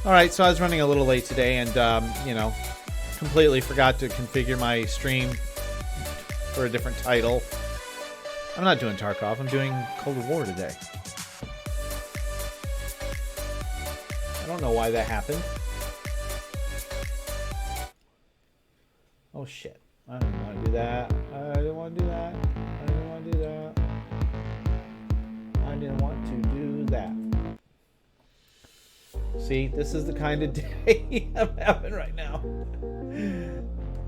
All right, so I was running a little late today and, completely forgot to configure my stream for a different title. I'm not doing Tarkov. I'm doing Cold War today. I don't know why that happened. Oh, shit. I didn't want to do that. I didn't want to do that. I didn't want to do that. I didn't want to do that. See, this is the kind of day I'm having right now.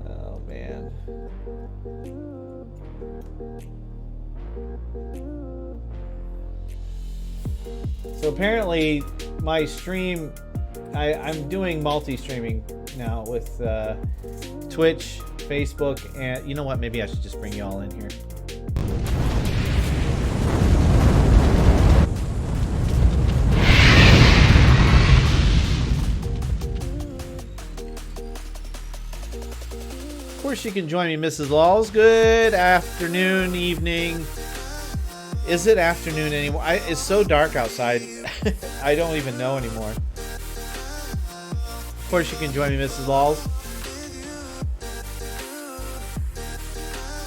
Oh, man. So apparently my stream, I'm doing multi-streaming now with Twitch, Facebook, and you know what? Maybe I should just bring you all in here. Of course, you can join me, Mrs. Laws. Good afternoon, evening. Is it afternoon anymore? It's so dark outside. I don't even know anymore. Of course, you can join me, Mrs. Laws.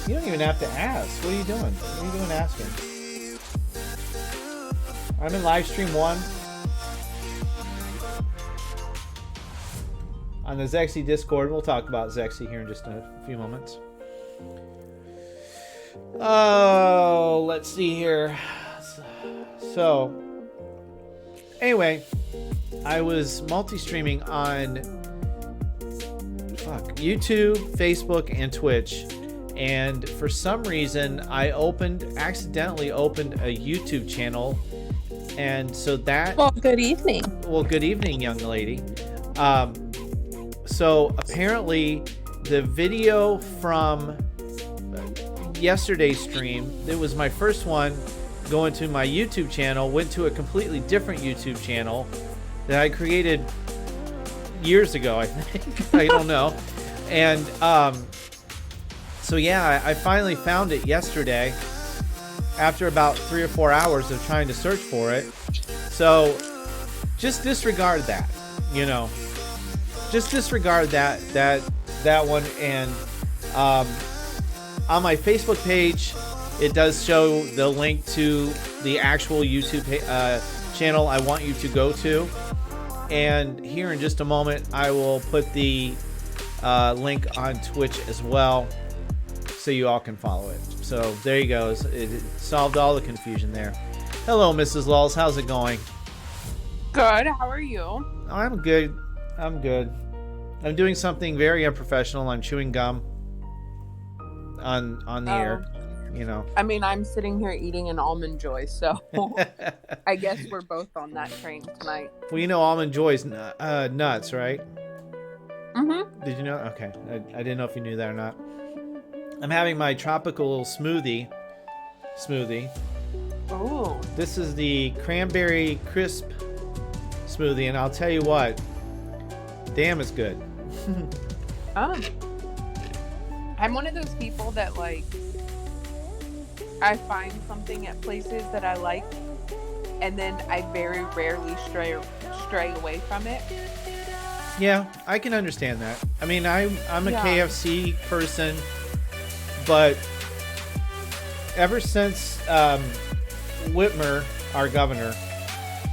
You don't even have to ask. What are you doing? What are you doing asking? I'm in live stream 1. On the Zexy Discord. We'll talk about Zexy here in just a few moments. Oh, let's see here. So, anyway, I was multi-streaming on YouTube, Facebook, and Twitch. And for some reason, I accidentally opened a YouTube channel. And so that... Well, good evening. Well, good evening, young lady. So apparently the video from yesterday's stream, it was my first one going to my YouTube channel, went to a completely different YouTube channel that I created years ago, I think. I don't know. And so yeah, I finally found it yesterday after about 3 or 4 hours of trying to search for it. So just disregard that, you know. Just disregard that one. And on my Facebook page, it does show the link to the actual YouTube channel I want you to go to. And here in just a moment, I will put the link on Twitch as well, so you all can follow it. So there you go. It solved all the confusion there. Hello, Mrs. Lulz. How's it going? Good. How are you? I'm good. I'm good. I'm doing something very unprofessional. I'm chewing gum. on the air. You know. I mean, I'm sitting here eating an Almond Joy, so I guess we're both on that train tonight. Well, you know, Almond Joy's nuts, right? Mm-hmm. Did you know? Okay, I didn't know if you knew that or not. I'm having my tropical smoothie. Oh. This is the cranberry crisp smoothie, and I'll tell you what, damn, it's good. I'm one of those people that, like, I find something at places that I like, and then I very rarely stray away from it. Yeah, I can understand that. I mean, I'm a Yeah. KFC person, but ever since Whitmer, our governor,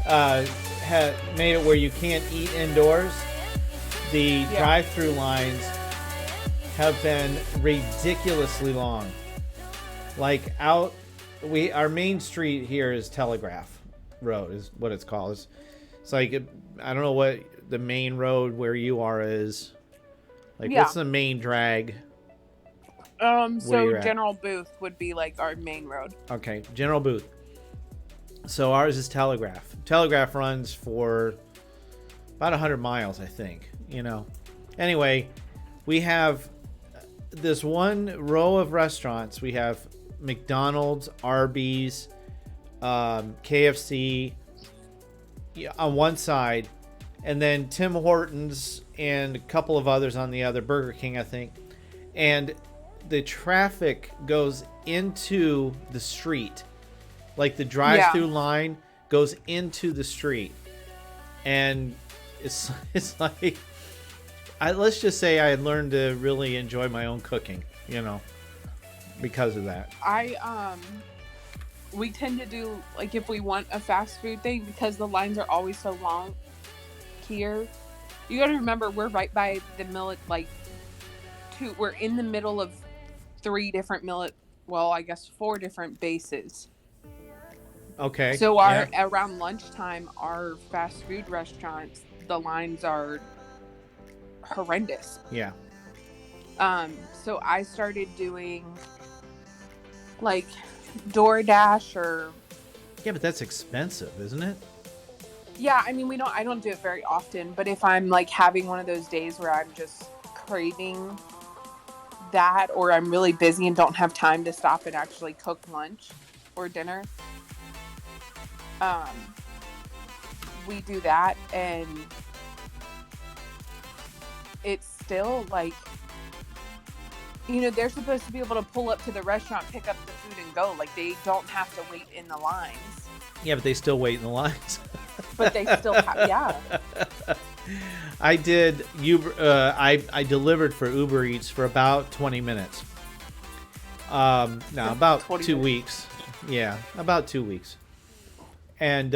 had made it where you can't eat indoors, the drive-through lines have been ridiculously long. Like our main street here is Telegraph Road, is what it's called. It's like, I don't know what the main road where you are is. Like, what's the main drag? So General Booth would be like our main road. Okay, General Booth. So ours is Telegraph. Telegraph runs for about 100 miles, I think. You know. Anyway, we have this one row of restaurants. We have McDonald's, Arby's, KFC on one side, and then Tim Hortons and a couple of others on the other, Burger King, I think. And the traffic goes into the street. Like the drive-through line goes into the street. And it's like, let's just say I had learned to really enjoy my own cooking, you know, because of that. We tend to do, like, if we want a fast food thing, because the lines are always so long here, you got to remember we're right by the we're in the middle of 4 different bases. Okay. So around lunchtime, our fast food restaurants, the lines are horrendous. Yeah. So I started doing, like, DoorDash or... Yeah, but that's expensive, isn't it? Yeah, I mean, I don't do it very often, but if I'm, like, having one of those days where I'm just craving that, or I'm really busy and don't have time to stop and actually cook lunch or dinner, we do that, and it's still, like, you know, they're supposed to be able to pull up to the restaurant, pick up the food, and go. Like, they don't have to wait in the lines. Yeah, but they still wait in the lines. But they still have, yeah. I did I delivered for Uber Eats for about 20 minutes. About 2 weeks. Yeah, about 2 weeks. And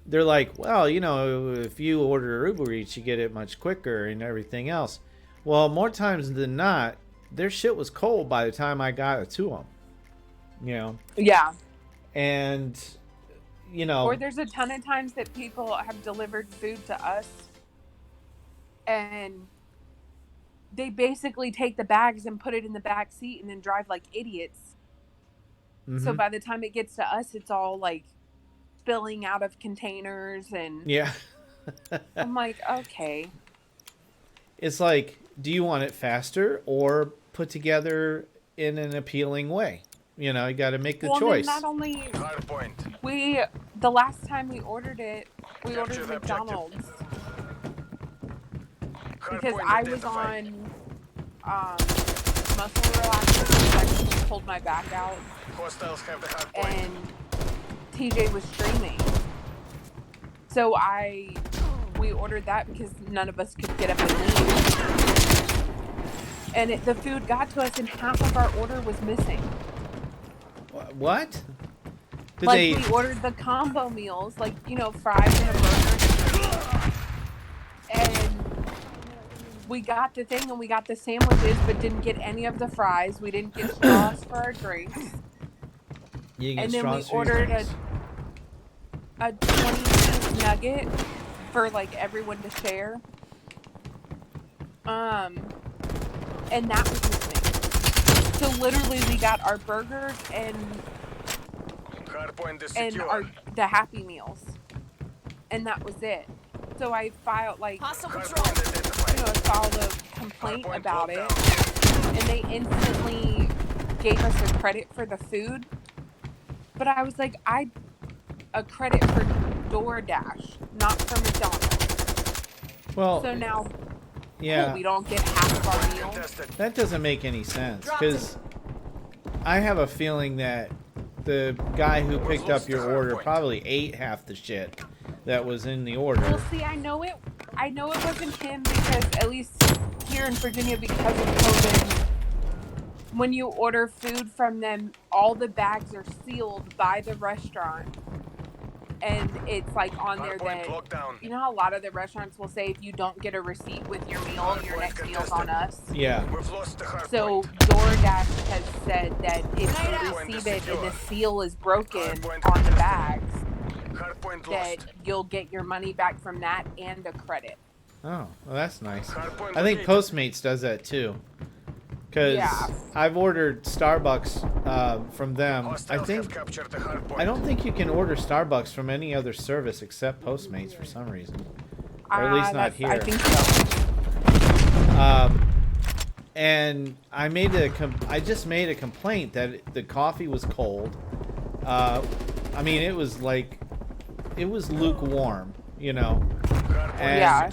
they're like, well, you know, if you order Uber Eats, you get it much quicker and everything else. Well, more times than not, their shit was cold by the time I got it to them. You know? Yeah. And, you know... Or there's a ton of times that people have delivered food to us, and they basically take the bags and put it in the back seat and then drive like idiots. Mm-hmm. So by the time it gets to us, it's all, like, spilling out of containers, and... Yeah. I'm like, okay. It's like, do you want it faster or put together in an appealing way? You know, you got to make the choice. Not only the last time we ordered it, we ordered McDonald's because I was on muscle relaxers. I just pulled my back out, and TJ was streaming, so we ordered that because none of us could get up and leave. And the food got to us and half of our order was missing. What? We ordered the combo meals, like, you know, fries and a burger. And we got the thing and we got the sandwiches, but didn't get any of the fries. We didn't get straws for our drinks. And then we ordered a 20-piece nugget for, like, everyone to share. And that was missing. So literally, we got our burgers and the Happy Meals, and that was it. So I filed filed a complaint about it, and they instantly gave us a credit for the food. But I was like, a credit for DoorDash, not for McDonald's. Well, so now, yeah, cool, we don't get half of our meal. That doesn't make any sense, because I have a feeling that the guy who picked up your order probably ate half the shit that was in the order. Well, see, I know it wasn't him, because at least here in Virginia, because of COVID, when you order food from them, all the bags are sealed by the restaurant. And it's like on there that, you know how a lot of the restaurants will say, if you don't get a receipt with your meal, your next meal's on us? Yeah. So DoorDash has said that if you receive it and the seal is broken on the bags, that you'll get your money back from that and a credit. Oh, well, that's nice. I think Postmates does that too. Because I've ordered Starbucks from them. I don't think you can order Starbucks from any other service except Postmates for some reason. Or at least not here. I think so. And I just made a complaint that the coffee was cold. I mean, it was lukewarm, you know. And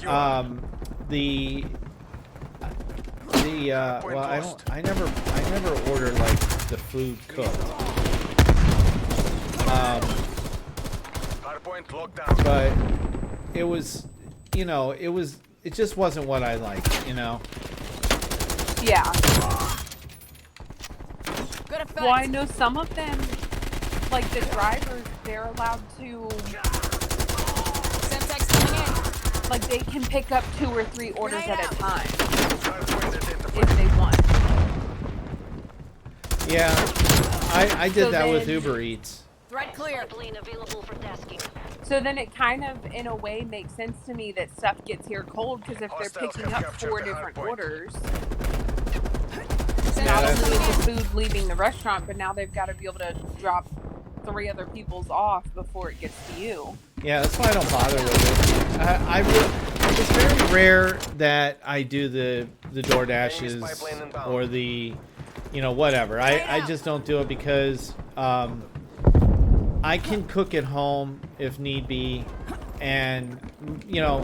well, I never order like the food cooked. But it was, you know, it just wasn't what I liked, you know. Yeah. Well, I know some of them, like the drivers, they're allowed to, like they can pick up 2 or 3 orders at a time if they want. Yeah, I did that with Uber Eats. Thread clear. So then it kind of, in a way, makes sense to me that stuff gets here cold, because if they're picking up 4 different orders, not only is the food leaving the restaurant, but now they've got to be able to drop 3 other people's off before it gets to you. Yeah, that's why I don't bother with it. It's very rare that I do the DoorDashes or the, you know, whatever. I just don't do it because I can cook at home if need be, and you know,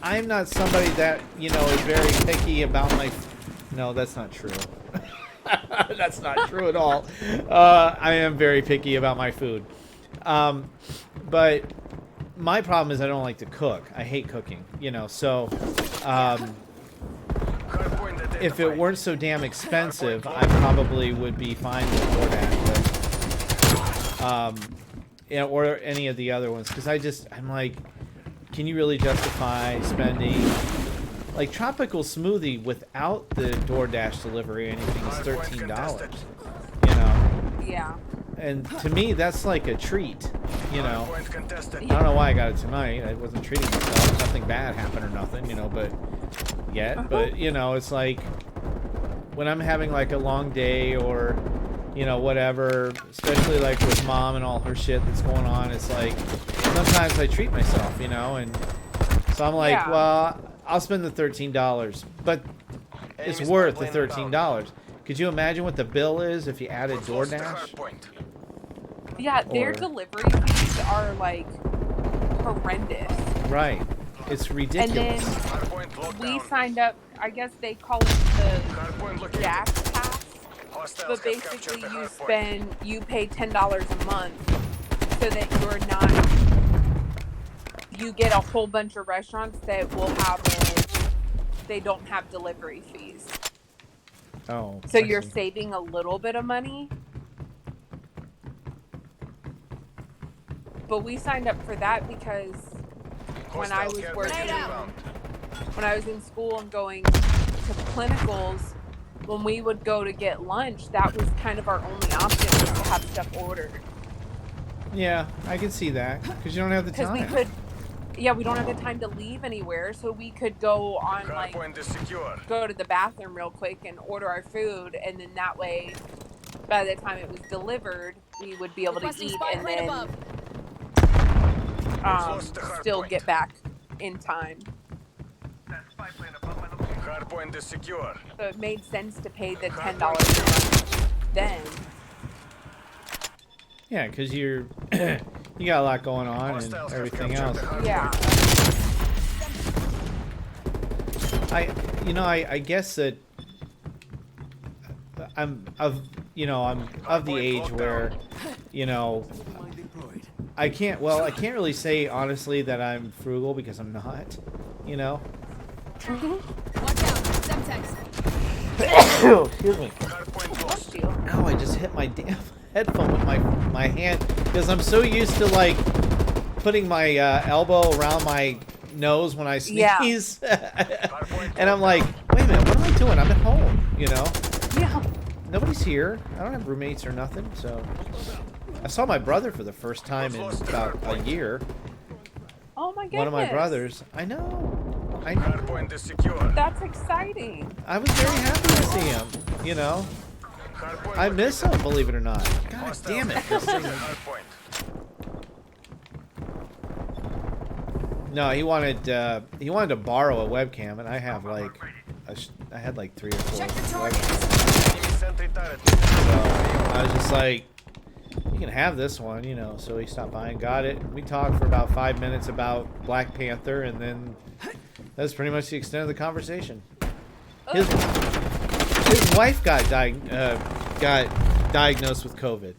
I'm not somebody that, you know, is very picky about my. No, that's not true. That's not true at all. I am very picky about my food. But my problem is I don't like to cook. I hate cooking, you know, so if it weren't so damn expensive, I probably would be fine with DoorDash, but, you know, or any of the other ones, because I'm like, can you really justify spending, like, tropical smoothie without the DoorDash delivery or anything is $13, you know? Yeah. And to me, that's like a treat, you know. I don't know why I got it tonight. I wasn't treating myself. Nothing bad happened or nothing, you know, but you know, it's like when I'm having like a long day or, you know, whatever, especially like with mom and all her shit that's going on, it's like sometimes I treat myself, you know, and so I'm like, well, I'll spend the $13, but it's worth the $13. Could you imagine what the bill is if you added DoorDash? Yeah, their delivery fees are like horrendous. Right. It's ridiculous. And then we signed up, I guess they call it the Dash Pass, but basically you pay $10 a month so that you get a whole bunch of restaurants that will have they don't have delivery fees. Oh. So you're saving a little bit of money. But we signed up for that because when I was in school and going to clinicals, when we would go to get lunch, that was kind of our only option, was to have stuff ordered. Yeah, I can see that because you don't have the time. yeah, we don't have the time to leave anywhere, so we could go on like go to the bathroom real quick and order our food, and then that way, by the time it was delivered, we would be able to eat and then still get back in time. Hardpoint is secure. So it made sense to pay the $10 then. Yeah, because you're you got a lot going on and everything else. Yeah. I guess that I'm of the age where, I can't really say honestly that I'm frugal because I'm not, Watch out, Semtex. Excuse me. Ow, I just hit my damn headphone with my hand because I'm so used to like putting my elbow around my nose when I sneeze. Yeah. And I'm like, wait a minute, what am I doing? I'm at home, Yeah. Nobody's here. I don't have roommates or nothing, so I saw my brother for the first time in about a year. Oh my goodness. One of my brothers. I know. Hardpoint is secure. That's exciting. I was very happy to see him, I miss him, believe it or not. God damn it. No, he wanted to borrow a webcam, and I have like I had like 3 or 4 webcams. So I was just like, you can have this one, so he stopped by and got it. We talked for about 5 minutes about Black Panther, and then that's pretty much the extent of the conversation. His wife got diagnosed with COVID.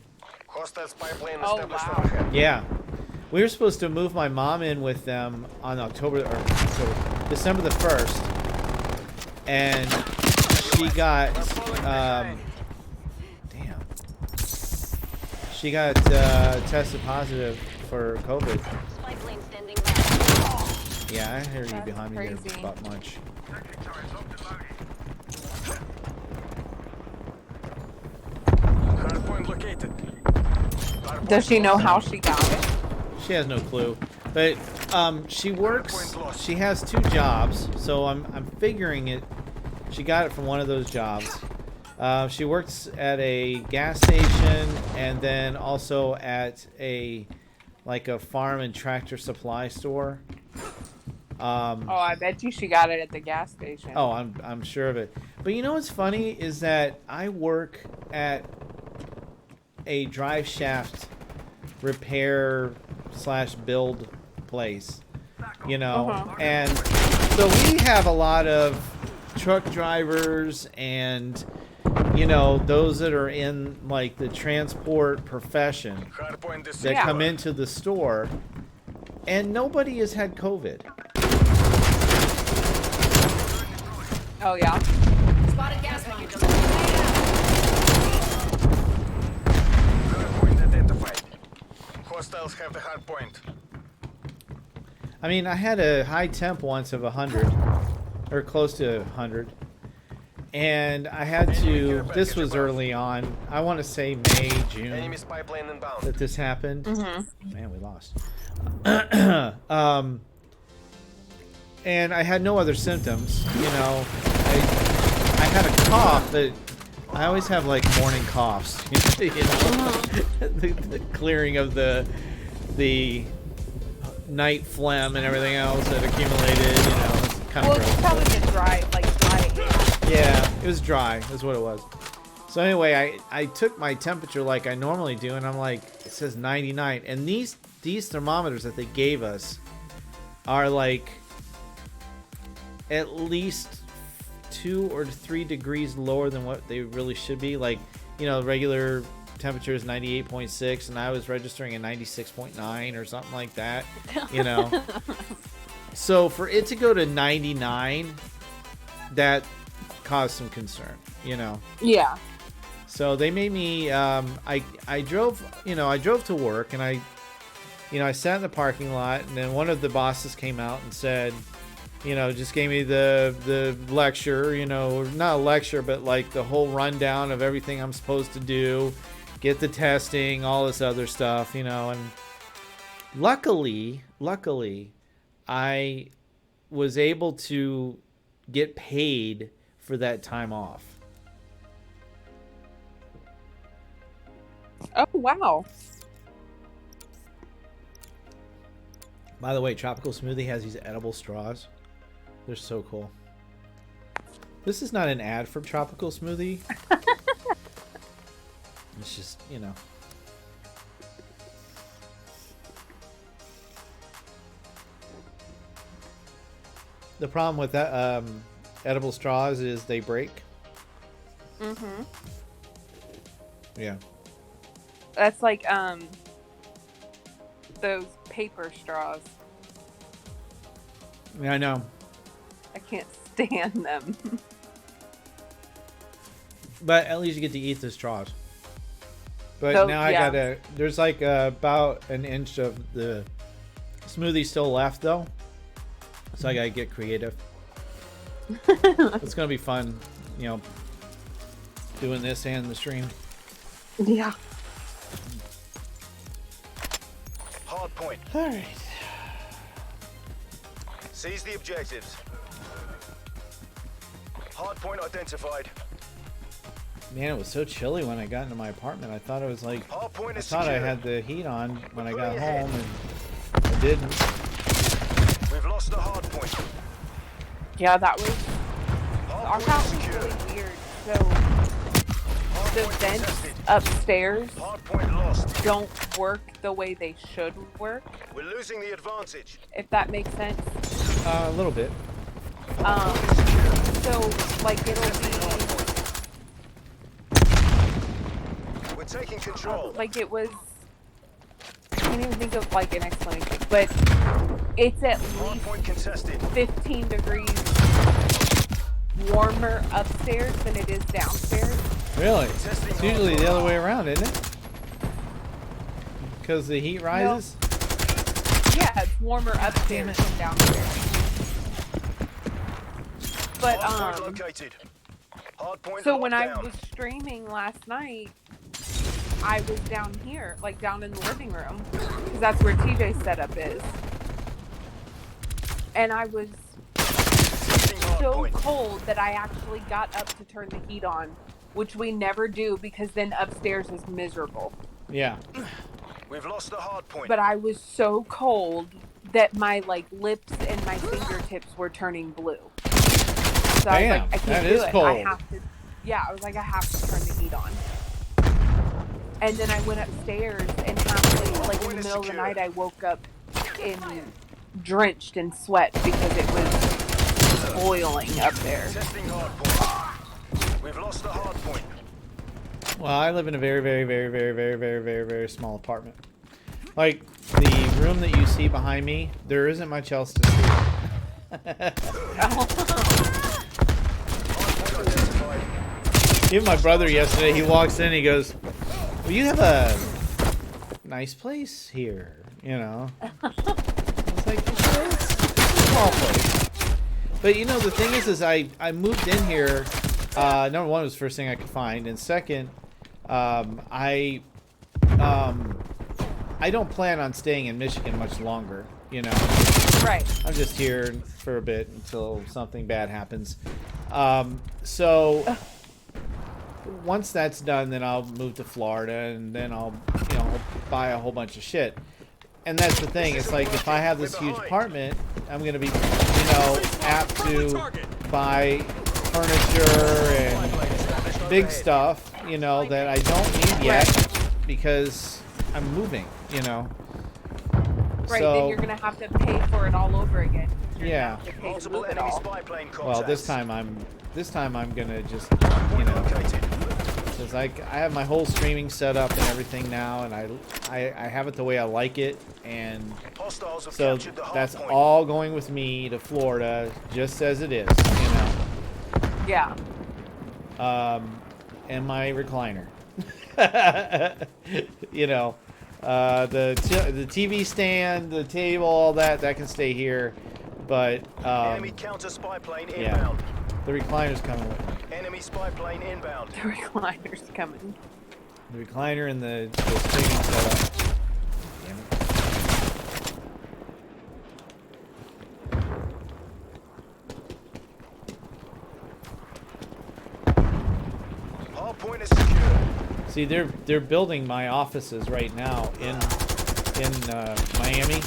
Oh, wow. Yeah. We were supposed to move my mom in with them on December the 1st. And she got, she got tested positive for COVID. Yeah, I hear you behind me there, butt munch. Does she know how she got it? She has no clue. But she works, she has 2 jobs, so I'm figuring it. She got it from one of those jobs. She works at a gas station and then also at a farm and tractor supply store. I bet you she got it at the gas station. Oh, I'm sure of it. But you know what's funny is that I work at a drive shaft repair / build place, and so we have a lot of truck drivers and those that are in like the transport profession that come into the store, and nobody has had COVID. Oh yeah. Spotted gas mine. Hardpoint identified. Hostiles have the hard point. I mean, I had a high temp once of 100, or close to 100, and I had to. This was early on. I want to say May, June that this happened. Mm-hmm. Man, we lost. And I had no other symptoms. I had a cough, but I always have like morning coughs. The clearing of the night phlegm and everything else that accumulated. It's kind of gross. It's probably the dry hair. Yeah, it was dry. Is what it was. So anyway, I took my temperature like I normally do, and I'm like, it says 99, and these thermometers that they gave us are like at least 2 or 3 degrees lower than what they really should be. Like, regular temperature is 98.6, and I was registering a 96.9 or something like that. So for it to go to 99, that caused some concern. Yeah. So they made me. I drove. I drove to work, and I sat in the parking lot, and then one of the bosses came out and said, just gave me the lecture, not a lecture, but like the whole rundown of everything I'm supposed to do, get the testing, all this other stuff, and luckily, I was able to get paid for that time off. Oh, wow. By the way, Tropical Smoothie has these edible straws. They're so cool. This is not an ad for Tropical Smoothie. It's just, you know. The problem with that edible straws is they break. Mm-hmm. Yeah. That's like those paper straws. Yeah, I know. I can't stand them. But at least you get to eat the straws. But So, now I yeah. gotta. There's like about an inch of the smoothie still left though, so I gotta get creative. It's gonna be fun, you know, doing this and the stream. Yeah. Hard point. All right. Seize the objectives. Hard point identified. Man, it was so chilly when I got into my apartment. I thought it was like. Hard point I is thought I secure. had the heat on when I got Moving ahead. home, and I didn't. We've lost the hard point. Yeah, that was. Hard Our point house is was secure. really weird. So Hard the point vents contested. upstairs Hard point lost. don't work the way they should work, We're losing the advantage. if that makes sense. A little bit. So like it'll be We're taking control. like it was. I can't even think of like an explanation, but it's at Hard least point contested. 15 degrees warmer upstairs than it is downstairs. Really? Testing It's usually hard the other point. way around, isn't it? Because the heat rises. Yeah, it's warmer upstairs than downstairs. But Hard point located. Hard point so when locked I down. was streaming last night, I was down here, like down in the living room, because that's where TJ's setup is. And I was Testing hard so point. cold that I actually got up to turn the heat on, which we never do because then upstairs is miserable. Yeah. We've lost the hard point. But I was so cold that my like lips and my fingertips were turning blue. So I was Damn, like, I can't that do is it. I cold. have to. Yeah, I was like, I have to turn the heat on. And then I went upstairs and halfway, like in the middle of the night, I woke up in drenched in sweat because it was boiling up there. Testing hard point. We've lost the hard point. Well, I live in a very, very, very, very, very, very, very, very small apartment. Like the room that you see behind me, there isn't much else to see. Hard point identified. Even my brother yesterday, he walks in, he goes, "Well, you have a nice place here, you know." It's like, it's a small place. But you know, the thing is I moved in here. Number one, it was the first thing I could find, and second, I don't plan on staying in Michigan much longer. You know, Right. I'm just here for a bit until something bad happens. So once that's done, then I'll move to Florida, and then I'll, you know, buy a whole bunch of shit. And that's the thing. It's like if I have this huge apartment, I'm gonna be, you know, apt to buy furniture and big stuff, you know, that I don't need yet because I'm moving, you know. Right, So, then you're gonna have to pay for it all over again. You're gonna Yeah. have to pay to Multiple move it enemy all. spy plane contacts. well, this time I'm gonna just, you Point know, located. because I have my whole streaming set up and everything now, and I have it the way I like it, and Hostiles have so captured the hard that's point. all going with me to Florida, just as it is, you know. Yeah. And my recliner, you know, the TV stand, the table, all that can stay here, but Enemy counter spy plane yeah, inbound. the recliner's coming with me. Enemy spy plane inbound. The recliner's coming. The recliner and the streaming setup. Damn it. Hardpoint is secure. See, they're building my offices right now in Miami.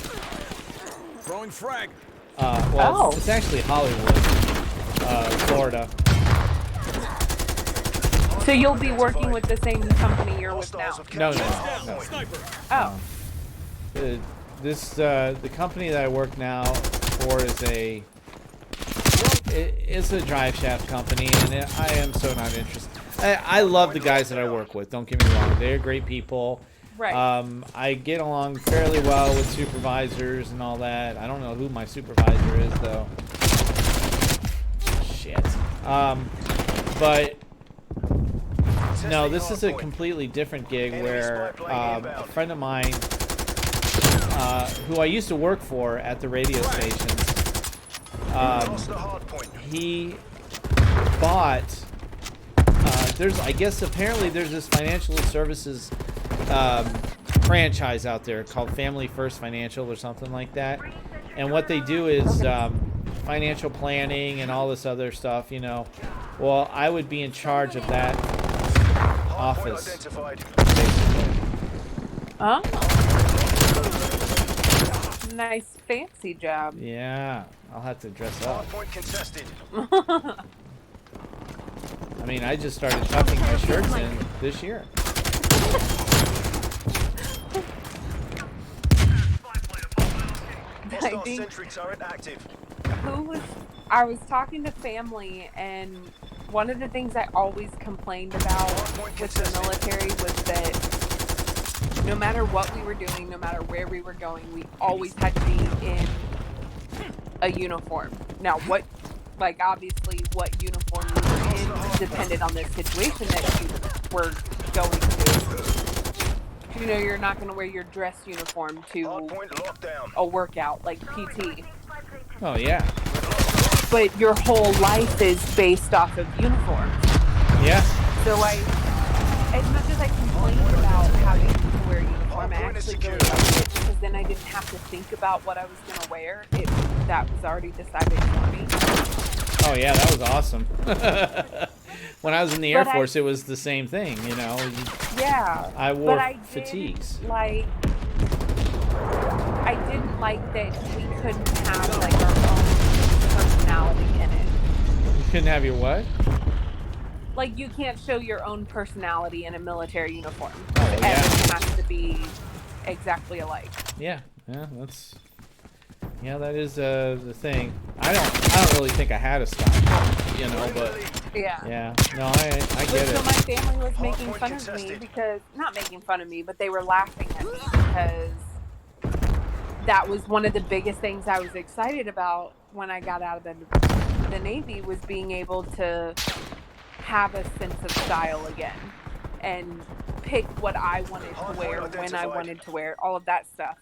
Throwing frag. Well, Oh. it's actually Hollywood, Florida. So you'll be working with the same company you're with now. Hostiles have No, captured no, the no. hardpoint. Oh. The company that I work now for it's a drive shaft company, and I am so not interested. I love the guys that I work with. Don't get me wrong; they're great people. Right. I get along fairly well with supervisors and all that. I don't know who my supervisor is though. Shit. But no, this is a completely different gig where a friend of mine, who I used to work for at the radio stations, Lost the hardpoint. he bought. Apparently there's this financial services franchise out there called Family First Financial or something like that, and what they do is financial planning and all this other stuff. You know, well, I would be in charge of that Hardpoint office. identified. Basically. Oh. Nice fancy job. Yeah, I'll have to dress up. Hardpoint contested. I mean, I just started tucking my shirts in this year. I Hostile think sentry turret active. I was talking to family, and one of the things I always complained about with the military was that no matter what we were doing, no matter where we were going, we always had to be in a uniform. Now, obviously what uniform we were in depended on the situation that you were going to. You know, you're not going to wear your dress uniform to Hardpoint locked down. a workout like PT. Oh yeah, But your whole life is based off of uniforms. yeah. So as much as I complained about having to wear a uniform, I actually really liked it because then I didn't have to think about what I was going to wear. That was already decided for me. Oh yeah, that was awesome. When I was in the Air But Force, it was the same thing. You know, Yeah. I wore but I fatigues. I didn't like that we couldn't have like our own personality in it. You couldn't have your what? Like you can't show your own personality in a military uniform. Oh, yeah. Everything has to be exactly alike. Yeah, that is the thing. I don't really think I had a style, you know, but Yeah. no, I get So it. my family was making Hardpoint fun of me contested. because, not making fun of me, but they were laughing at me because that was one of the biggest things I was excited about when I got out of the Navy was being able to have a sense of style again and pick what I wanted to wear, when I wanted to wear, all of that stuff.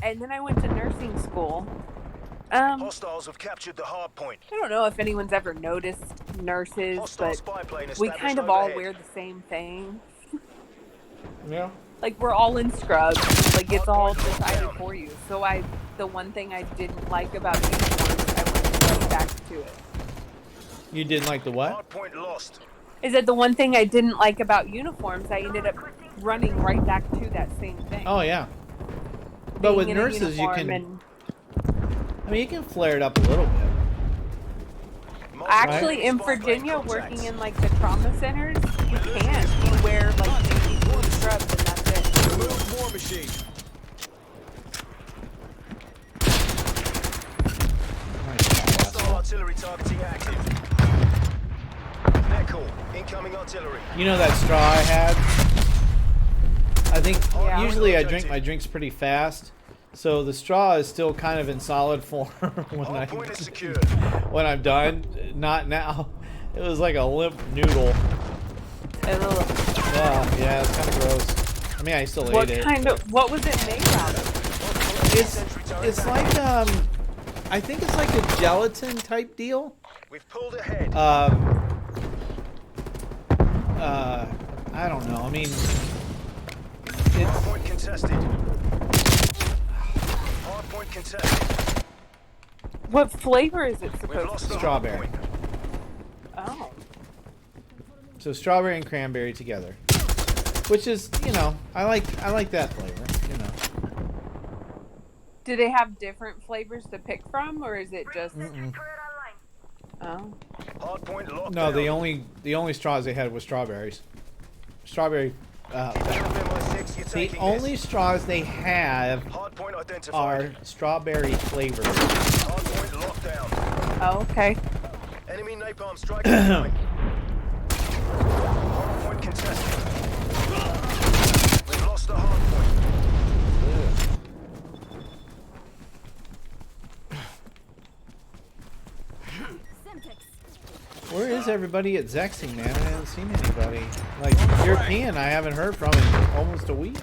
And then I went to nursing school. I Hostiles have captured the hardpoint. don't know if anyone's ever noticed nurses, Hostile but spy plane we established kind of all overhead. wear the same thing. Yeah. Like we're all in scrubs. Like it's all decided for you. So the one thing I didn't like about uniforms, I went right back to it. You didn't like the what? Hardpoint lost. Is that the one thing I didn't like about uniforms? I ended up running right back to that same thing. Oh yeah. But with Being in a nurses, you uniform can. and- I mean, you can flare it up a little bit. Actually, in Spy plane Virginia, contacts. working in like the trauma centers, you can't. You wear like maybe blue scrubs and that's it. Move war machine. Hostile artillery targeting active. Nickel, incoming artillery. You know that straw I had? I think Yeah. usually I drink my drinks pretty fast, so the straw is still kind of in solid form Hardpoint is secured. when I'm done. Not now. It was like a limp noodle. Ugh. Yeah, it's kind of gross. I mean, I still What ate it. kind of? What was it made out of? It's like I think it's like a gelatin type deal. We've pulled ahead. I don't know. I mean, it's Hardpoint contested. Hardpoint contested. What flavor is it We've supposed lost to the be? Strawberry. hardpoint. Oh. So strawberry and cranberry together, which is, you know, I like that flavor. You know. Do they have different flavors to pick from, or is it just? Oh. Hard point locked No, down. the only straws they had was strawberries. Strawberry. MI6, you're The taking only this. straws they have Hard point identified. are strawberry flavored. Hard point locked down. Oh, okay. Enemy napalm striking point. Hard point contested. We've lost the hard point. Where is everybody at Zexing, man? I haven't seen anybody. Like, European, I haven't heard from in almost a week.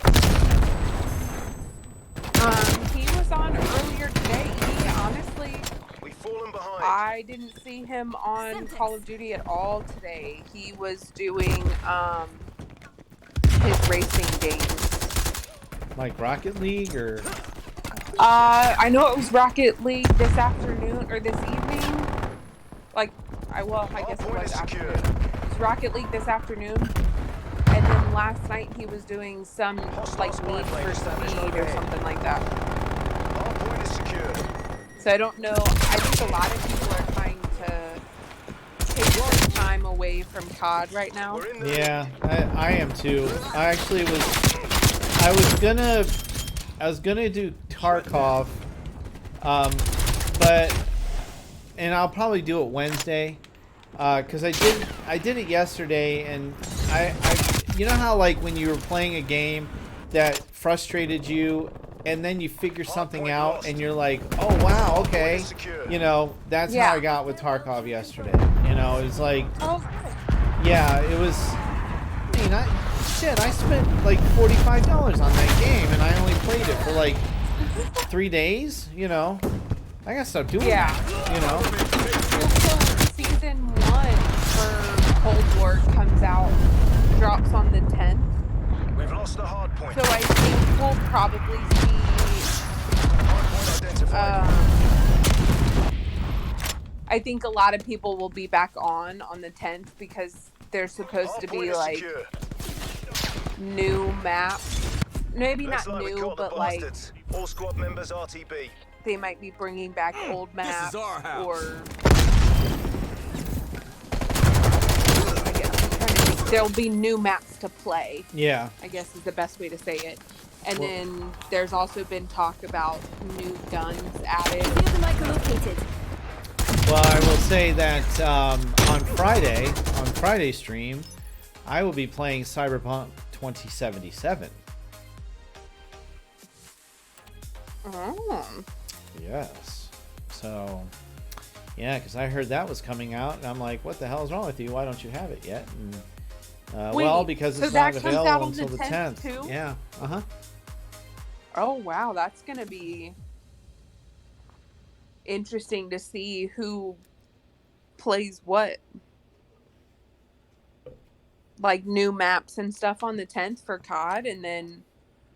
He was on earlier today. He honestly, We've fallen behind. I didn't see him on Call of Duty at all today. He was doing his racing games. Like Rocket League or... I know it was Rocket League this afternoon or this evening. Like, I guess it was afternoon. It was Rocket League this afternoon. And then last night he was doing some like Need for Speed or something like that. Hard point is secured. So I don't know. I think a lot of people are trying to take some time away from COD right now. We're in the Yeah, I am too. I was gonna do Tarkov, but I'll probably do it Wednesday, cause I did it yesterday, and I you know how like when you were playing a game that frustrated you, and then you figure something out, and you're like, oh wow, okay, you know, that's how I got with Tarkov yesterday. You know, it was like, yeah, it was. I mean, I spent like $45 on that game, and I only played it for like 3 days. You know, I gotta stop doing that. You know. Well, so season 1 for Cold War comes out, drops on the 10th. We've lost the hard point. So I think we'll probably see. Hard point identified. I think a lot of people will be back on the 10th because there's supposed Hard to point be is like secure. new maps. Maybe Looks not like we new, caught the but like bastards. All squad members RTB. they might be bringing back old maps our house. or. I guess I'm trying to think. There'll be new maps to play. Yeah. I guess is the best way to say it. And then there's also been talk about new guns added. Field marker located. Well, I will say that on Friday's stream, I will be playing Cyberpunk 2077. Oh. Yes. So, yeah, because I heard that was coming out, and I'm like, what the hell is wrong with you? Why don't you have it yet? And, well, Wait, because so it's not that comes out available on the until the 10th. too? Yeah. Uh-huh. Oh wow, that's gonna be interesting to see who plays what. Like new maps and stuff on the 10th for COD, and then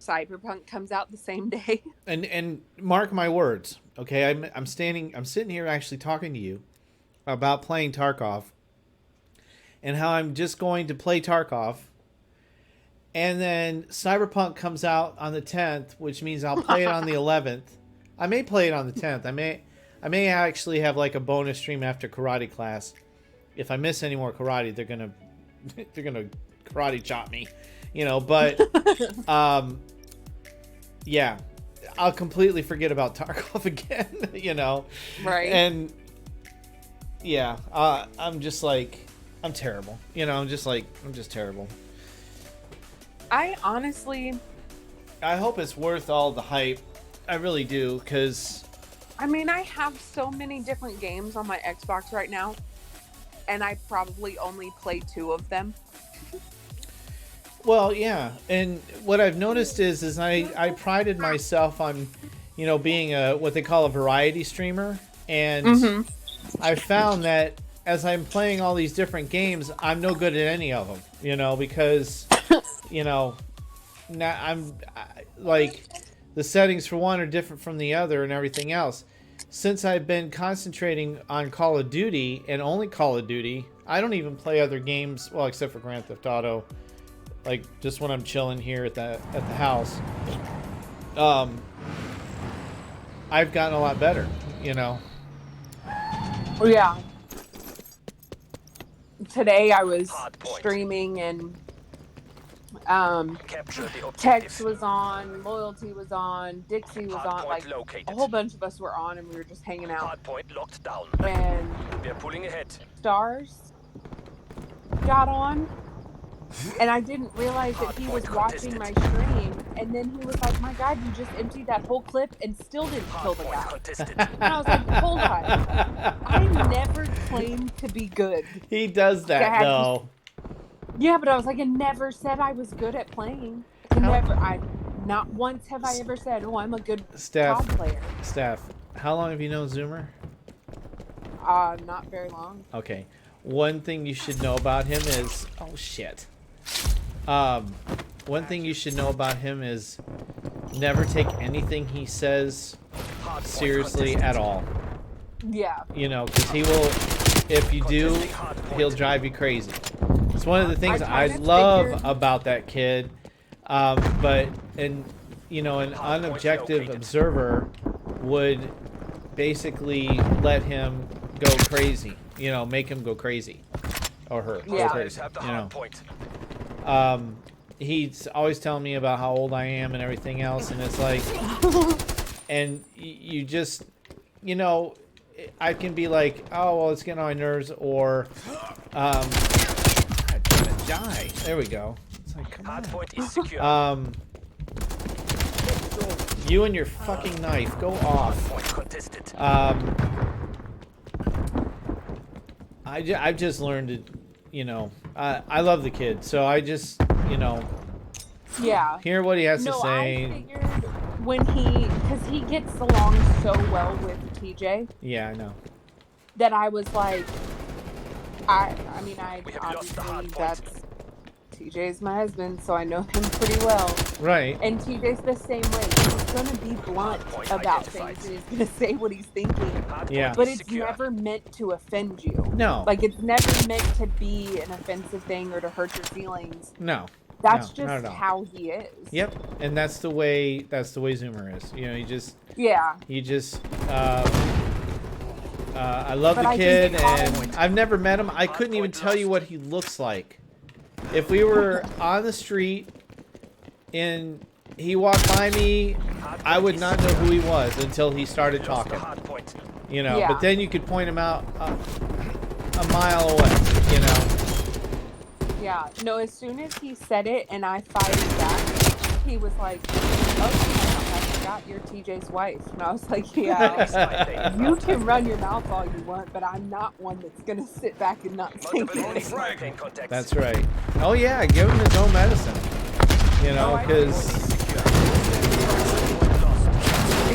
Cyberpunk comes out the same day. And mark my words, okay? I'm sitting here actually talking to you about playing Tarkov, and how I'm just going to play Tarkov, and then Cyberpunk comes out on the 10th, which means I'll play it on the 11th. I may play it on the 10th. I may actually have like a bonus stream after karate class. If I miss any more karate, they're gonna karate chop me, you know. But yeah, I'll completely forget about Tarkov again, you know. Right. And yeah, I'm just like, I'm terrible, you know. I'm just terrible. I honestly, I hope it's worth all the hype. I really do, because I mean, I have so many different games on my Xbox right now, and I probably only play 2 of them. well, yeah. And what I've noticed is I prided myself on, you know, being what they call a variety streamer, and I found that as I'm playing all these different games, I'm no good at any of them, you know, because you know, now like the settings for one are different from the other and everything else. since I've been concentrating on Call of Duty and only Call of Duty, I don't even play other games, well, except for Grand Theft Auto, like just when I'm chilling here at the house. I've gotten a lot better, you know. Yeah. Today I was streaming and Tex was on, Loyalty was on, Dixie was on, like a whole bunch of us were on, and we were just hanging out. Locked down. And We're pulling ahead. Stars got on, and I didn't realize that he was watching my stream, and then he was like, my God, you just emptied that whole clip and still didn't kill the guy. And I was like, hold on. I never claimed to be good. He does that, though. Yeah, but I was like, I never said I was good at playing. Not once have I ever said, oh, I'm a good COD player. Steph, how long have you known Zoomer? Not very long. Okay. One thing you should know about him is... Oh, shit. One thing you should know about him is never take anything he says seriously at all. Yeah. You know, because he will... If you do, he'll drive you crazy. It's one of the things I love about that kid. But, you know, an unobjective observer would basically let him go crazy. You know, make him go crazy. Or her. Yeah. Crazy, you know. He's always telling me about how old I am and everything else. And it's like... and you just... You know... I can be like, oh, well, it's getting on my nerves, or, I'm gonna die. There we go. It's like, come on. You and your fucking knife, go off. I've just learned to, you know, I love the kid, so I just, you know, hear what he has to say. I figured when because he gets along so well with TJ. Yeah, I know. That I was like, I mean, obviously that's TJ's my husband, so I know him pretty well. Right. And TJ's the same way. He's gonna be blunt about things, and he's gonna say what he's thinking. Yeah. But it's never meant to offend you. No. Like, it's never meant to be an offensive thing or to hurt your feelings. No. That's just how he is. Yep, and that's the way Zoomer is. You know, he just I love the kid, and I've never met him. I couldn't even tell you what he looks like. If we were on the street and he walked by me, I would not know who he was until he started talking. You know, but then you could point him out a mile away, you know. Yeah, no, as soon as he said it and I fired back, he was like, oh, I forgot you're TJ's wife. And I was like, yeah, you can run your mouth all you want, but I'm not one that's going to sit back and not say anything. That's right. Oh, yeah, give him his own medicine. You know, because...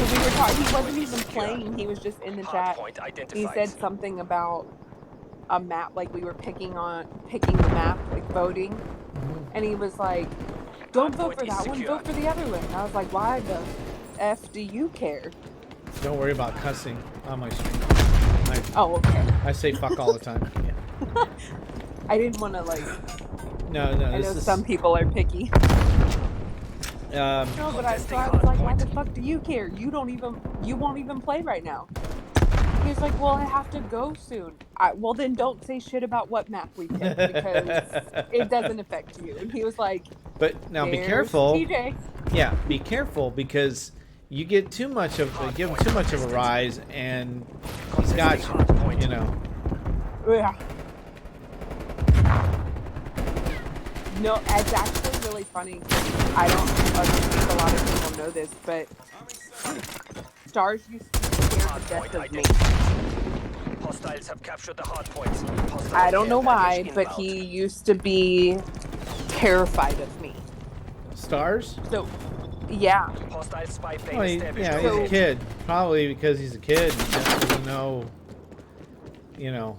we were talking, he wasn't even playing, he was just in the chat. He said something about a map, like we were picking the map, like voting, and he was like, don't vote for that one, vote for the other one. And I was like, why the F do you care? Don't worry about cussing on my stream. Oh, okay. I say fuck all the time. Yeah. I didn't want to, like... No. I know some people are picky. No, but I was like, why the fuck do you care? You won't even play right now. He was like, well, I have to go soon. Well, then don't say shit about what map we pick, because it doesn't affect you. And he was like, but now be careful. TJ. Yeah, be careful, because you get too much of give him too much of a rise, and he's got you know. Yeah. No, it's actually really funny. I think a lot of people know this, but Stars used to be scared to death of me. Hostiles have captured the hard points. I don't know why, but he used to be terrified of me. Stars? So, yeah. Hostile spy plane Well, yeah, he's a kid. Probably because he's a kid. He just doesn't know, you know.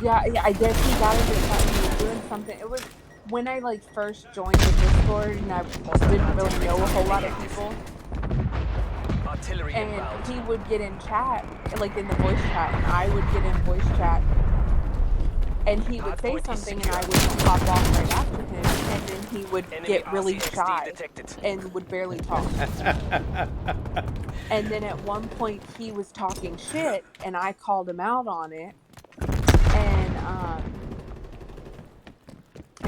Yeah, I guess he got into something. He was doing something. It was when I first joined the Discord, and I didn't really know a whole lot of people. Artillery and inbound. he would get in chat, like in the voice chat, and I would get in voice chat, and he would say something, and I would pop off right after him, and then he would get really shy and would barely talk. And then at one point, he was talking shit, and I called him out on it, and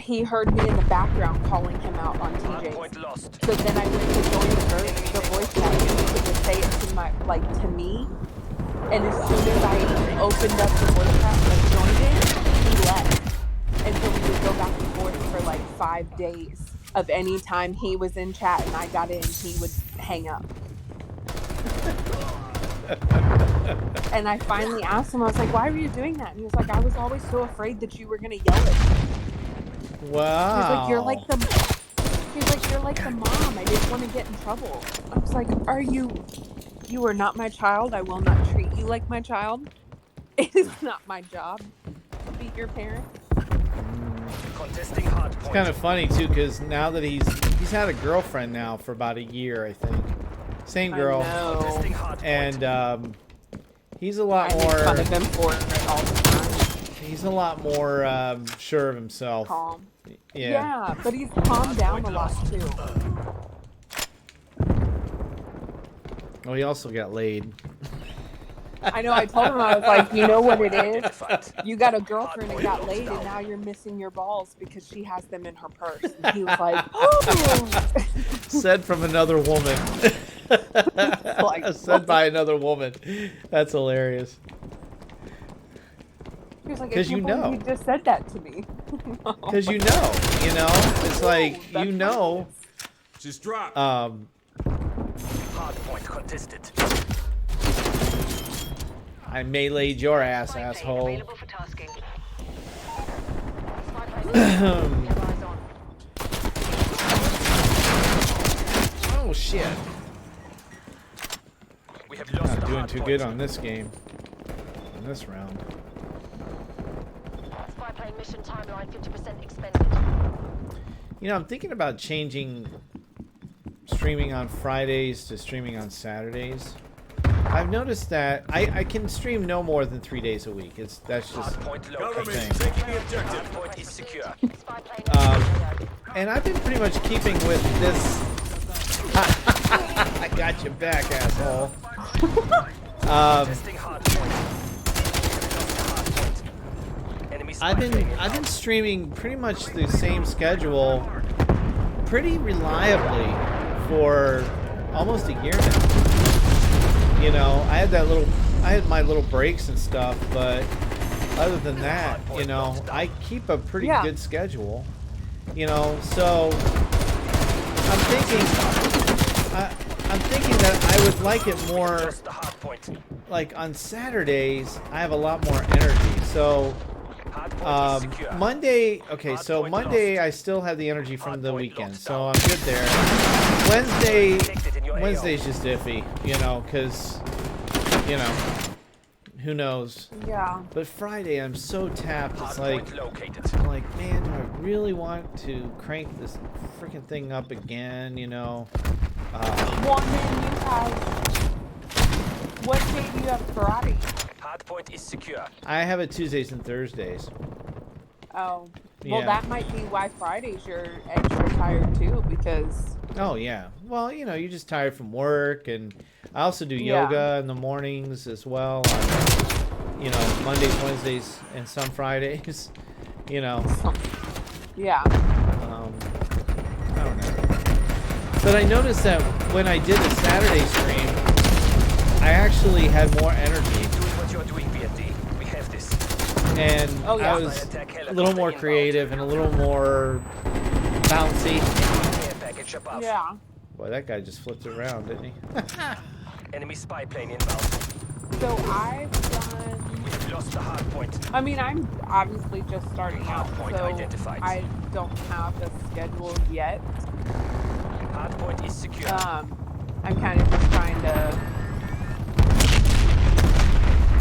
he heard me in the background calling him out on TJ. So then I went to join the voice chat, and he could just say it to to me. And as soon as I opened up the voice chat, joined it, he left. And so we would go back and forth for 5 days of any time he was in chat and I got in, he would hang up. And I finally asked him, I was like, why were you doing that? And he was like, I was always so afraid that you were going to yell at me. Wow. He's like, you're like the mom. I didn't want to get in trouble. I was like, you are not my child. I will not treat you like my child. It is not my job to be your parent. It's kind of funny too, because now that he's had a girlfriend now for about a year, I think. Same girl. I know. And he's a lot I more. make fun of him for it all the time. He's a lot more sure of himself. Calm. Yeah. But he's calmed down a lot too. Well, he also got laid. I know. I told him, I was like, you know what it is? You got a girlfriend that got laid, and now you're missing your balls because she has them in her purse. And he was like, oh. Said from another woman. Said by another woman. That's hilarious. He was like, 'Cause you know. You just said that to me. Because you know. It's like, you know. Just drop. Hardpoint contested. I meleeed your ass, asshole. Available for tasking. Oh shit. We have lost Not the doing too hardpoint. good on this game. On this round. Spy plane mission timeline 50% expended. You know, I'm thinking about changing streaming on Fridays to streaming on Saturdays. I've noticed that I can stream no more than 3 days a week. That's just Hardpoint the located. thing. Taking the objective. Hardpoint is secure. Spy plane mission And I've been pretty much keeping with this. I got you back, asshole. Testing hardpoint. Enemy spy plane I've inbound. been streaming pretty much the same schedule, pretty reliably for almost a year now. You know, I had my little breaks and stuff, but other than that, you know, I keep a pretty good schedule. You know, so I'm thinking that I would like it more. Lost the hardpoint. Like on Saturdays, I have a lot more energy. So Hardpoint is secure. Monday, okay, so Hardpoint Monday lost. I still have the energy from the Hardpoint weekend, locked so down. I'm good there. Wednesday's just iffy, you know, because, you know, who knows. Yeah. But Friday I'm so tapped. It's like, Hardpoint located. I'm like, man, do I really want to crank this freaking thing up again, you know? Well, and then you have. What day do you have karate? Hardpoint is secure. I have it Tuesdays and Thursdays. Oh. Well, Yeah. that might be why Fridays you're extra tired too, because. Oh yeah. Well, you know, you're just tired from work, and I also do Yeah. yoga in the mornings as well. You know, Mondays, Wednesdays, and some Fridays. You know, Yeah. I don't know. But I noticed that when I did a Saturday stream, I actually had more energy, Keep doing what you're doing, BFD. We have this. and Oh, yeah. I was a little more creative and a little more bouncy. Care package above. Yeah. Boy, that guy just flipped it around, didn't he? Enemy spy plane inbound. So I've done. We have lost the hardpoint. I mean, I'm obviously just starting out, Hardpoint so identified. I don't have a schedule yet. Hardpoint is secure. I'm kind of just trying to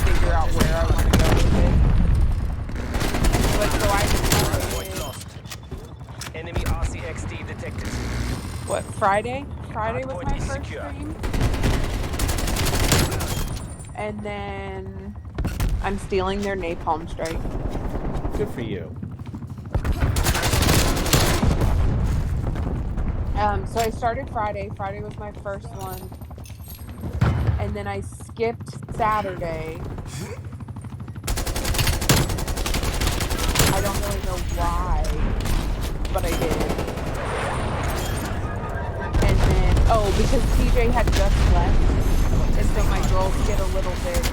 figure out where I want to go with it. But so I Hardpoint started, lost. Enemy RCXD detected. what, Friday? Friday was Hardpoint my is first secure. stream. And then I'm stealing their napalm strike. Good for you. So I started Friday. Friday was my first one. And then I skipped Saturday. I don't really know why, but I did. And then, because TJ had just left. And so my girls get a little bit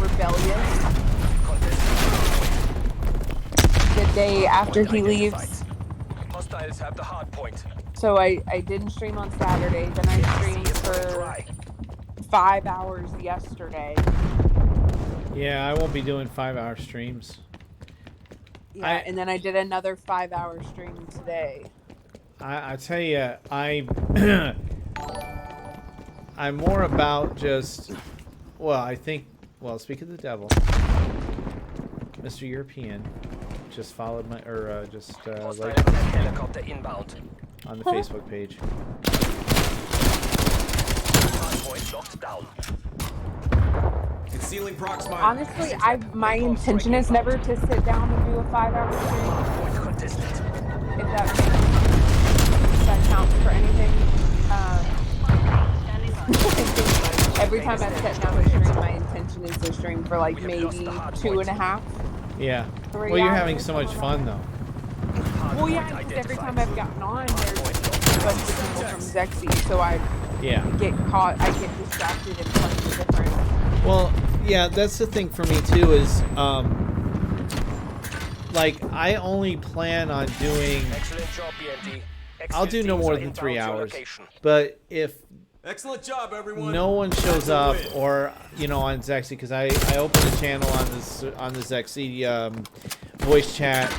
rebellious the day after he leaves. Hostiles have the hard point. So I didn't stream on Saturday. Then I streamed for 5 hours yesterday. Yeah, I won't be doing 5-hour streams. Yeah, and then I did another 5-hour stream today. I tell you, I'm more about just, speak of the devil. Mr. European just followed my, like Helicopter inbound. on the Facebook page. Hardpoint locked down. Concealing proximity. Honestly, my intention is never to sit down and do a 5-hour stream. Point contested. If that counts for anything. Every time I sit down and stream, my intention is to stream for like maybe 2.5. Yeah. 3 Well, you're hours. having so much fun though. Well, yeah, because every time I've gotten on, there's a bunch of people from Zexy, so I get distracted and something different. Well, yeah, that's the thing for me too is, like, I only plan on doing, Excellent job, BND. I'll do no more than 3 hours, but if Excellent job, everyone. no one shows up, or on Zexy, because I opened a channel on the Zexy voice chat,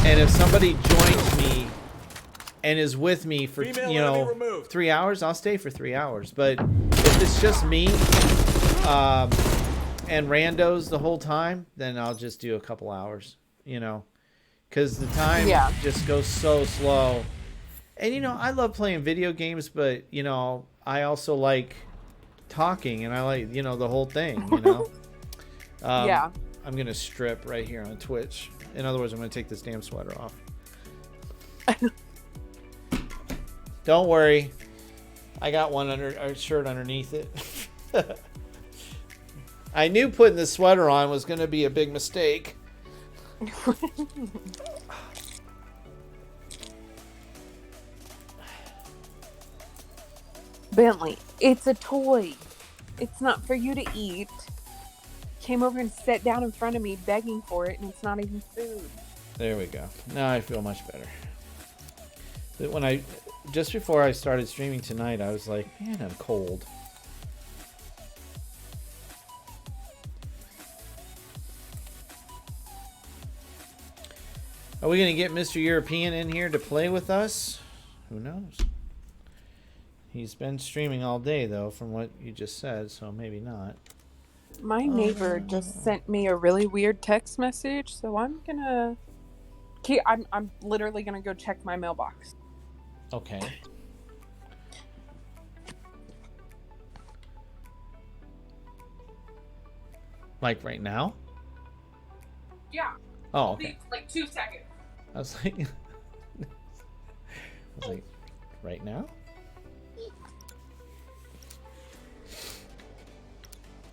and if somebody joins me and is with me for 3 hours, I'll stay for 3 hours. But if it's just me and randos the whole time, then I'll just do a couple hours, because the time just goes so slow. And I love playing video games, but I also like talking, and I like the whole thing. Yeah. I'm gonna strip right here on Twitch. In other words, I'm gonna take this damn sweater off. Don't worry, I got one a shirt underneath it. I knew putting the sweater on was gonna be a big mistake. Bentley, it's a toy. It's not for you to eat. Came over and sat down in front of me begging for it, and it's not even food. There we go. Now I feel much better. Just before I started streaming tonight, I was like, man, I'm cold. Are we gonna get Mr. European in here to play with us? Who knows? He's been streaming all day, though, from what you just said, so maybe not. My neighbor just sent me a really weird text message, so I'm gonna... I'm literally gonna go check my mailbox. Okay. Like right now? Yeah. Oh, okay. Like 2 seconds. I was like, right now?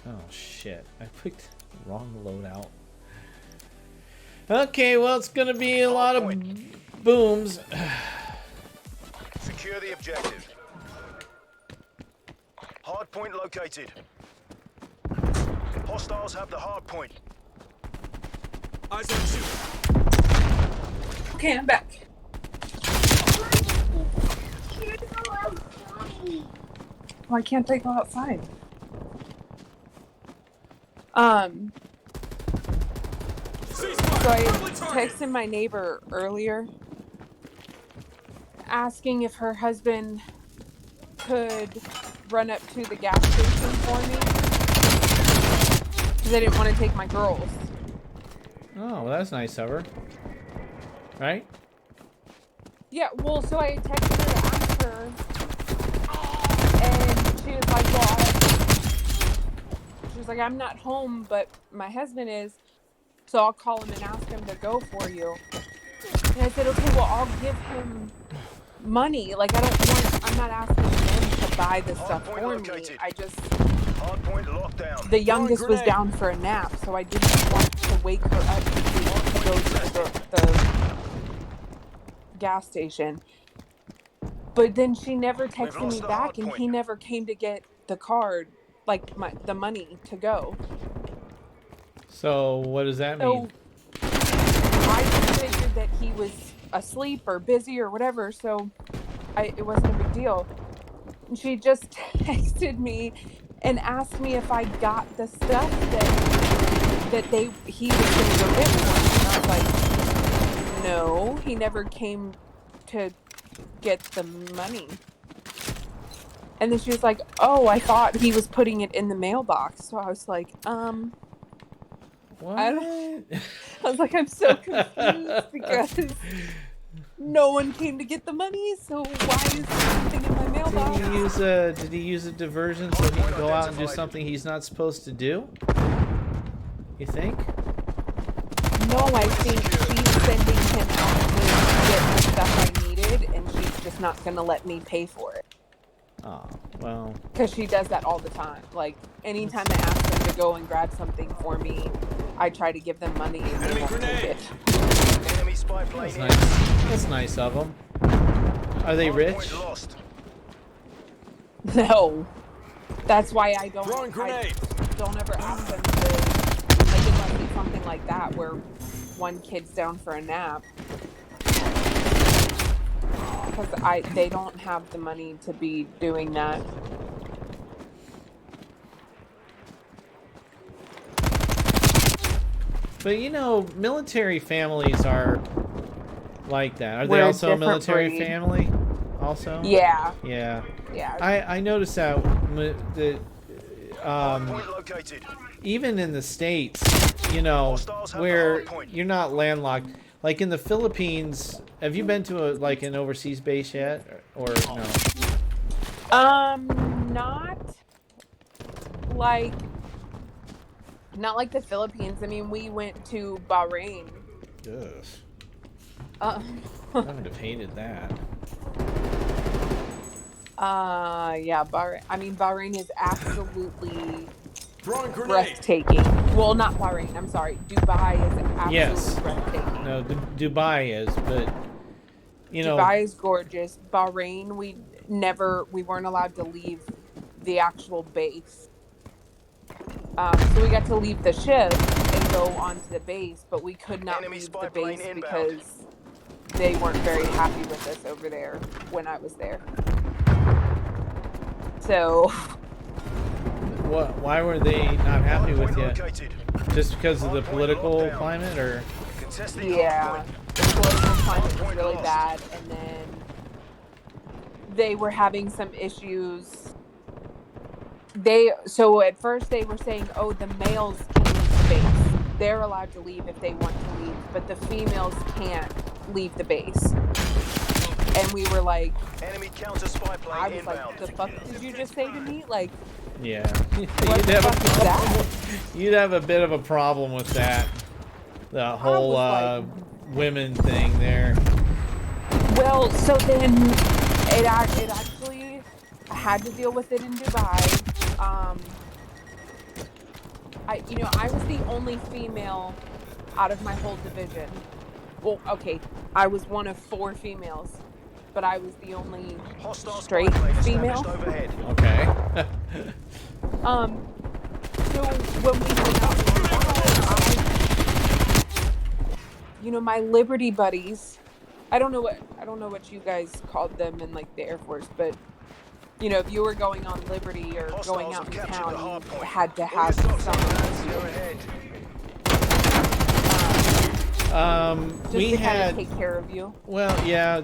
Oh shit! I picked the wrong loadout. Okay, well it's gonna be a lot of booms. Secure the objective. Hard point located. Hostiles have the hard point. Eyes on shoot. Okay, I'm back. Why can't I go outside? So I texted my neighbor earlier asking if her husband could run up to the gas station for me because I didn't want to take my girls. Oh, well, that's nice of her. Right? Yeah, well, so I texted her to ask her, and she was like, well, was like, I'm not home, but my husband is, so I'll call him and ask him to go for you. And I said, okay, well, I'll give him money. Like, I'm not asking him to buy the stuff Hardpoint for me. located. I just, Hardpoint locked down. the youngest was grenade. down for a nap, so I didn't want to wake her up to go to the gas station. But then she never texted lost me the back, and hardpoint. he never came to get the card, like the money to go. So what does that So mean? I just figured that he was asleep or busy or whatever, so it wasn't a big deal. And she just texted me and asked me if I got the stuff that he was going to go get for me. And I was like, no, he never came to get the money. And then she was like, oh, I thought he was putting it in the mailbox. So I was like, What? I was like, I'm so confused because no one came to get the money, so why is something in my mailbox? Did he use a diversion so he can go out and do something he's not supposed to do? You think? No, I think she's sending him out to get the stuff I needed, and she's just not going to let me pay for it. Oh, well. Because she does that all the time. Like, anytime I ask them to go and grab something for me, I try to give them money and they Enemy won't take grenade. it. Enemy spy plane That's in. nice. That's nice of them. Are they rich? Hardpoint lost. No. That's why I don't Throwing grenade. ever ask them to, like, unless it's something like that where one kid's down for a nap. Because they don't have the money to be doing that. But you know, military families are like that. Are they We're a also a different military breed. family? Also? Yeah. Yeah. Yeah. I noticed that Hardpoint located. even in the States, you know, Hostiles have the where hardpoint. you're not landlocked. Like in the Philippines, have you been to an overseas base yet, or no? Not like the Philippines. I mean, we went to Bahrain. Ugh. Uh, I would have hated that. yeah, Bahrain. I mean, Bahrain is absolutely Throwing grenade. breathtaking. Well, not Bahrain. I'm sorry. Dubai is absolutely Yes. breathtaking. No, Dubai is, but you know, Dubai is gorgeous. Bahrain, we weren't allowed to leave the actual base. So we got to leave the ship and go onto the base, but we could not Enemy leave spy the plane base inbound. because they weren't very happy with us over there when I was there. So what? Why were they not happy with Hardpoint you? located. Just because of the Hardpoint political locked down. climate, or? Contesting yeah, hardpoint. the political climate was Hardpoint really lost. bad, and then they were having some issues. So at first they were saying, oh, the males can leave the base. They're allowed to leave if they want to leave, but the females can't leave the base. And we were like, Enemy counter spy I plane was inbound. like, the fuck did you just say to me? Like, Yeah. what the fuck is that? You'd have a bit of a problem with that. The whole was women thing there. Well, so then it actually, I had to deal with it in Dubai. I was the only female out of my whole division. Well, okay, I was one of 4 females, but I was the only Hostile spy straight plane female. established overhead. Okay. So when we went out to Dubai, my Liberty buddies, I don't know what you guys called them in like the Air Force, but if you were going on Liberty or going Hostiles out have in captured the town, hard you point. had to All have your stocks someone are with you. ahead. Just We to kind had, of take care of you. well, yeah,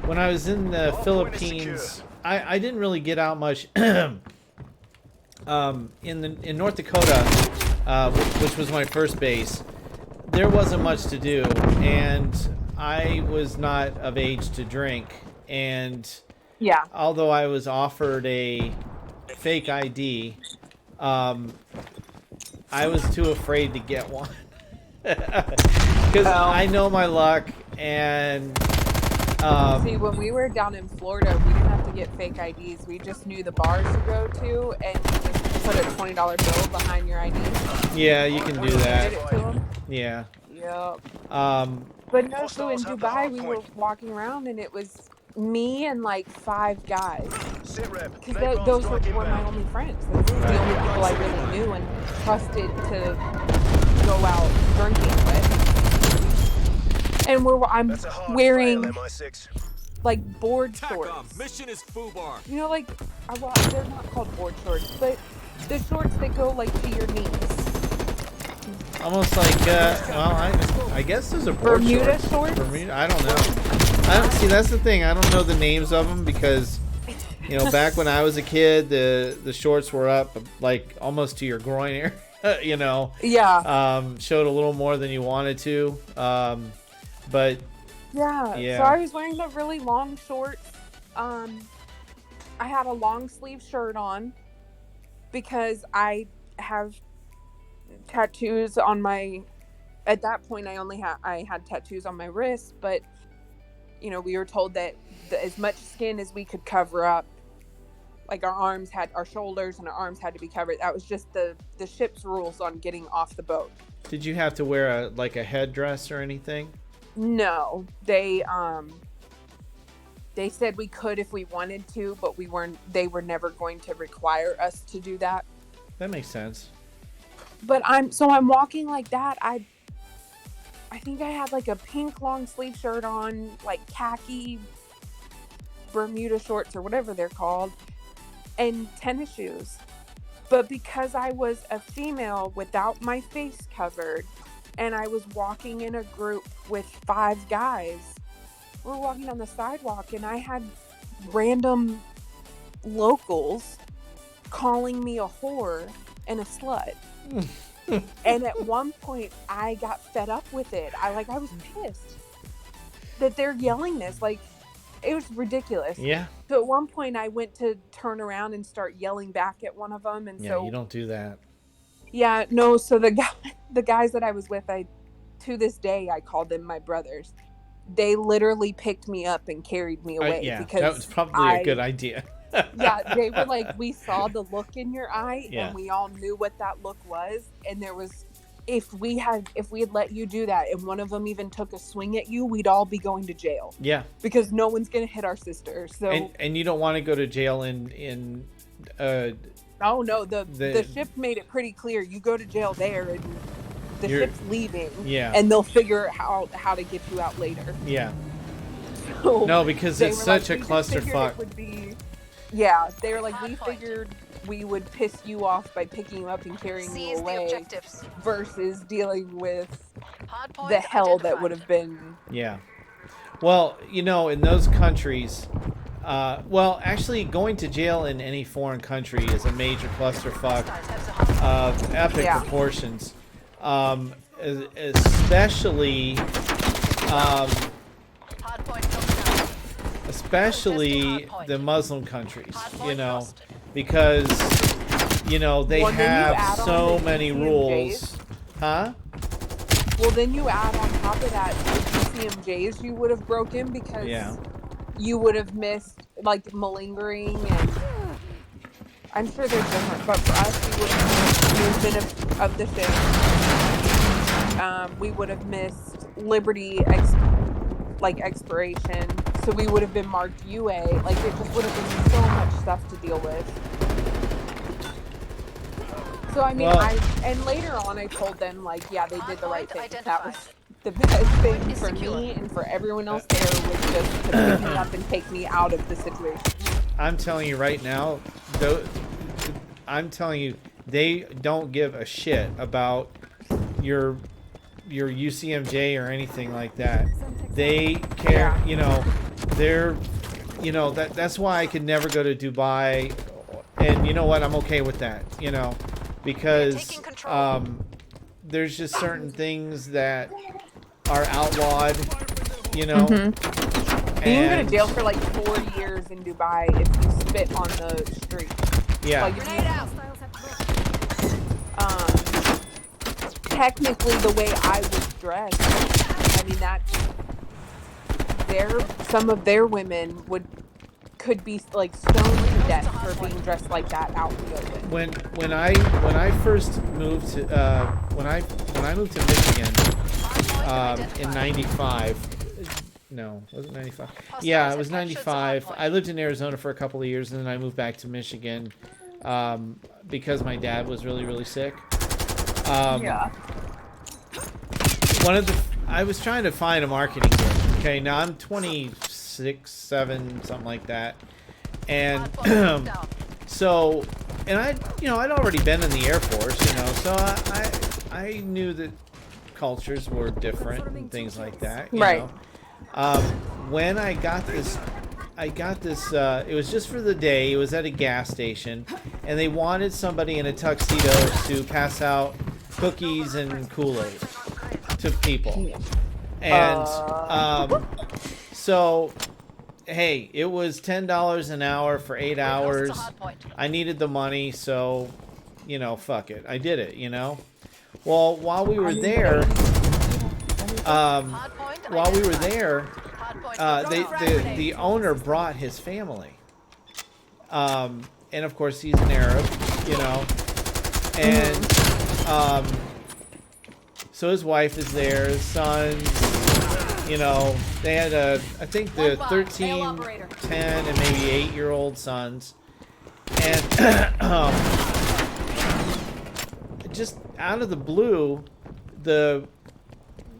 when I was in the Hardpoint is Philippines, secure. I didn't really get out much. In North Dakota, which was my first base, there wasn't much to do, and I was not of age to drink, and Yeah. although I was offered a fake ID, I was too afraid to get one because I know my luck. And see, when we were down in Florida, we didn't have to get fake IDs. We just knew the bars to go to, and you just put a $20 bill behind your ID. yeah, you can do that. It to them. Yeah. Yep. But no, so in Dubai, we were walking around, and it was me and like 5 guys. Because those were my only friends. Those were the only people I really knew and trusted to go out drinking with. And I'm wearing like board shorts. TACOM, mission is FUBAR. You know, like, well, they're not called board shorts, but the shorts that go like to your knees. almost like, well, I guess those are board Bermuda shorts. shorts? Bermuda, I don't know. See, that's the thing. I don't know the names of them because, you know, back when I was a kid, the shorts were up like almost to your groin area. You know. Yeah. Showed a little more than you wanted to. But yeah. So I was wearing the really long shorts. I had a long sleeve shirt on because I have tattoos on my. At that point, I had tattoos on my wrist, but you know, we were told that as much skin as we could cover up, like our shoulders and our arms had to be covered. That was just the ship's rules on getting off the boat. Did you have to wear a headdress or anything? No, they said we could if we wanted to, but they were never going to require us to do that. That makes sense. But I'm walking like that. I think I had like a pink long sleeve shirt on, like khaki Bermuda shorts or whatever they're called, and tennis shoes. But because I was a female without my face covered, and I was walking in a group with 5 guys, we were walking on the sidewalk, and I had random locals calling me a whore and a slut. And at one point, I got fed up with it. I was pissed that they're yelling this. Like, it was ridiculous. Yeah. So at one point, I went to turn around and start yelling back at one of them, and you don't do that. Yeah, no. So the guys that I was with, to this day, I called them my brothers. They literally picked me up and carried me away because that was probably a good idea. Yeah, they were like, we saw the look in your eye, Yeah. and we all knew what that look was, and there was. If we had let you do that, and one of them even took a swing at you, we'd all be going to jail. Yeah. Because no one's gonna hit our sister. So. And you don't want to go to jail in. Oh no, the ship made it pretty clear. You go to jail there, and the ship's leaving. Yeah. And they'll figure out how to get you out later. Yeah. So no, because it's such a clusterfuck. Yeah, they were like, we figured we would piss you off by picking you up and carrying you away versus dealing with the hell that would have been. Yeah. Well, you know, in those countries, actually going to jail in any foreign country is a major clusterfuck of epic proportions. Especially the Muslim countries, you know, because, you know, they have so many rules. Huh? Well, then you add on top of that the CMJs you would have broken because you would have missed, like, malingering, and I'm sure they're different, but for us, we would have missed movement of the ship. We would have missed liberty expiration. So we would have been marked UA. Like, it just would have been so much stuff to deal with. So, I mean, and later on I told them, like, yeah, they did the right thing. That was the best thing for me and for everyone else there was just to pick me up and take me out of the situation. I'm telling you right now, they don't give a shit about your UCMJ or anything like that. They care, you know, that's why I could never go to Dubai, and you know what, I'm okay with that, you know, because there's just certain things that are outlawed, you know. Mm-hmm. And you can go to jail for like 4 years in Dubai if you spit on the street. Yeah. Like, technically the way I was dressed. I mean, some of their women could be like stoned to death for being dressed like that out in the open. When I first moved to when I moved to Michigan in '95. No, was it 95? Yeah, it was 95. I lived in Arizona for a couple of years, and then I moved back to Michigan because my dad was really, really sick. Yeah. I was trying to find a marketing gig. Okay, now I'm 26, 7, something like that, and so, and I'd already been in the Air Force, so I knew that cultures were different and things like that. You Right. know? When I got this, it was just for the day. It was at a gas station, and they wanted somebody in a tuxedo to pass out cookies and Kool-Aid to people. And so, hey, it was $10 an hour for 8 hours. I needed the money, so, fuck it. I did it, Well, while we were there, the owner brought his family, and of course he's an Arab, and so his wife is there, his sons, they had I think the 13, 10, and maybe 8-year-old sons, and just out of the blue, the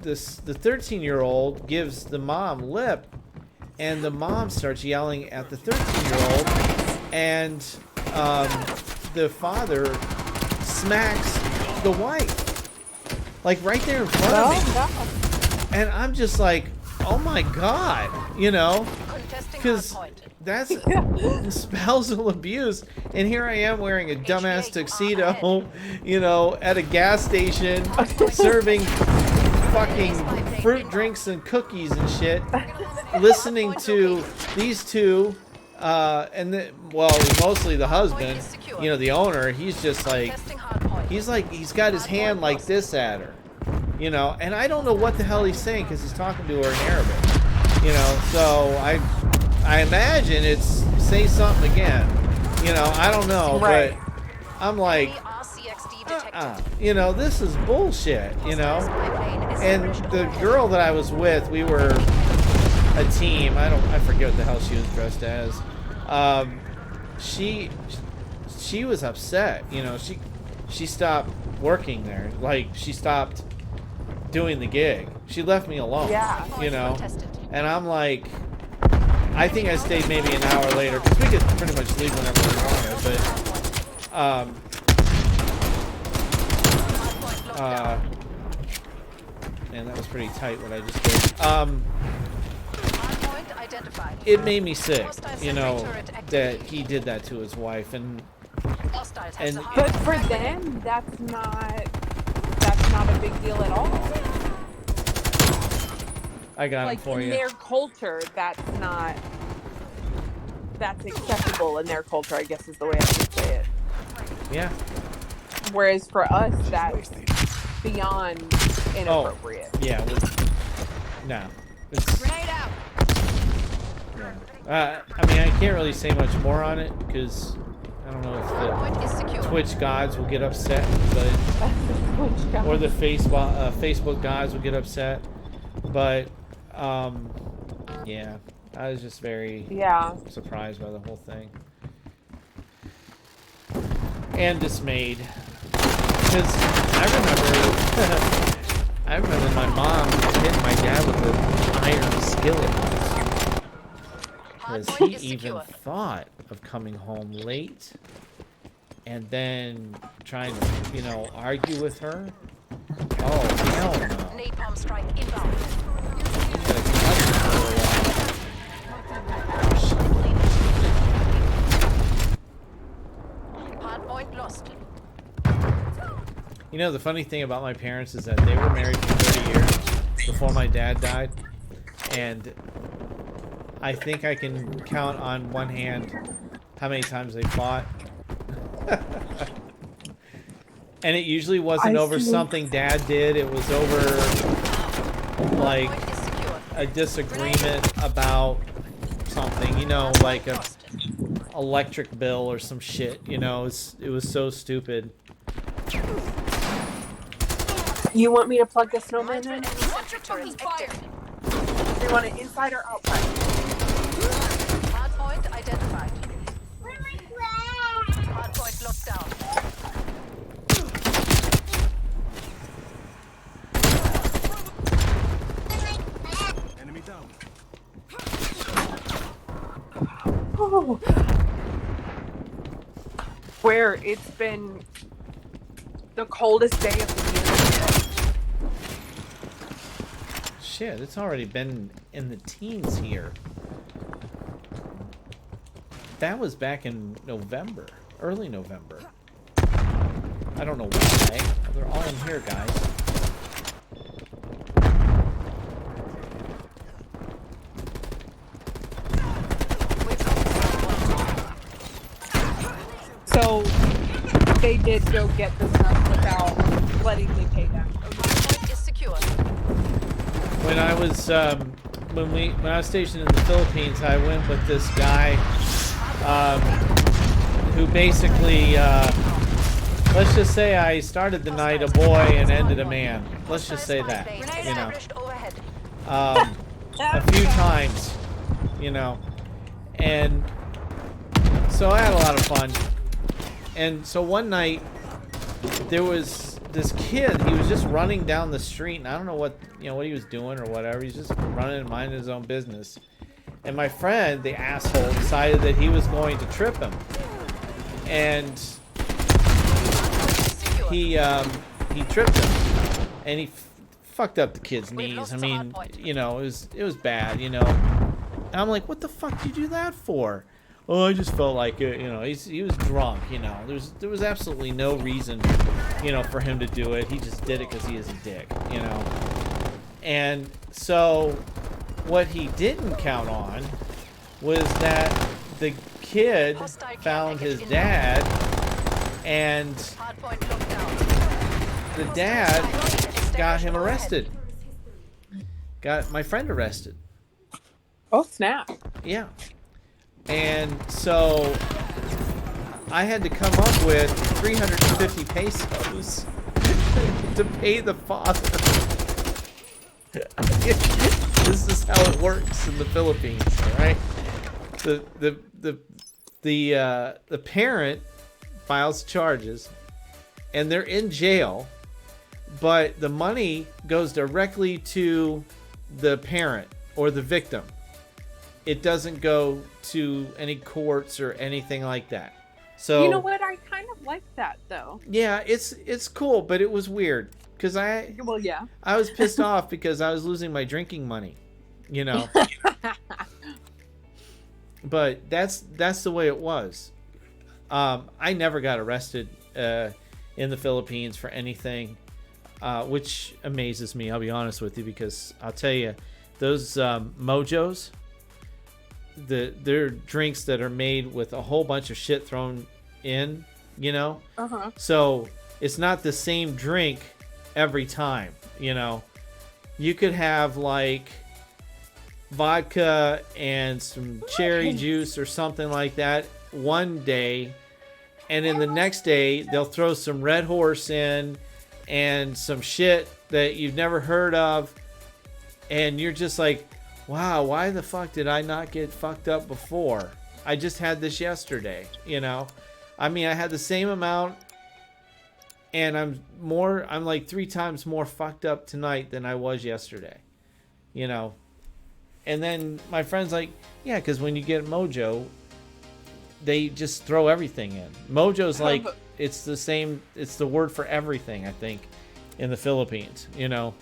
13-year-old gives the mom lip, and the mom starts yelling at the 13-year-old, and the father smacks the wife, like right there in front of me. And I'm just like, oh my god, because that's spousal abuse, and here I am wearing a dumbass tuxedo, at a gas station, serving fucking fruit drinks and cookies and shit, listening to these two, and mostly the husband, the owner. He's just like, he's got his hand like this at her, and I don't know what the hell he's saying because he's talking to her in Arabic, so I imagine it's say something again, I don't know, right. but I'm like, this is bullshit, and the girl that I was with, we were a team. I forget what the hell she was dressed as. She was upset, she stopped working there, like she stopped doing the gig. She left me alone, Yeah. and I'm like, I think I stayed maybe an hour later because we could pretty much leave whenever we wanted, but man, that was pretty tight what I just did. It made me sick, that he did that to his wife, and But for them, that's not a big deal at all. I got Like it for in you. their culture, that's acceptable in their culture, I guess is the way I should say it. Yeah. Whereas for us, that's beyond inappropriate. Yeah. No. It's, Grenade out. yeah. I mean, I can't really say much more on it because I don't know if Point is the secure. Twitch gods will get upset, but or the Facebook gods will get upset, but yeah, I was just very surprised by the whole thing and dismayed because I remember my mom hitting my dad with an iron skillet because he even thought of coming home late and then trying to, argue with her. Oh, hell no. Napalm strike inbound. Hardpoint lost. The funny thing about my parents is that they were married for 30 years before my dad died, and I think I can count on one hand how many times they fought. And it usually wasn't over something Dad did. It was over like Point is secure. a disagreement about something, you know, like a electric bill or some shit. You know, it was so stupid. You want me to plug the snowman in? Enemy sentry turrets active. They want it inside or outside? Hard point identified. Hard point locked down. Enemy down. Oh. Where it's been the coldest day of the year. Shit, it's already been in the teens here. That was back in November, early November. I don't know why. They're all in here, guys. So they did go get the stuff without letting me pay them. Point is secure. When I was when I was stationed in the Philippines, I went with this guy who basically let's just say I started the night a boy and ended a man. Let's just say that, you know, Established overhead. a few times, you know, and so I had a lot of fun. And so one night there was this kid. He was just running down the street, and I don't know what he was doing or whatever. He's just running and minding his own business. And my friend, the asshole, decided that he was going to trip him, and he tripped him, and he fucked up the kid's knees. I mean, you know, it was bad, you know. And I'm like, what the fuck did you do that for? Oh, I just felt like it, you know. He was drunk, you know. There was absolutely no reason, you know, for him to do it. He just did it because he is a dick, you know. And so, what he didn't count on was that the kid found his dad, and the dad got him arrested. Got my friend arrested. Oh snap! Yeah. And so I had to come up with 350 pesos to pay the father. This is how it works in the Philippines, all right? The parent files charges, and they're in jail, but the money goes directly to the parent or the victim. It doesn't go to any courts or anything like that. So you know what? I kind of like that though. Yeah, it's cool, but it was weird because Well, yeah. I was pissed off because I was losing my drinking money, you know. But that's the way it was. I never got arrested in the Philippines for anything, which amazes me. I'll be honest with you, because I'll tell you, those mojos. They're drinks that are made with a whole bunch of shit thrown in, you know. So it's not the same drink every time, you know. You could have like vodka and some cherry juice or something like that one day, and then the next day they'll throw some Red Horse in and some shit that you've never heard of, and you're just like, wow, why the fuck did I not get fucked up before? I just had this yesterday, you know? I mean, I had the same amount, and I'm like 3 times more fucked up tonight than I was yesterday, you know? And then my friend's like, yeah, because when you get Mojo, they just throw everything in. Mojo's like, it's the same, it's the word for everything, I think, in the Philippines, you know?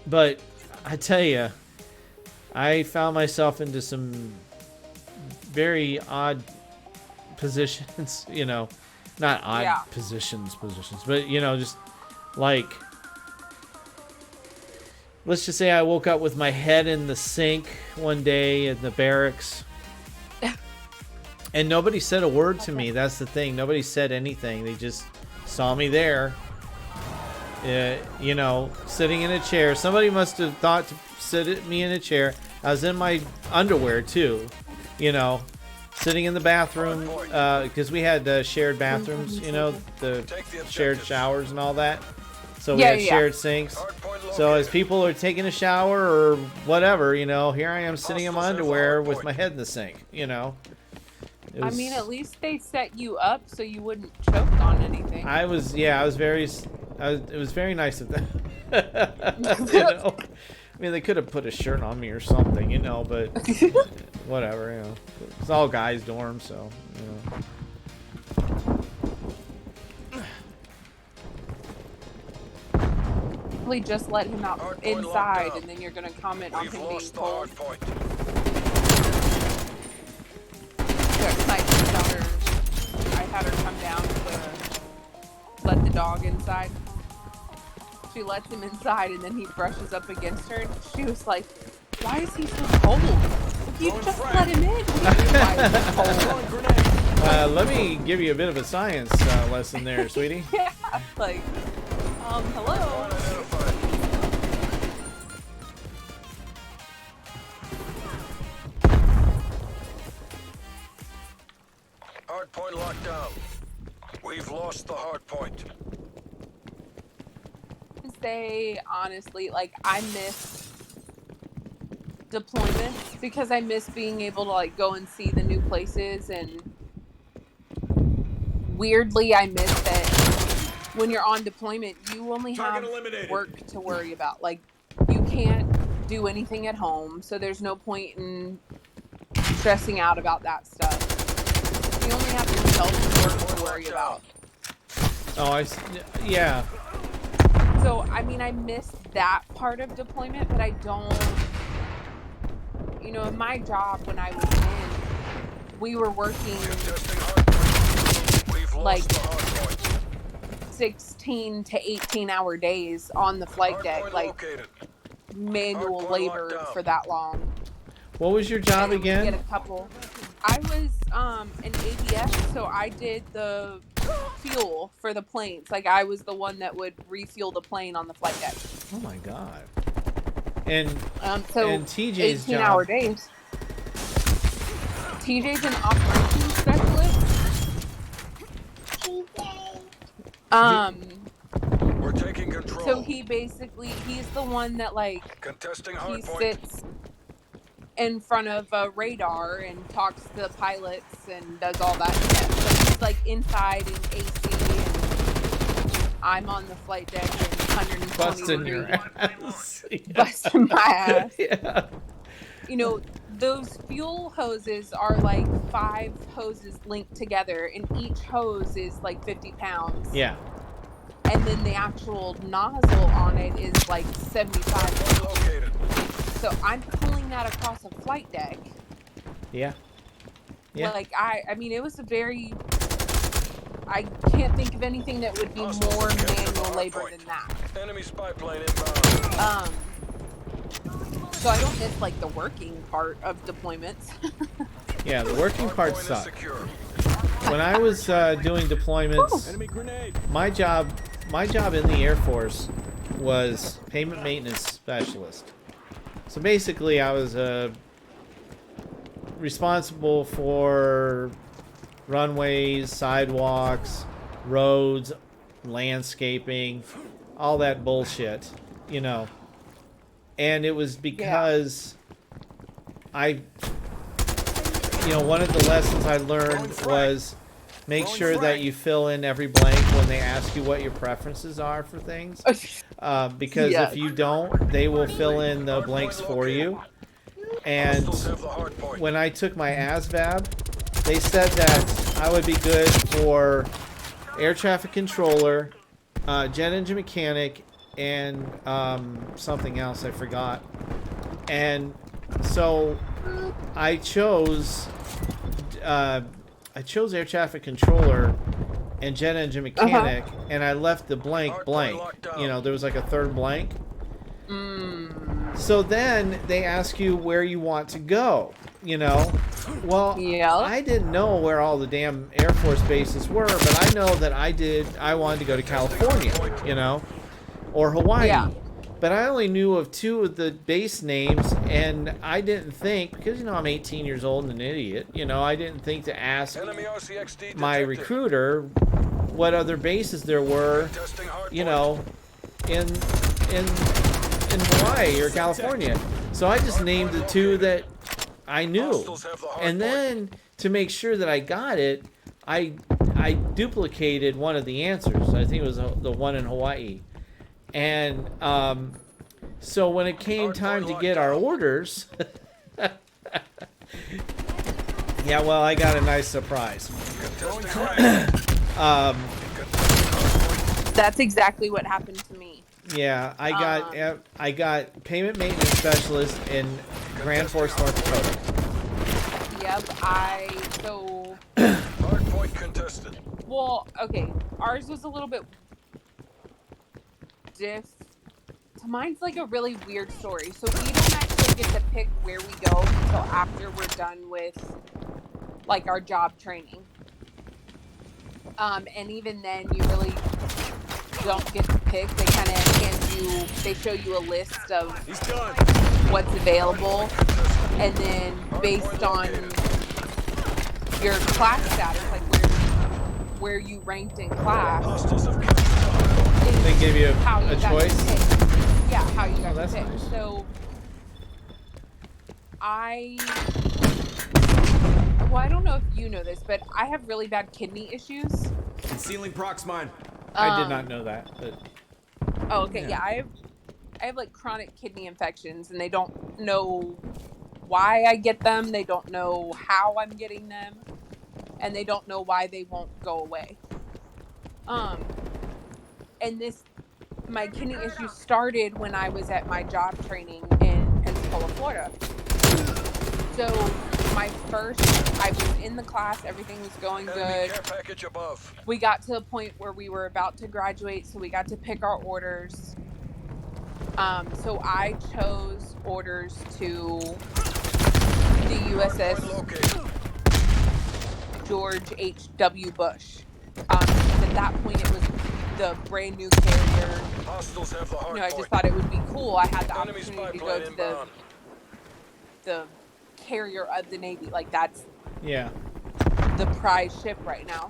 But I tell you, I found myself into some very odd positions, you know, not odd positions, but, you know, just like, let's just say I woke up with my head in the sink one day in the barracks. And nobody said a word to me. That's the thing. Nobody said anything. They just saw me there. You know, sitting in a chair. Somebody must have thought to sit me in a chair. I was in my underwear too. You know, sitting in the bathroom because we had shared bathrooms. You know, the shared showers and all that. So we had shared sinks. So as people are taking a shower or whatever, you know, here I am sitting in my underwear with my head in the sink. You know. I mean, at least they set you up so you wouldn't choke on anything. It was very nice of them. You know, I mean, they could have put a shirt on me or something, you know, but whatever, you know. It's all guys' dorm, so, you know. Probably just let him out inside, and then you're gonna comment on him being cold. I had her come down to let the dog inside. She lets him inside, and then he brushes up against her, and she was like, "Why is he so cold? You just let him in. Why is he cold?" Let me give you a bit of a science lesson there, sweetie. Yeah, like, hello. Hard point locked down. We've lost the hard point. Say honestly, like, I miss deployments because I miss being able to like go and see the new places, and weirdly I miss that when you're on deployment you only have work to worry about. Like, you can't do anything at home, so there's no point in stressing out about that stuff. You only have yourself and work to worry about. Oh, yeah. So, I mean, I miss that part of deployment, but I don't, you know, in my job when I was in, we were working like 16 to 18 hour days on the flight deck, like manual labor for that long. What was your job again? Get a couple. I was an ABS, so I did the fuel for the planes. Like, I was the one that would refuel the plane on the flight deck. Oh my god. And so and TJ's 18-hour days. TJ's an operations specialist. We're taking control. So he's the one that, like, contesting he hard point. sits in front of a radar and talks to the pilots and does all that stuff. So he's like inside in AC, and I'm on the flight deck in 120 busting degrees. your ass. Yeah. Busting my ass. Yeah. You know, those fuel hoses are like 5 hoses linked together, and each hose is like 50 pounds. Yeah. And then the actual nozzle on it is like 75 Located. So I'm pulling that across a flight deck. Yeah. Yeah. Like, I mean, it was I can't think of anything that would be more manual labor than that. Enemy spy plane inbound. So I don't miss like the working part of deployments. Yeah, the working Hard part point is sucked. secure. When I was doing deployments, Enemy grenade. my job in the Air Force was payment maintenance specialist. So basically, I was responsible for runways, sidewalks, roads, landscaping, all that bullshit, you know. And it was because one of the lessons I learned was make sure that you fill in every blank when they ask you what your preferences are for things. Because if you don't, they will fill in the blanks for you. And when I took my ASVAB, they said that I would be good for air traffic controller, jet engine mechanic, and something else I forgot. And so I chose air traffic controller and jet engine mechanic, and I left the blank. You know, there was like a third blank. So then they ask you where you want to go. you know. Well, Yeah. I didn't know where all the damn Air Force bases were, but I know that I wanted to go to California, you know, or Hawaii. Yeah. But I only knew of 2 of the base names, and I didn't think, because, you know, I'm 18 years old and an idiot, you know, I didn't think to ask Enemy RCXD my detected. recruiter what other bases there were, Testing hardpoint. you know, in Hawaii or California. So I just named the 2 that I knew. Hostiles have the hard And point. then to make sure that I got it, I duplicated one of the answers. I think it was the one in Hawaii. And so when it came time to get our orders, yeah, well, I got a nice surprise. That's exactly what happened to me. Yeah, I got payment maintenance specialist in Grand Forks, North Dakota. Yep, so Hardpoint contested. well, okay. Ours was a little bit mine's like a really weird story. So we don't actually get to pick where we go until after we're done with like our job training. And even then you really don't get to pick. They kind of they show you a list of He's done. what's available, and then based on your class status, like where you ranked in class, Hostiles have captured. is They give you how a got to choice? pick. Yeah, how you got that's to pick. nice. So I don't know if you know this, but I have really bad kidney issues. Concealing prox mine. I did not know that. But Oh, okay. Yeah. Yeah, I have like chronic kidney infections, and they don't know why I get them. They don't know how I'm getting them, and they don't know why they won't go away. And my kidney issue started when I was at my job training in Pensacola, Florida. So I was in the class, everything was going Enemy good. care package above. We got to the point where we were about to graduate, so we got to pick our orders. So I chose orders to the USS Located. George H.W. Bush. At that point, it was the brand new carrier. Hostiles have the hard You know, I just point. thought it would be cool. I had the Enemy spy opportunity to go plane to inbound. the carrier of the Navy. Like, that's yeah. the prize ship right now.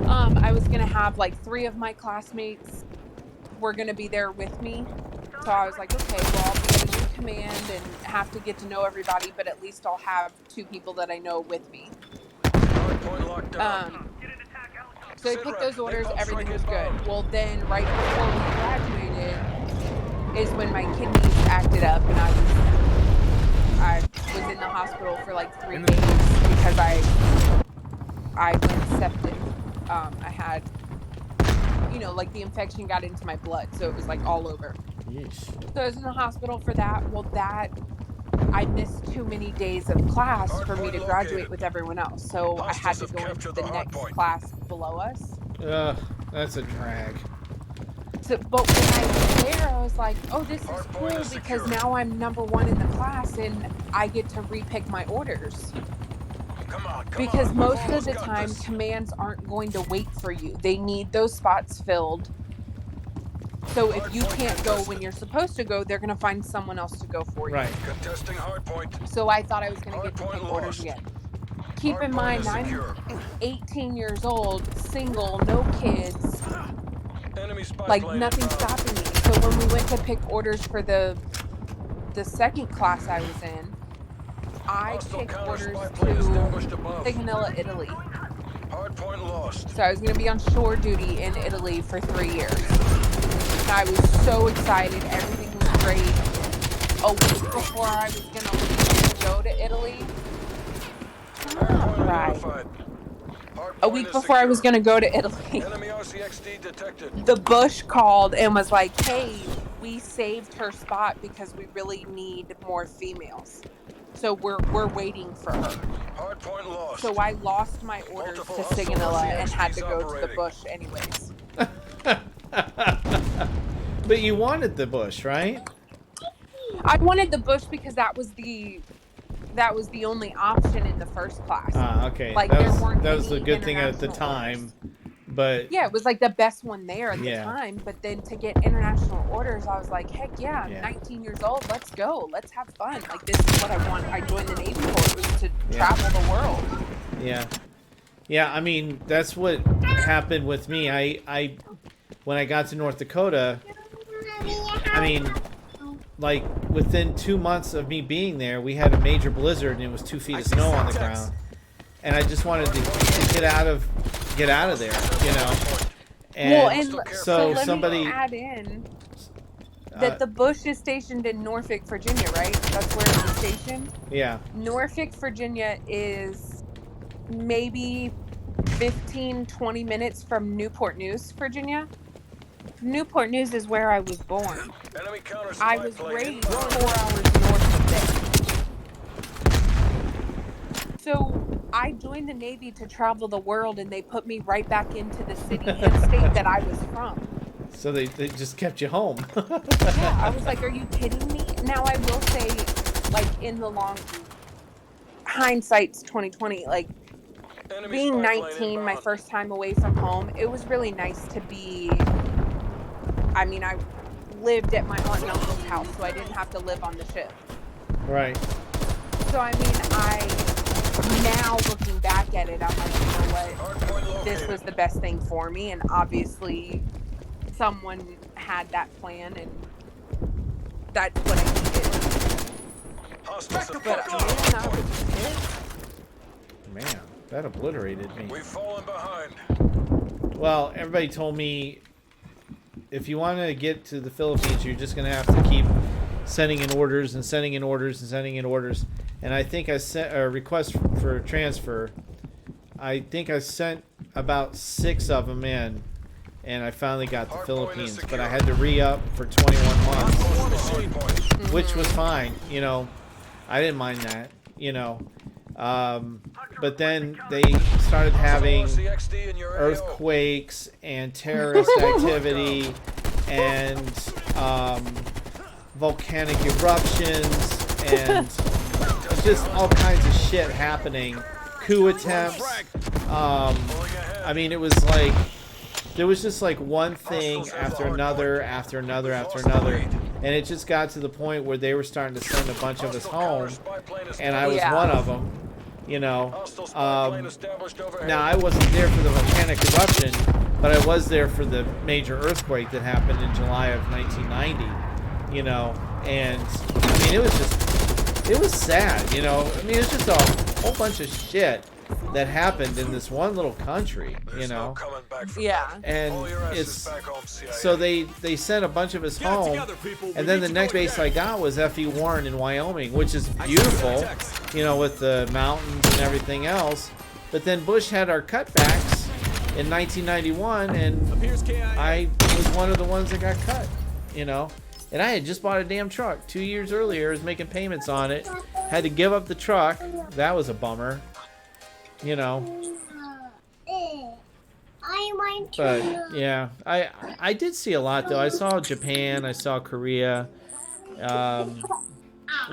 I was gonna have like 3 of my classmates were gonna be there with me. So I was like, okay, well, I'll be at a new command and have to get to know everybody, but at least I'll have 2 people that I know with me. Hardpoint locked down. So I picked those orders, everything was good. Well, then right before we graduated is when my kidneys acted up, and I was in the hospital for like 3 days because I went septic. I had, like the infection got into my blood, so it was like all over. Yeesh. So I was in the hospital for that. Well, I missed too many days of class for me to graduate with everyone else. So I had to go into the next class below us. Ugh, that's a drag. So, but when I was there, I was like, oh, this is cool because now I'm number 1 in the class and I get to repick my orders. Come on, Because on. most of Almost the got time, this. commands aren't going to wait for you. They need those spots filled. So if you can't go when you're supposed to go, they're going to find someone else to go for you. Right. Contesting hardpoint. So I thought I was going to get to pick orders again. Keep in mind, I'm 18 years old, single, no kids, Enemy spy like plane nothing inbound. stopping me. So when we went to pick orders for the second class I was in, I Hostile picked counter orders spy plane to established above. Sigonella, Italy. Hardpoint lost. So I was going to be on shore duty in Italy for 3 years. And I was so excited. Everything was great. A week before I was going to leave to go to Italy. Hardpoint Right. identified. Hardpoint A week is before I was secure. going to go to Italy. Enemy RCXD detected. The Bush called and was like, hey, we saved her spot because we really need more females. So we're waiting for her. Hardpoint lost. So I lost my orders Multiple to hostile Sigonella and had to go to the operating. Bush anyways. But you wanted the Bush, right? I wanted the Bush because that was the that was the only option in the first class. Okay. Like, that there was weren't the any good thing at the international time, but Yeah, it was like the best one there at the Yeah. time. But then to get international orders, I was like, heck yeah, I'm Yeah. 19 years old. Let's go. Let's have fun. Like, this is what I want. I joined the Navy for. It was to travel the world. yeah. Yeah, I mean, that's what happened with me. I when I got to North Dakota, I mean, like within 2 months of me being there, we had a major blizzard and it was 2 feet of snow on the ground. And I just wanted to get out of there, you know. And, Well, and so let somebody me add in that the Bush is stationed in Norfolk, Virginia, right? That's where it was stationed. yeah. Norfolk, Virginia is maybe 15, 20 minutes from Newport News, Virginia. Newport News is where I was born. Enemy counter I spy was plane raised inbound. 4 hours north of there. So I joined the Navy to travel the world, and they put me right back into the city and state that I was from. So they just kept you home. Yeah, I was like, are you kidding me? Now I will say, like, in the long hindsight's 2020, like, Enemy being spy plane 19, my inbound. first time away from home, it was really nice to be. I mean, I lived at my aunt and uncle's house, so I didn't have to live on the ship. Right. So, I mean, now looking back at it, I'm like, you know what? Hardpoint This located. was the best thing for me, and obviously someone had that plan, and that's what I needed. Hostile But support man, I was pissed. Man, that obliterated me. We've fallen behind. Well, everybody told me if you want to get to the Philippines, you're just going to have to keep sending in orders and sending in orders and sending in orders. And I think I sent a request for transfer. I think I sent about 6 of them in, and I finally got the Hardpoint is Philippines. But secure. I had to re-up for 21 months, Hardpoint. which was fine. You know, I didn't mind that. You know, but then they started having CXD in your AO. earthquakes and terrorist activity and volcanic eruptions and just all kinds of shit happening. Coup attempts. I mean, it was like there was just like one thing after another, after another, after another, and it just got to the point where they were starting to send a bunch of us home, and I was Yeah. one of them. You know, Hostile spy plane established overhead. now I wasn't there for the volcanic eruption, but I was there for the major earthquake that happened in July of 1990. You know, and I mean, it was sad. You know, I mean, it was just a whole bunch of shit that happened in this one little country. You There's no know, coming back from Yeah. that. and All your asses it's back home, CIA. so they sent a bunch of us Get it home, together, people. We and then need the to next go base again. I got was F.E. Warren in Wyoming, which is beautiful, you know, with the mountains and everything else. But then Bush had our cutbacks in 1991, and Appears KIA. I was one of the ones that got cut, you know. And I had just bought a damn truck 2 years earlier, was making payments on it, had to give up the truck. That was a bummer, you know. But yeah, I did see a lot though. I saw Japan, I saw Korea.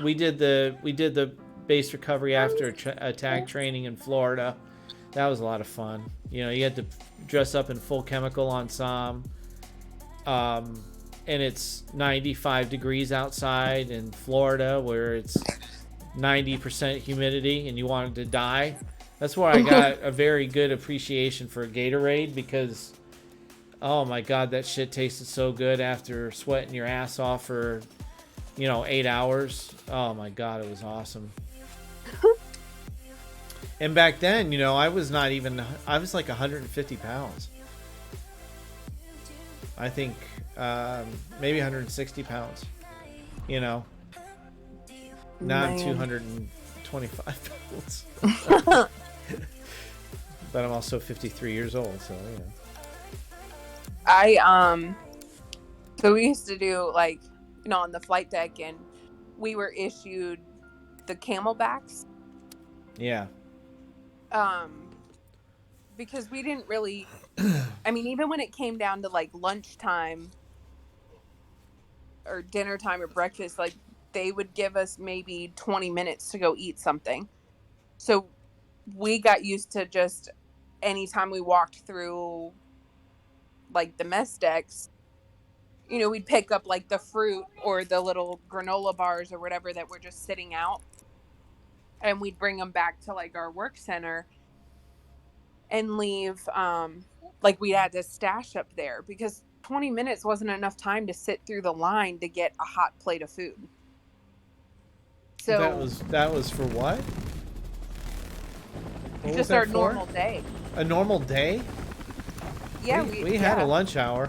We did the base recovery after attack training in Florida. That was a lot of fun. You know, you had to dress up in full chemical on SOM. And it's 95 degrees outside in Florida where it's 90% humidity and you wanted to die. That's where I got a very good appreciation for Gatorade, because oh my god, that shit tasted so good after sweating your ass off for 8 hours. Oh my god, it was awesome. And back then, I was like 150 pounds. I think maybe 160 pounds. Now I'm Man. 225 pounds. But I'm also 53 years old, so yeah. So we used to do on the flight deck, and we were issued the Camelbacks. Yeah. Because we didn't really, I mean, even when it came down to lunchtime or dinner time or breakfast, they would give us maybe 20 minutes to go eat something. So we got used to just anytime we walked through like the mess decks, you know, we'd pick up like the fruit or the little granola bars or whatever that were just sitting out, and we'd bring them back to like our work center and leave. Like we had to stash up there because 20 minutes wasn't enough time to sit through the line to get a hot plate of food. So that was for what? What was just that our for? normal day. A normal day? Yeah, we had a lunch hour.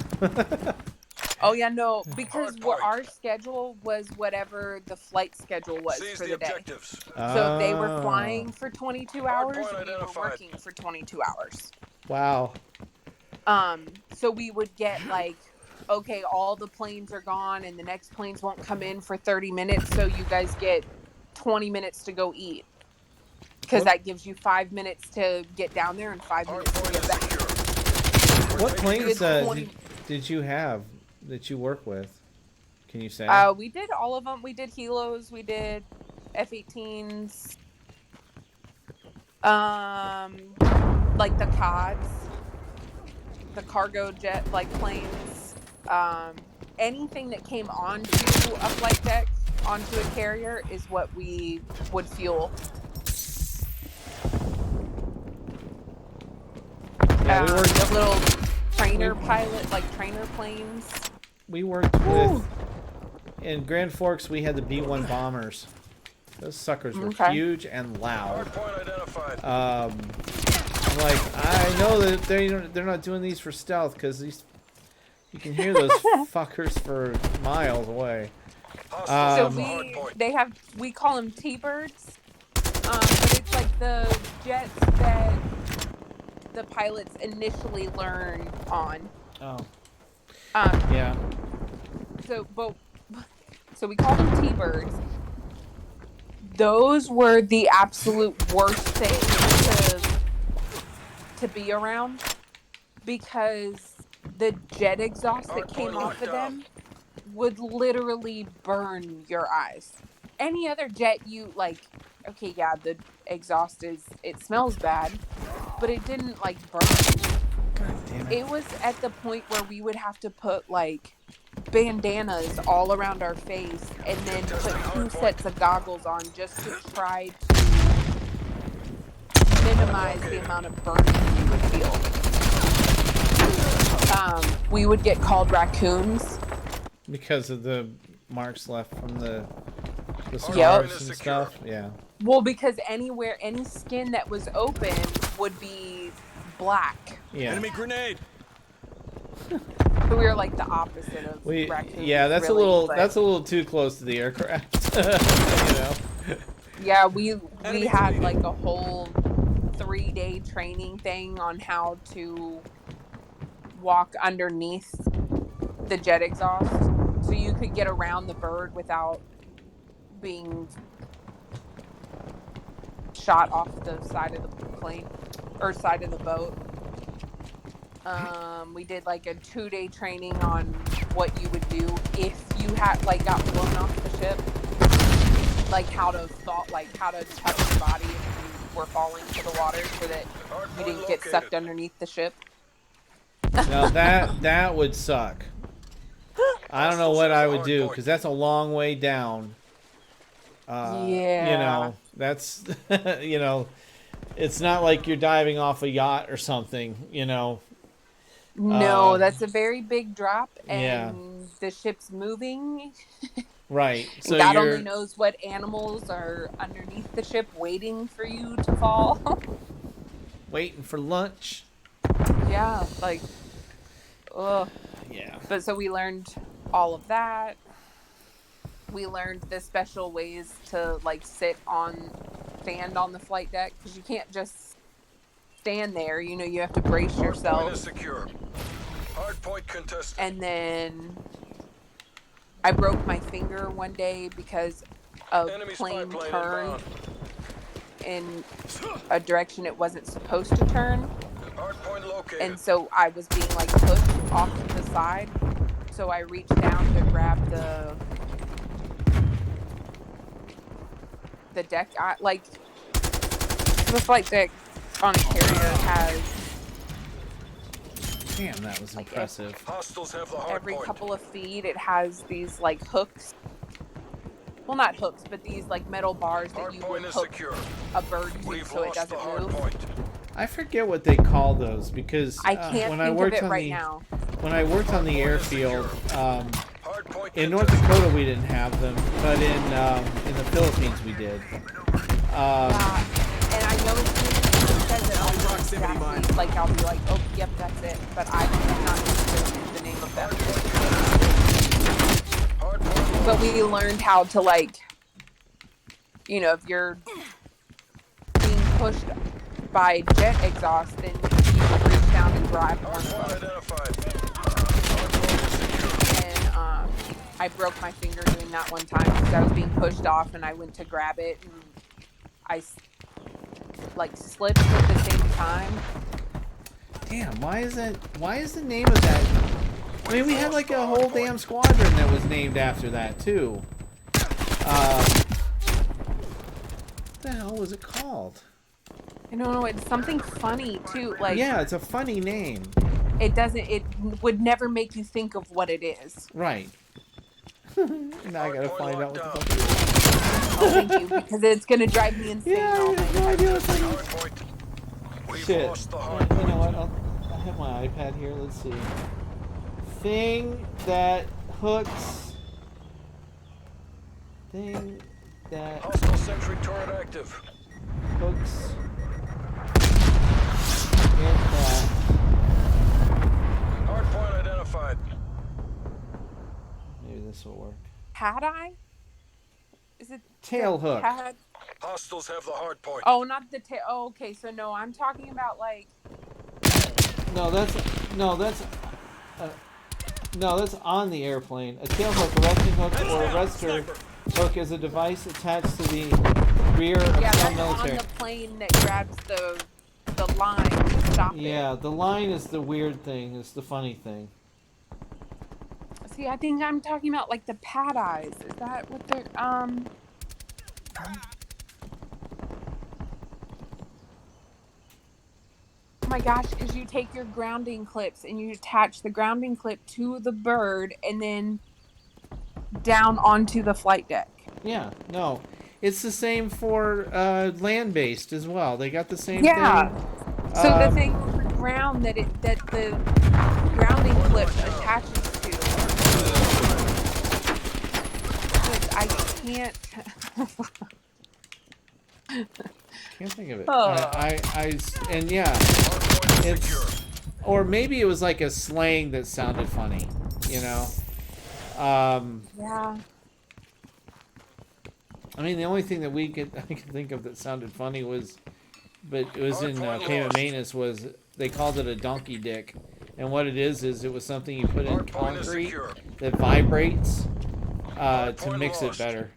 Oh yeah, no, because Hard point. our schedule was whatever the flight schedule was Seize for the the day. objectives. So they were Oh. flying for 22 Hard hours, point and we were identified. working for 22 hours. Wow. So we would get like, okay, all the planes are gone and the next planes won't come in for 30 minutes, so you guys get 20 minutes to go eat. Because that gives you 5 minutes to get down there and 5 Hard minutes to point get is back. secure. What planes It's 20 did you have that you work with? Can you say? We did all of them. We did Helos, we did F-18s, like the CODs, the cargo jet like planes, anything that came onto a flight deck, onto a carrier is what we would fuel. Yeah, we worked- the little trainer pilot, like trainer planes. We worked with in Grand Forks. We had the B-1 bombers. Those suckers were Okay. huge and loud. Hard point identified. I'm like, I know that they're not doing these for stealth because these you can hear those fuckers for miles away. Hostile So hard point. we call them T-birds, but it's like the jets that the pilots initially learn on. Oh, Um, yeah. So we call them T-birds. Those were the absolute worst thing to be around because the jet exhaust that came off of them would literally burn your eyes. Any other jet you like, okay, yeah, the exhaust it smells bad, but it didn't like burn. God damn it. It was at the point where we would have to put like bandanas all around our face and then put 2 sets of goggles on just to try to minimize the amount of burning we would feel. We would get called raccoons. Because of the marks left from the Yep. scars and stuff. Yeah. Well, because any skin that was open would be black. Yeah. Enemy grenade. So we were like the opposite of raccoons. Yeah, that's really, a but- little too close to the aircraft. You know. Yeah, we Enemy had grenade. like a whole 3-day training thing on how to walk underneath the jet exhaust so you could get around the bird without being shot off the side of the plane or side of the boat. We did like a 2-day training on what you would do if you had like got blown off the ship, like how to touch your body if you were falling to the water so that you didn't get sucked underneath the ship. Now that would suck. I don't know what I would do because that's a long way down. Yeah. You know, that's you know, it's not like you're diving off a yacht or something. You know. No, that's a very big drop, and yeah. the ship's moving. Right. And So God you're only knows what animals are underneath the ship waiting for you to fall. waiting for lunch. Yeah, like, ugh. Yeah. But so we learned all of that. We learned the special ways to like stand on the flight deck because you can't just stand there. You know, you have to brace Hard point is yourself. secure. Hard point contested. And then I broke my finger one day because a Enemy spy plane plane turned inbound. in a direction it wasn't supposed to turn. Hard point located. And so I was being like pushed off to the side. So I reached down to grab the deck, like the flight deck on a carrier has Damn, that was Like, impressive. Hostiles have the hard every point. couple of feet it has these like hooks. Well, not hooks, but these like metal bars that Hard you point would is hook secure. a bird to We've so it lost the doesn't hard move. point. I forget what they call those because I can't when I think of worked it on right the now. when I worked on the airfield Hard point in North contested. Dakota, we didn't have them, but in the Philippines we did. Yeah, and I know as soon as it says it, I'll know Proximity mine. exactly, like I'll be like, oh, yep, that's it. But I cannot remember the name of them. Hard point But we learned how to like, you know, if you're being pushed by jet exhaust, then you can reach down and grab one Hard of point them. identified. Hard point is secure. And I broke my finger doing that one time because I was being pushed off and I went to grab it and I like slipped at the same time. Damn, why is the name of that? I mean, we had like a whole damn squadron that was named after that too. What the hell was it called? I don't know, it's something funny too. Like Yeah, it's a funny name. it would never make you think of what it is. Right. Now I gotta find out what the fuck it is. Oh, thank you, because it's gonna drive me insane. Yeah, all I have no night. idea what's like. Hard point. We've Shit. lost the You hard point. know what? I have my iPad here. Let's see. Thing that hooks. Thing that Hostile sentry turret active. hooks. Aircraft. Hard point identified. Maybe this will work. Pad eye? Is it Tail hook. pad? Hostiles have the hard point. Oh, not the tail. Oh, okay. So no, I'm talking about like. No, that's on the airplane. A tail hook, a resting hook, or a arrestor hook is a device attached to the rear of Yeah, some that's on military. the plane that grabs the line to stop Yeah, the line is the weird thing. It's the funny thing. it. See, I think I'm talking about like the pad eyes. Is that what they're Oh my gosh, because you take your grounding clips and you attach the grounding clip to the bird and then down onto the flight deck. Yeah, no. It's the same for land-based as well. They got the same Yeah. thing. So the thing for ground that the grounding clip attaches to. Which I can't. Can't think of it. Oh. And yeah, Hard point is secure. it's or maybe it was like a slang that sounded funny, you know. Yeah. I mean, the only thing that I could think of that sounded funny was, but it was in Hard point payment lost. maintenance, was they called it a donkey dick, and what it is it was something you put in Hard point is concrete secure. that vibrates to point mix lost. it better.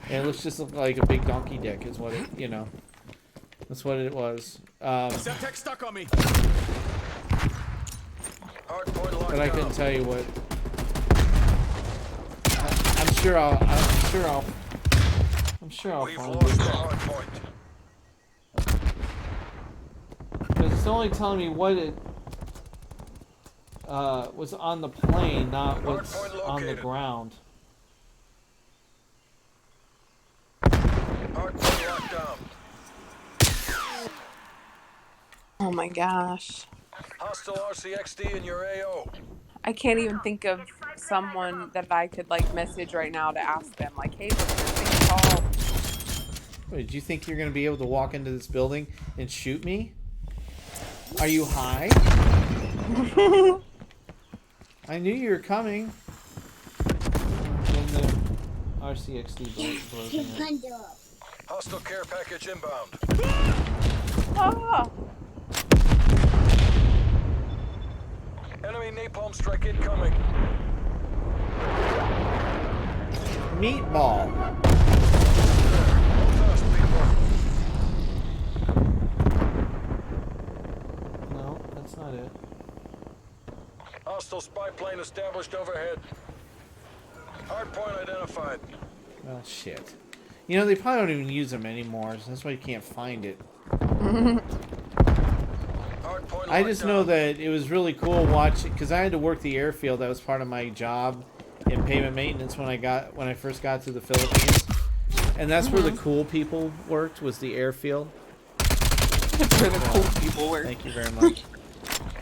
And it looks just like a big donkey dick is what it, you know. That's what it was. Semtex stuck on me. Hard point locked But I couldn't down. tell you what. I'm sure I'll We've find lost the it. hard point. Because it's only telling me what it was on the plane, not what's Hardpoint on the located. ground. Hard point locked down. Oh my gosh. Hostile RCXD in your AO. I can't even think of someone that I could like message right now to ask them like, hey, what's this thing called? Wait, did you think you're gonna be able to walk into this building and shoot me? Are you high? I knew you were coming. When the RCXD blows in. Hostile care package inbound. Ah! Enemy napalm strike incoming. Meatball. Fast, people. No, that's not it. Hostile spy plane established overhead. Hard point identified. Well, shit. You know, they probably don't even use them anymore, so that's why you can't find it. Hardpoint I just locked know down. that it was really cool watching, because I had to work the airfield. That was part of my job in pavement maintenance when I first got to the Philippines, and that's where the cool people worked, was the airfield. Where the cool people were. Thank you very much.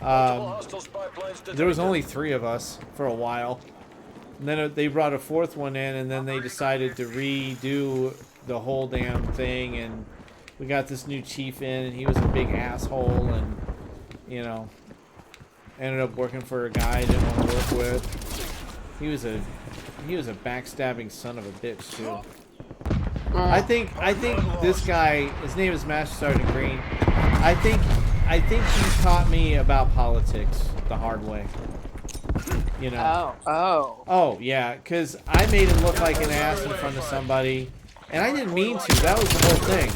Multiple hostile spy planes There was detected. only 3 of us for a while, and then they brought a 4th one in, and then they decided to redo the whole damn thing, and we got this new chief in, and he was a big asshole, and you know, ended up working for a guy I didn't want to work with. He was a backstabbing son of a bitch too. I think this guy, his name is Master Sergeant Green. I think he taught me about politics the hard way. You know. Oh yeah, because I made him look like an ass in front of somebody, and I didn't mean to. That was the whole thing.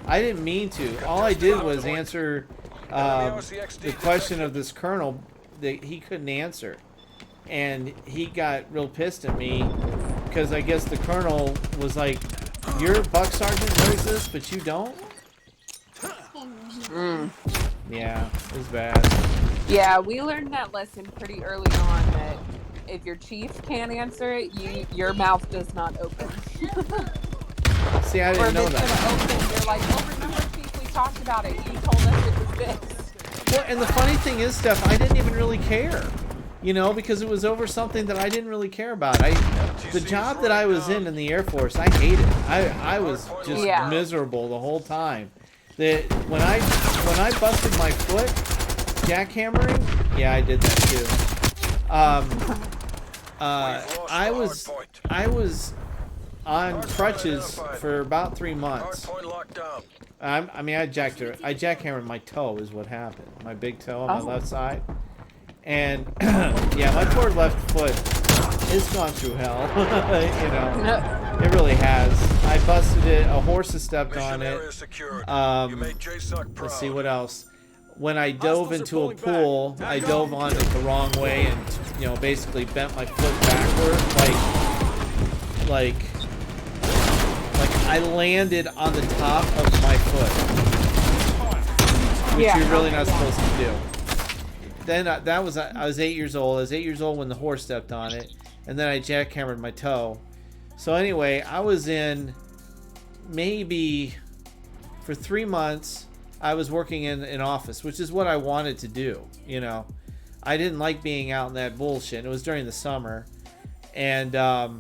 I didn't mean to. All I did was answer the question of this colonel that he couldn't answer, and he got real pissed at me because I guess the colonel was like, "Your buck sergeant knows this, but you don't." Yeah, it was bad. Yeah, we learned that lesson pretty early on, that if your chief can't answer it, your mouth does not open. See, I Or didn't if know it's that. gonna open, you're like, oh, remember, chief, we talked about it. You told us it was this. Well, and the funny thing is, Steph, I didn't even really care, you know, because it was over something that I didn't really care about. The job that I was in the Air Force, I hated. I was just miserable the whole time. That when I busted my foot jackhammering, yeah, I did that too. I was on crutches for about 3 months. Hardpoint locked down. I mean, I jackhammered my toe is what happened. My big toe on my left side. And, yeah, my poor left foot has gone through hell. You know, it really has. I busted it. A horse has stepped on Mission it. area secured. You made JSOC proud. Let's see what else. When I dove into a pool, I dove on it the wrong way and, you know, basically bent my foot backward. Like I landed on the top of my foot, which you're really not supposed to do. Then I was 8 years old. I was 8 years old when the horse stepped on it, and then I jackhammered my toe. So anyway, I was in maybe for 3 months. I was working in an office, which is what I wanted to do. You know, I didn't like being out in that bullshit. It was during the summer, and that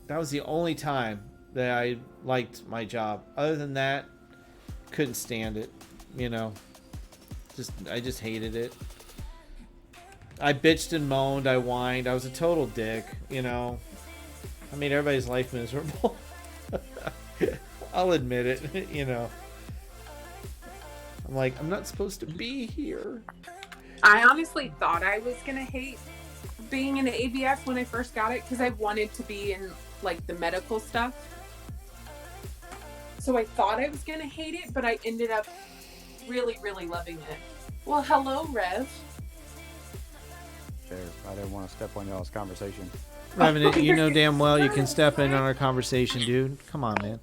was the only time that I liked my job. Other than that, couldn't stand it. You know, I just hated it. I bitched and moaned. I whined. I was a total dick. You know, I made everybody's life miserable. I'll admit it. You know. I'm like, I'm not supposed to be here. I honestly thought I was gonna hate being in the AVF when I first got it, because I wanted to be in like the medical stuff. So I thought I was gonna hate it, but I ended up really, really loving it. Well, hello, Rev. There, I didn't want to step on y'all's conversation. Revenant, you know damn well you can step in on our conversation, dude. Come on, man.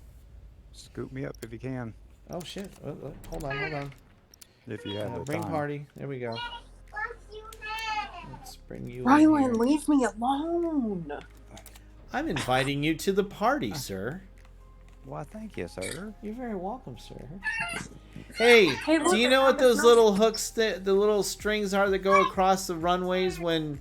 Scoop me up if you can. Oh shit! Hold on. If you have the bring time. party. There we go. Let's bring you. Rylan, leave me alone. I'm inviting you to the party, sir. Why, thank you, sir. You're very welcome, sir. Hey, look, do you know what those little hooks, the little strings are that go across the runways when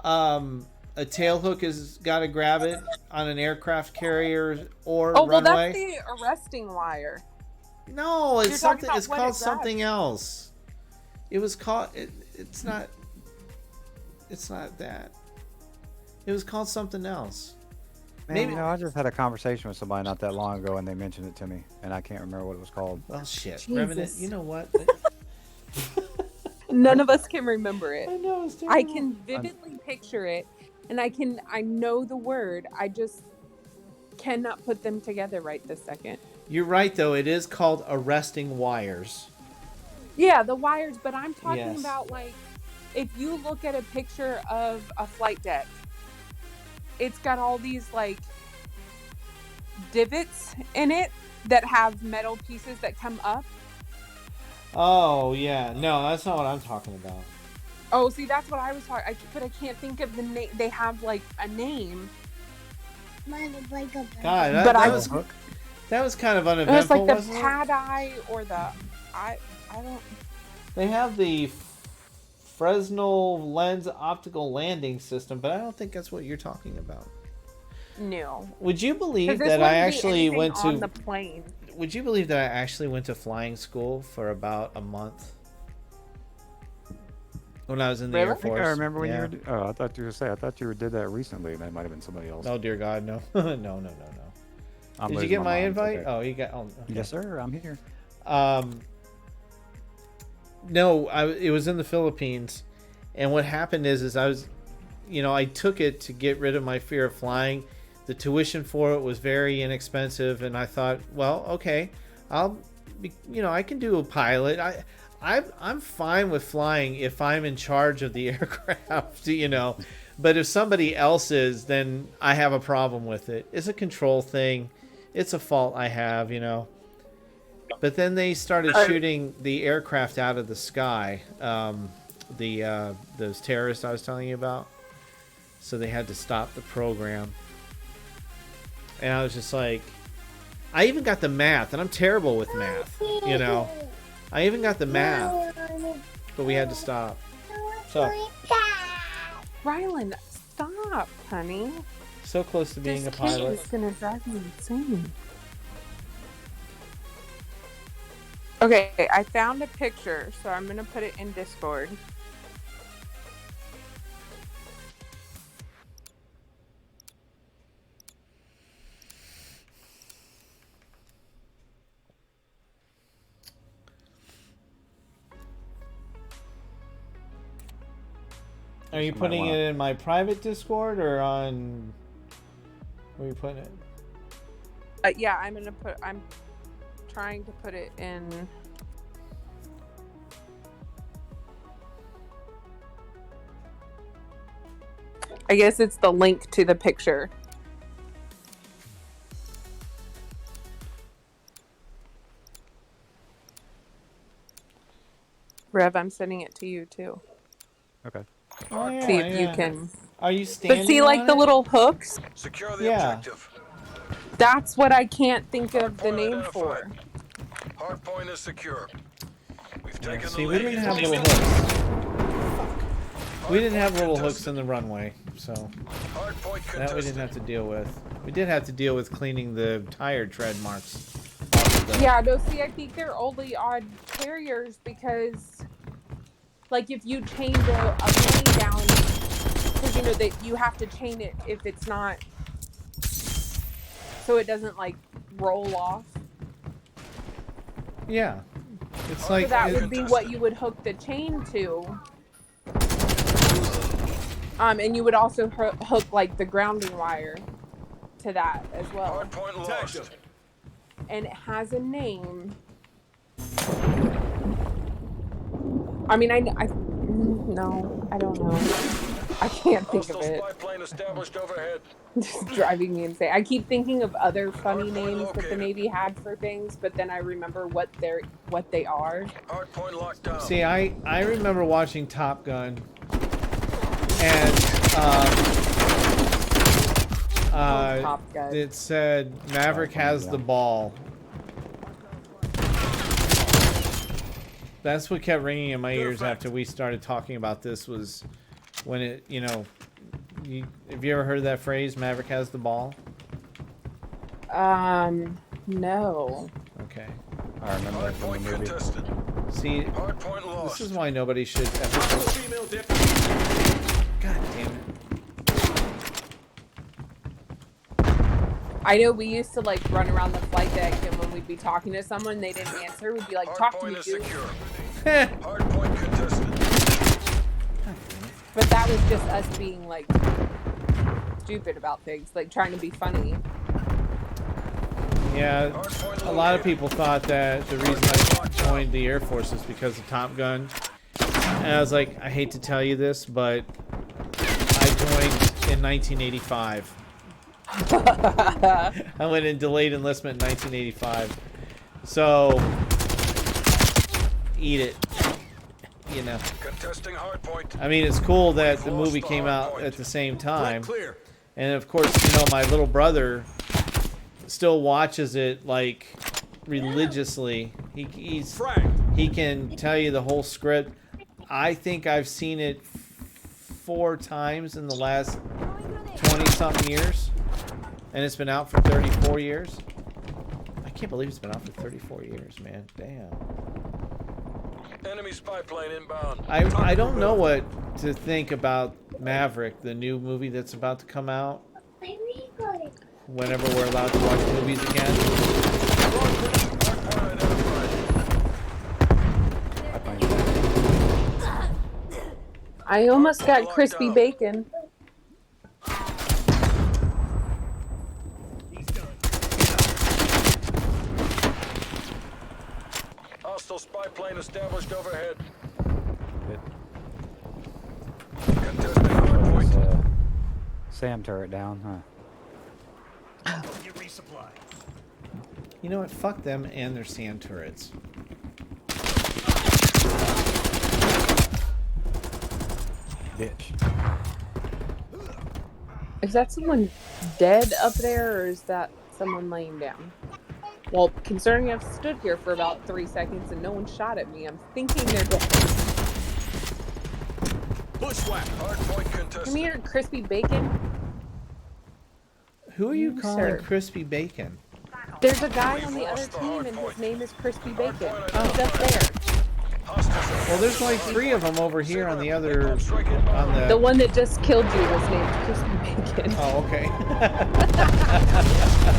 a tail hook has got to grab it on an aircraft carrier or Oh, well, runway? that's the arresting wire. No, it's You're talking something. about It's what called is that? something else. It was called. It's not. It's not that. It was called something else. Man, Maybe- you know, I just had a conversation with somebody not that long ago, and they mentioned it to me, and I can't remember what it was called. Well, shit, Jesus. Revenant. You know what? None of us can remember it. I know. It's I terrible. can vividly picture it, and I know the word. I just cannot put them together right this second. You're right, though. It is called arresting wires. Yeah, the wires, but I'm talking Yes. about, like, if you look at a picture of a flight deck, it's got all these, like, divots in it that have metal pieces that come up. Oh yeah, no, that's not what I'm talking about. Oh, see, that's what I was talking. But I can't think of the name. They have like a name. God, But that was kind of It was uneventful, like the wasn't it? pad-eye or the I don't. They have the Fresnel lens optical landing system, but I don't think that's what you're talking about. No. Would you 'Cause believe this that I wouldn't be actually anything went on to? the plane. Would you believe that I actually went to flying school for about a month when I was in the Really? Air I think Force? I remember when Yeah. you were. Oh, I thought you were say. I thought you did that recently. That might have been somebody else. Oh dear God, no, no. I'm Did you losing get my mind. invite? Okay. Oh, you got. Oh, okay. Yes, sir. I'm here. No, it was in the Philippines, and what happened is I was, I took it to get rid of my fear of flying. The tuition for it was very inexpensive, and I thought, well, okay, I'll be, I can do a pilot. I'm fine with flying if I'm in charge of the aircraft, But if somebody else is, then I have a problem with it. It's a control thing. It's a fault I have, But then they started shooting the aircraft out of the sky. Those terrorists I was telling you about. So they had to stop the program. And I was just like, I even got the math, and I'm terrible with math, I even got the math, but we had to stop. So Rylan, stop, honey. so close to being a This kid pilot. is gonna drive me insane. Okay, I found a picture, so I'm gonna put it in Discord. Are you putting it in my private Discord or on? Where are you putting it? Yeah, I'm trying to put it in. I guess it's the link to the picture. Rev, I'm sending it to you too. Okay. Oh, yeah, See if you yeah. can. Are you standing? But see, like on the it? little hooks. Secure the Yeah. objective. That's what I can't think of the Hardpoint name identified. for. Hardpoint is secure. We've Yeah, taken see, the we lead. didn't have little hooks. We didn't have little hooks in the runway, so Hardpoint that we didn't contested. have to deal with. We did have to deal with cleaning the tire tread marks. off of the- Yeah, no, see, I think they're only on carriers because, like, if you chain a plane down, because that you have to chain it if it's not, so it doesn't like roll off. Yeah, it's So like that would be what you would hook the chain to. And you would also hook like the grounding wire to that as well. Hardpoint lost. And it has a name. I mean, no, I don't know. I can't think of Hostile it. spy plane established overhead. It's driving me insane. I keep thinking of other funny Hardpoint names that the located. Navy had for things, but then I remember what they are. Hardpoint locked down. See, I remember watching Top Gun, and Top Gun. it said Maverick has the ball. That's what kept ringing in my ears after we started talking about this. Was when it, have you ever heard that phrase? Maverick has the ball. No. Okay. I remember that from Hardpoint the movie. contested. See, Hardpoint lost. this is why nobody should ever. Female deputy. God damn it. I know we used to like run around the flight deck, and when we'd be talking to someone, they didn't answer. We'd be like, "Talk to me, Hardpoint is dude." secure. Hardpoint contested. But that was just us being like stupid about things, like trying to be funny. Yeah, Hardpoint a lot of located. people thought that the reason I joined the Air Force is because of Top Gun. And I was like, I hate to tell you this, but I joined in 1985. I went in delayed enlistment in 1985. So, eat it. You know. Contesting hardpoint. I mean, it's cool that the movie came out at the same time. Clear. And of course, you know, my little brother still watches it like religiously. He can tell you the whole script. I think I've seen it 4 times in the last 20-something years. And it's been out for 34 years. I can't believe it's been out for 34 years, man. Damn. Enemy spy plane inbound. I don't know what to think about Maverick, the new movie that's about to come out. Whenever we're allowed to watch movies again. I almost got crispy bacon. Hostile spy plane established overhead. Good. Contesting hardpoint. SAM turret down, huh? You know what? Fuck them and their sand turrets. Bitch. Is that someone dead up there, or is that someone laying down? Well, considering I've stood here for about 3 seconds and no one shot at me, I'm thinking they're dead. Bushwhack. Hardpoint contested. Come here, crispy bacon. Who are you calling Sir. Crispy Bacon? There's a guy on the other team, and his name is Crispy Bacon. He's up there. Well, there's like 3 of them over here on the other, on The the. one that just killed you was named Crispy Bacon. Oh, okay.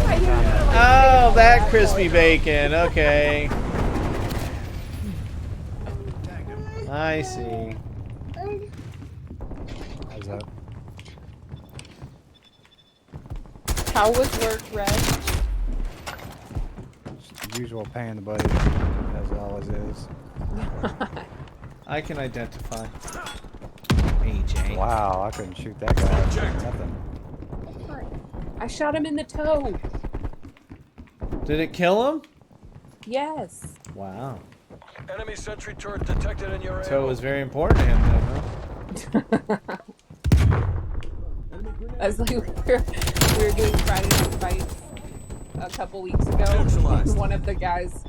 I didn't know, like, Oh, that Crispy Bacon. Okay. I see. How's that? How was work, Red? Just the usual pain in the butt, as it always is. I can identify. AJ. Wow, I couldn't shoot that guy. Nothing. I shot him in the toe. Did it kill him? Yes. Wow. Enemy sentry turret detected in your So it area. was very important to him then, huh? I was like, we were doing Friday Night Fights a couple weeks ago. And one of the guys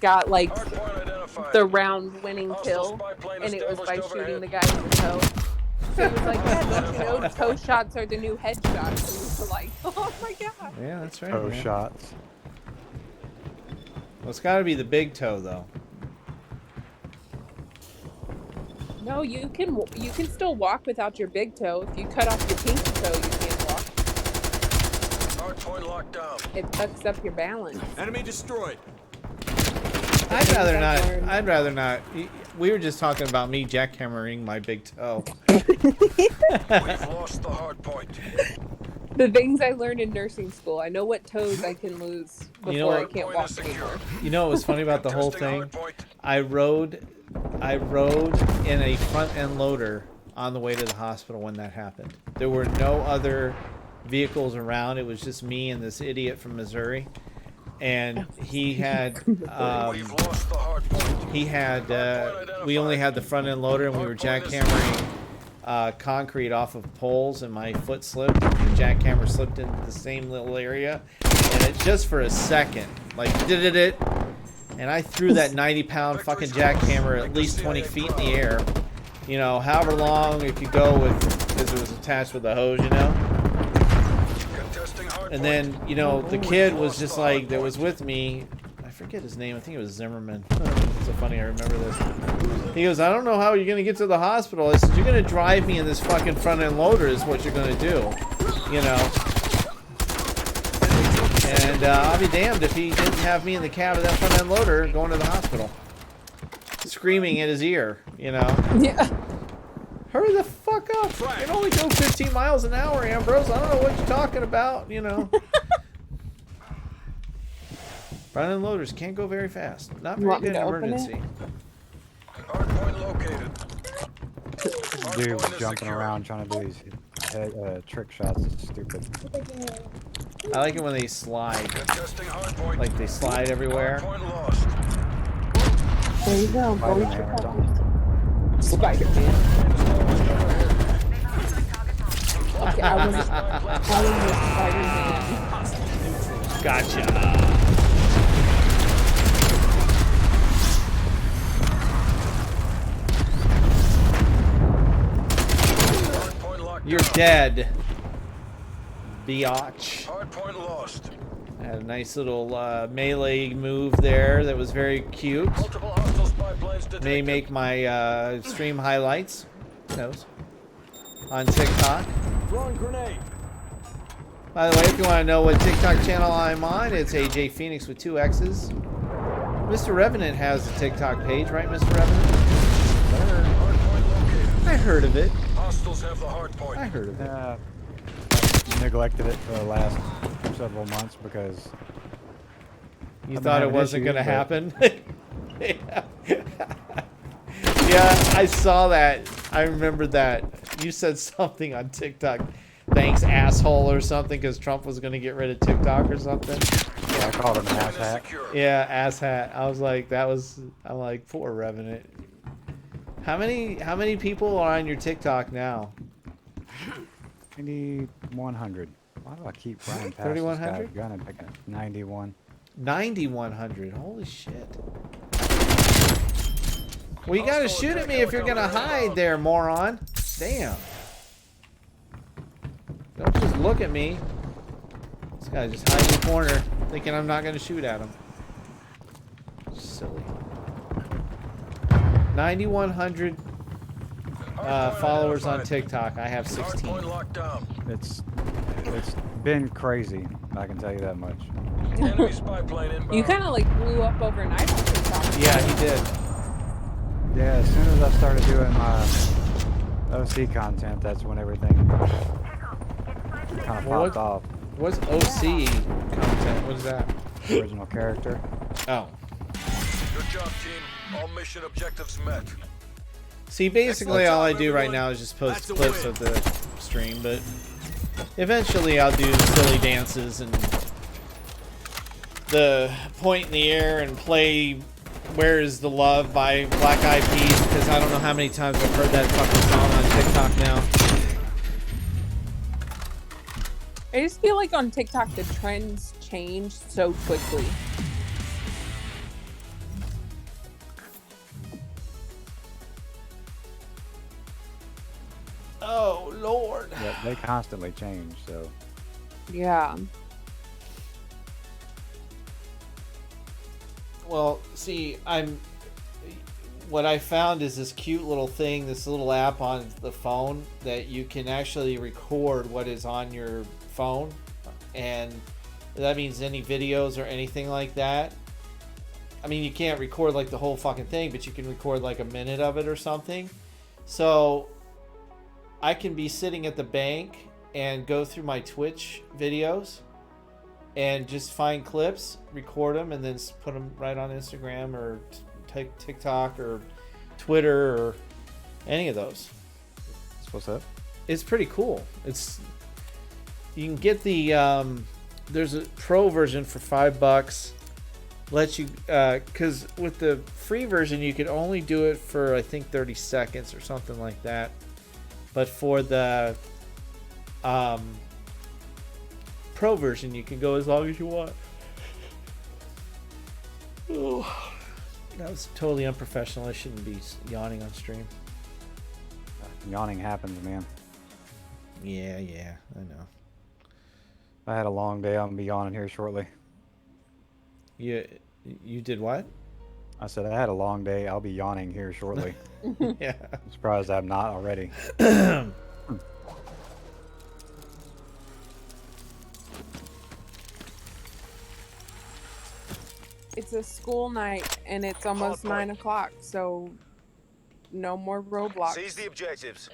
got like Hardpoint identified. the round winning Hostile kill, spy plane and it was by established shooting overhead. the guy in the toe. So he was like, yeah, don't you know, toe shots are the new headshots. And we were like, oh my god. Yeah, that's right. Oh, man. shots. Well, it's got to be the big toe, though. No, you can still walk without your big toe. If you cut off your pinky toe, you can't walk. Hardpoint locked down. It fucks up your balance. Enemy destroyed. I'd rather I've not. learned. I'd rather not. We were just talking about me jackhammering my big toe. We've lost the hardpoint. The things I learned in nursing school. I know what toes I can lose before You know I what? can't Hardpoint walk is secure. anymore. You know what was funny about the whole Contesting thing? hardpoint. I rode in a front end loader on the way to the hospital when that happened. There were no other vehicles around. It was just me and this idiot from Missouri, and he had We've lost the hardpoint. we only had the front end loader, and we were jackhammering concrete off of poles, and my foot slipped. The jackhammer slipped into the same little area, and it just for a second, like did it. And I threw that 90-pound fucking jackhammer at least 20 feet in the air. You know, however long it could go with, because it was attached with a hose, you know. Contesting hardpoint. And then, you know, the kid was just like, that was with me. I forget his name. I think it was Zimmerman. It's so funny. I remember this. He goes, I don't know how you're going to get to the hospital. I said, you're going to drive me in this fucking front end loader is what you're going to do. You know. And I'll be damned if he didn't have me in the cab of that front end loader going to the hospital. Screaming in his ear, you know. Yeah. Hurry the fuck up. You can only go 15 miles an hour, Ambrose. I don't know what you're talking about, you know. Front end loaders can't go very fast. Not You very want me good in to open it? emergency. Hardpoint located. Dude Hardpoint is jumping secure. around trying to do these trick shots is stupid. I like it when they slide. Contesting hardpoint. Like they slide everywhere. Hardpoint lost. There you go. Go eat your puppy. Spider-Man. Okay, I was Spider-Man. Gotcha. Hardpoint locked You're down. dead, biatch. Hardpoint lost. Had a nice little melee move there that was very cute. Multiple hostile spy planes detected. May make my stream highlights. Who knows? On TikTok. Throwing grenade. By the way, if you want to know what TikTok channel I'm on, it's AJ Phoenix with 2 X's. Mr. Revenant has a TikTok page, right, Mr. Revenant? Hardpoint located. I heard of it. Hostiles have the hardpoint. I heard of it. I neglected it for the last several months because You I've been thought it having wasn't issues, going to but- happen? Yeah, I saw that. I remember that. You said something on TikTok. Thanks, asshole, or something, because Trump was going to get rid of TikTok or something. yeah, I called him an Point is asshat. secure. Yeah, asshat. I was like, I'm like, poor Revenant. How many people are on your TikTok now? 9100. Why do I keep running past this 3100? guy's gun and picking it? 91. 9100. Holy shit. Well, you gotta shoot at me if you're gonna hide there, moron. Damn. Don't just look at me. This guy just hiding in the corner, thinking I'm not gonna shoot at him. Silly. 9100 followers on TikTok. I have 16. Hardpoint locked down. It's been crazy. I can tell you that much. Enemy spy plane inbound. You kind of like blew up overnight on TikTok. Yeah, he did. Yeah, as soon as I started doing my OC content, that's when everything kind of Well, popped off. What's OC content? What is that? Original character. Oh. Good job, team. All mission objectives met. See, basically Excellent all I job, do right everyone. now is just post That's a clips win. of the stream, but eventually I'll do silly dances and the point in the air and play Where Is the Love by Black Eyed Peas, because I don't know how many times I've heard that fucking song on TikTok now. I just feel like on TikTok the trends change so quickly. Oh, Lord. Yeah, they constantly change, so. Yeah. Well, see, what I found is this cute little thing, this little app on the phone that you can actually record what is on your phone, and that means any videos or anything like that. I mean, you can't record like the whole fucking thing, but you can record like a minute of it or something. So I can be sitting at the bank and go through my Twitch videos and just find clips, record them, and then put them right on Instagram or TikTok or Twitter or any of those. That's what's up. It's pretty cool. You can get the there's a pro version for $5. Lets you because with the free version you can only do it for I think 30 seconds or something like that. But for the pro version you can go as long as you want. Ooh, that was totally unprofessional. I shouldn't be yawning on stream. Yawning happens, man. Yeah, I know. I had a long day. I'll be yawning here shortly. You did what? I said I had a long day. I'll be yawning here shortly. Yeah. I'm surprised I'm not already. It's a school night and it's almost Hardpoint. 9 o'clock, so no more Roblox. Seize the objectives.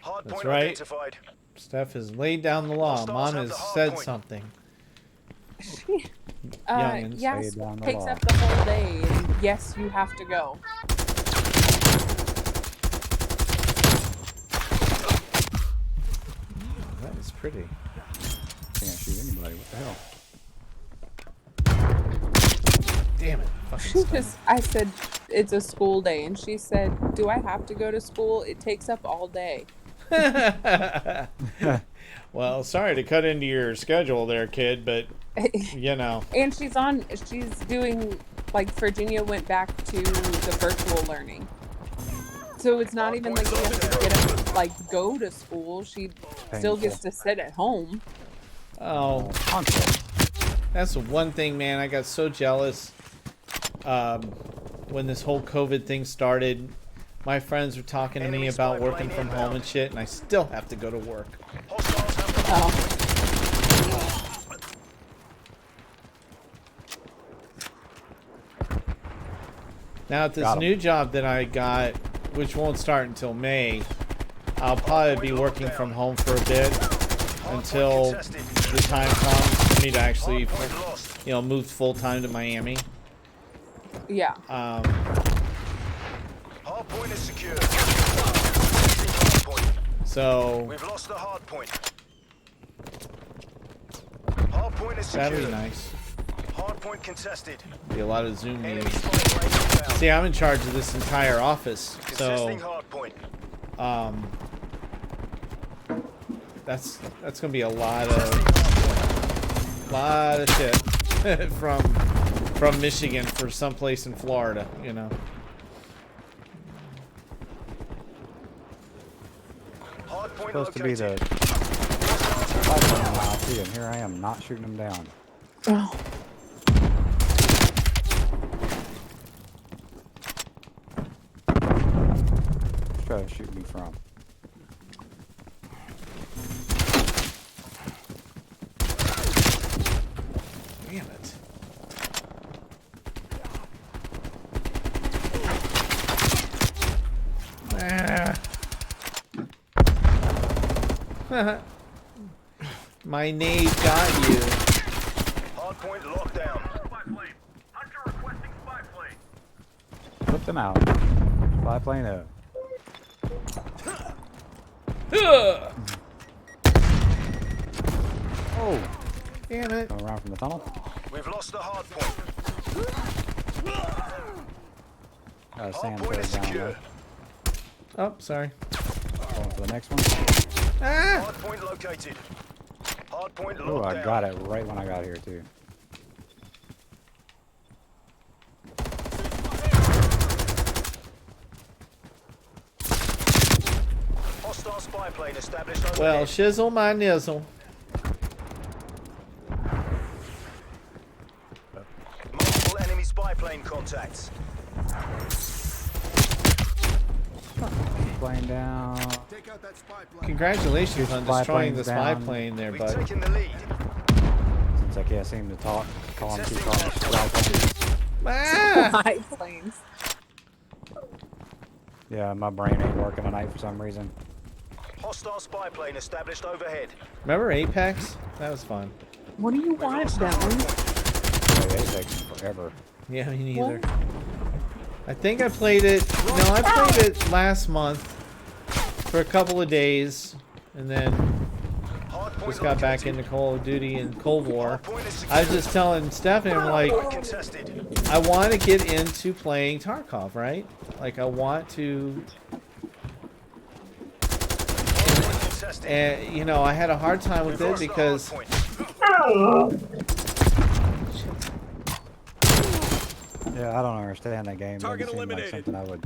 Hard That's point right. identified. Steph has laid down the law. Hostiles Mom have has the hard said point. something. Youngins. Yes, Lay down the takes law. up the whole day, and yes, you have to go. pretty. Can't shoot anybody. What the hell? Damn it. Fucking She stunned. just, I said, it's a school day, and she said, do I have to go to school? It takes up all day. Well, sorry to cut into your schedule there, kid, but you know. And she's doing, like, Virginia went back to the virtual learning. So it's not even like she has to get up, like, go to school. She still gets to sit at home. Oh, that's the one thing, man. I got so jealous when this whole COVID thing started. My friends were talking to me about working from home and shit, and I still have to go to work. Oh. Now at this new job that I got, which won't start until May, I'll probably be working from home for a bit until the time comes for me to actually, you know, move full time to Miami. Yeah. Hard point is secure. So We've lost the hard point. Hard point is secure. that'd be nice. Hard point contested. Be a lot of Zoom Enemy meetings. spy plane inbound. See, I'm in charge of this entire office, so Contesting hard point. that's gonna be a lot of shit from Michigan for someplace in Florida, you know. Hard point Supposed to be the located. IC, and here I am not shooting them down. Oh. Try to shoot me from. Damn it. My nade got you. Hard point locked down. Put them out. Spy plane up. Oh! Damn it. Go around from the tunnel. We've lost the hard point. Got a Hard sand point throw is down secure. there. Oh, sorry. Going for the next one. Ah! Hard point located. Hard point Oh, locked I down. got it right when I got here too. Hostile spy plane established overhead. Well, shizzle my nizzle. Multiple enemy spy plane contacts. Plane down. Take out that spy plane. Congratulations on Spy destroying the plane's spy down. plane there, We've bud. taken the lead. Since I can't seem to talk, call him two calls. Spy plane. Ah! High planes. Yeah, my brain ain't working tonight for some reason. Hostile spy plane established overhead. Remember Apex? That was fun. What do you want, Dylan? Oh, yeah, it takes forever. Yeah, me neither. I think I played it. No, I played it last month for a couple of days, and then Hard point just got back located. into Call of Duty and Cold War. Hard point is I was secure. just telling Stephanie, I'm like, Point contested. I want to get into playing Tarkov, right? Like, I want to, Hard point contested. and you know, I had a hard time with We've it lost the because hard point. Yeah, I don't understand that game. Target It seemed like eliminated. something I would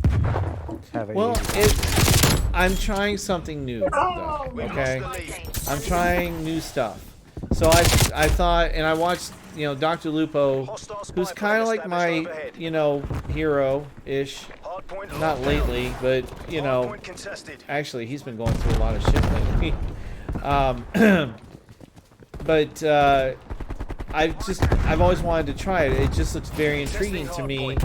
have it well, easy. I'm trying something new, though, We've okay? lost the lead. I'm trying new stuff. So I thought, and I watched, you know, Dr. Lupo, Hostile spy who's plane kind of like my, established overhead. you know, hero-ish. Hard point Not locked down. lately, but, you Hard know, point contested. actually, he's been going through a lot of shit lately. But I've always wanted to try it. It just looks very intriguing to me,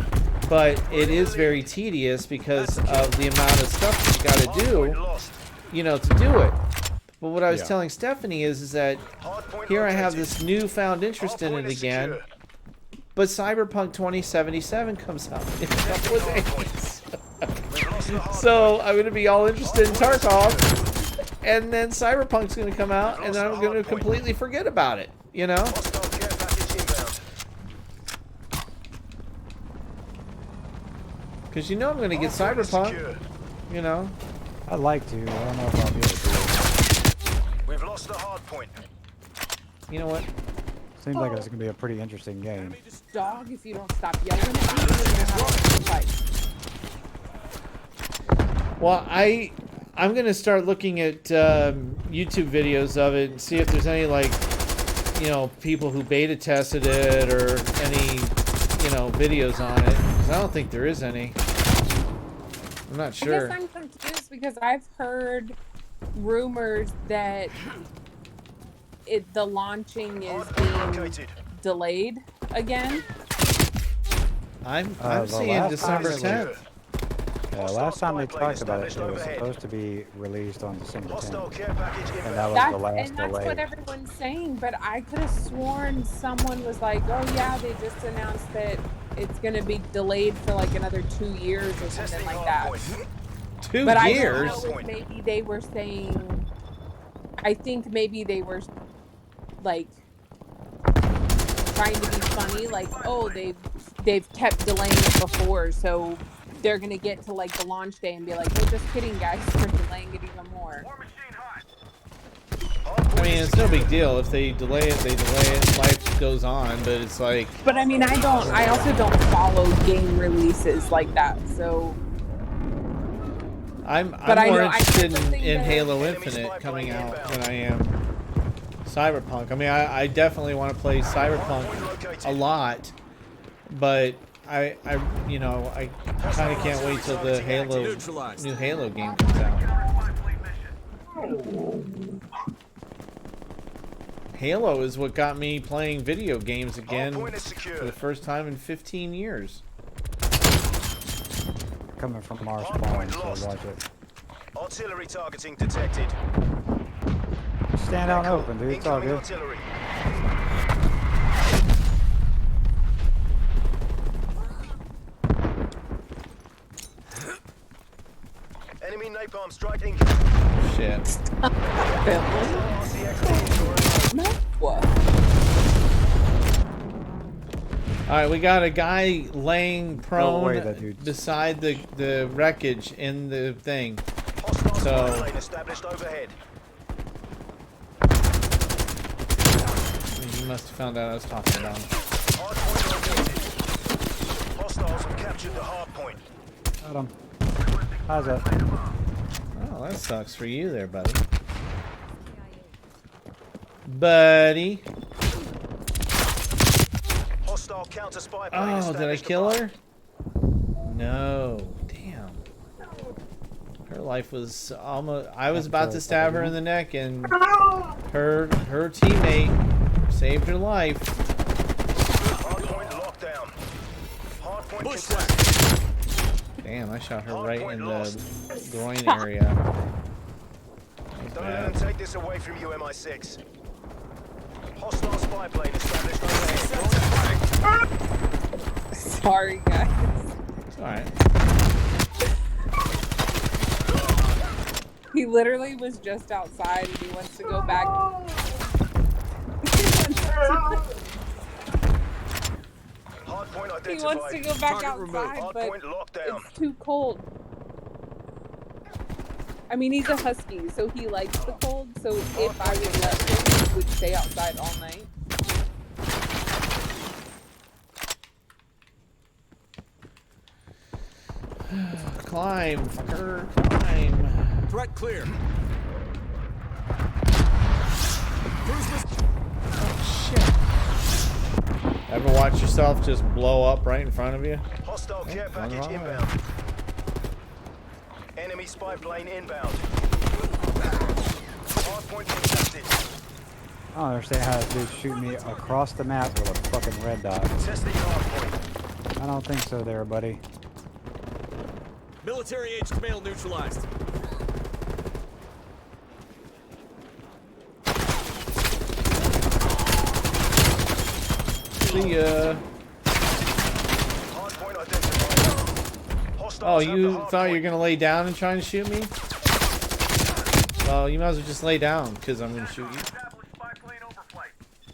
but it is very tedious because of the amount of stuff that you got Hard to point do, lost. you know, to do it. But what I was Yeah. telling Stephanie is that Hard point here I have located. this newfound interest Hard in point it is again, secure. but Cyberpunk 2077 comes out in a couple of days. We've lost the hard So I'm gonna be all interested in Tarkov, and then Cyberpunk's gonna come out, and then I'm gonna completely forget about it. You know? Hostile care package inbound. Because you know I'm gonna get Hardpoint is Cyberpunk. secure. You know? I'd like to. I don't know if I'll be able to do it. We've lost the hard point. You know what? Seems like it's gonna be a pretty interesting game. Dog, if you don't stop yelling at me, you're gonna have a fight. Well, I'm gonna start looking at YouTube videos of it and see if there's any, like, you know, people who beta tested it or any, you know, videos on it. 'Cause I don't think there is any. I'm not sure. I guess I'm confused because I've heard rumors that the launching is Hardpoint being located. delayed again. I'm the seeing last December time it 10th. Last time they Spy plane talked about it, established it was overhead. supposed to be released on December Hostile 10th. care package And that inbound. was the last And that's delay. what everyone's saying, but I could have sworn someone was like, oh yeah, they just announced that it's going to be delayed for like another 2 years or something Testing like that. hardpoint. 2 But years. I don't know if maybe they were saying, I think maybe they were like trying to be funny, like, oh, they've kept delaying it before, so they're gonna get to like the launch day and be like, hey, just kidding, guys, we're delaying it even more. I mean, it's no big deal. If they delay it, they delay it. Life goes on, but it's like, But I mean, I also don't follow game releases like that, so I'm But I more know- I interested heard something in that- Halo Enemy Infinite spy coming plane out inbound. than I am Cyberpunk. I mean, I definitely want to play Cyberpunk a lot, but I you know, I kind of can't wait till the new Halo game comes out. Halo is what got me playing video games again Hardpoint is secure. for the first time in 15 years. Coming from our spawn, Hardpoint so lost. watch it. Artillery targeting detected. Stand out and open, dude. It's all Incoming good. artillery. Enemy napalm strike incoming. Shit. what? All right, we got a guy laying prone way that dude's- beside the wreckage in the thing. Hostile So- spy plane established overhead. He must have found out I was talking about him. Hardpoint located. Hostiles have captured the hardpoint. Got him. How's that? Oh, that sucks for you there, buddy. Buddy. Hostile counter spy plane Oh, did I established kill above. her? No. Damn. Her life was almost... I was about to stab her in the neck, and her teammate saved her life. Hardpoint locked down. Hardpoint contested. Damn, I shot her right in Hardpoint the groin area. That was Don't let them bad. take this away from you, MI6. Hostile spy plane established overhead. Sorry, guys. It's alright. He literally was just outside and he wants to go back. Hardpoint identified. He wants to go back Target removed. outside, but Hardpoint locked down. it's too cold. I mean, he's a husky, so he likes the cold. So if I would let him, he would stay outside all night. Climb, fucker, climb. Threat clear. Ever watch yourself just blow up right in front of you? Hostile care package alright. inbound. Enemy spy plane inbound. Hardpoint contested. I don't understand how this dude's shooting me across the map with a fucking red dot. Testing hardpoint. I don't think so there, buddy. Military age male neutralized. See ya. Hardpoint identified. Hostiles Oh, have you the thought you were hardpoint. gonna lay down and try and shoot me? Well, you might as well just lay down, because I'm gonna shoot you.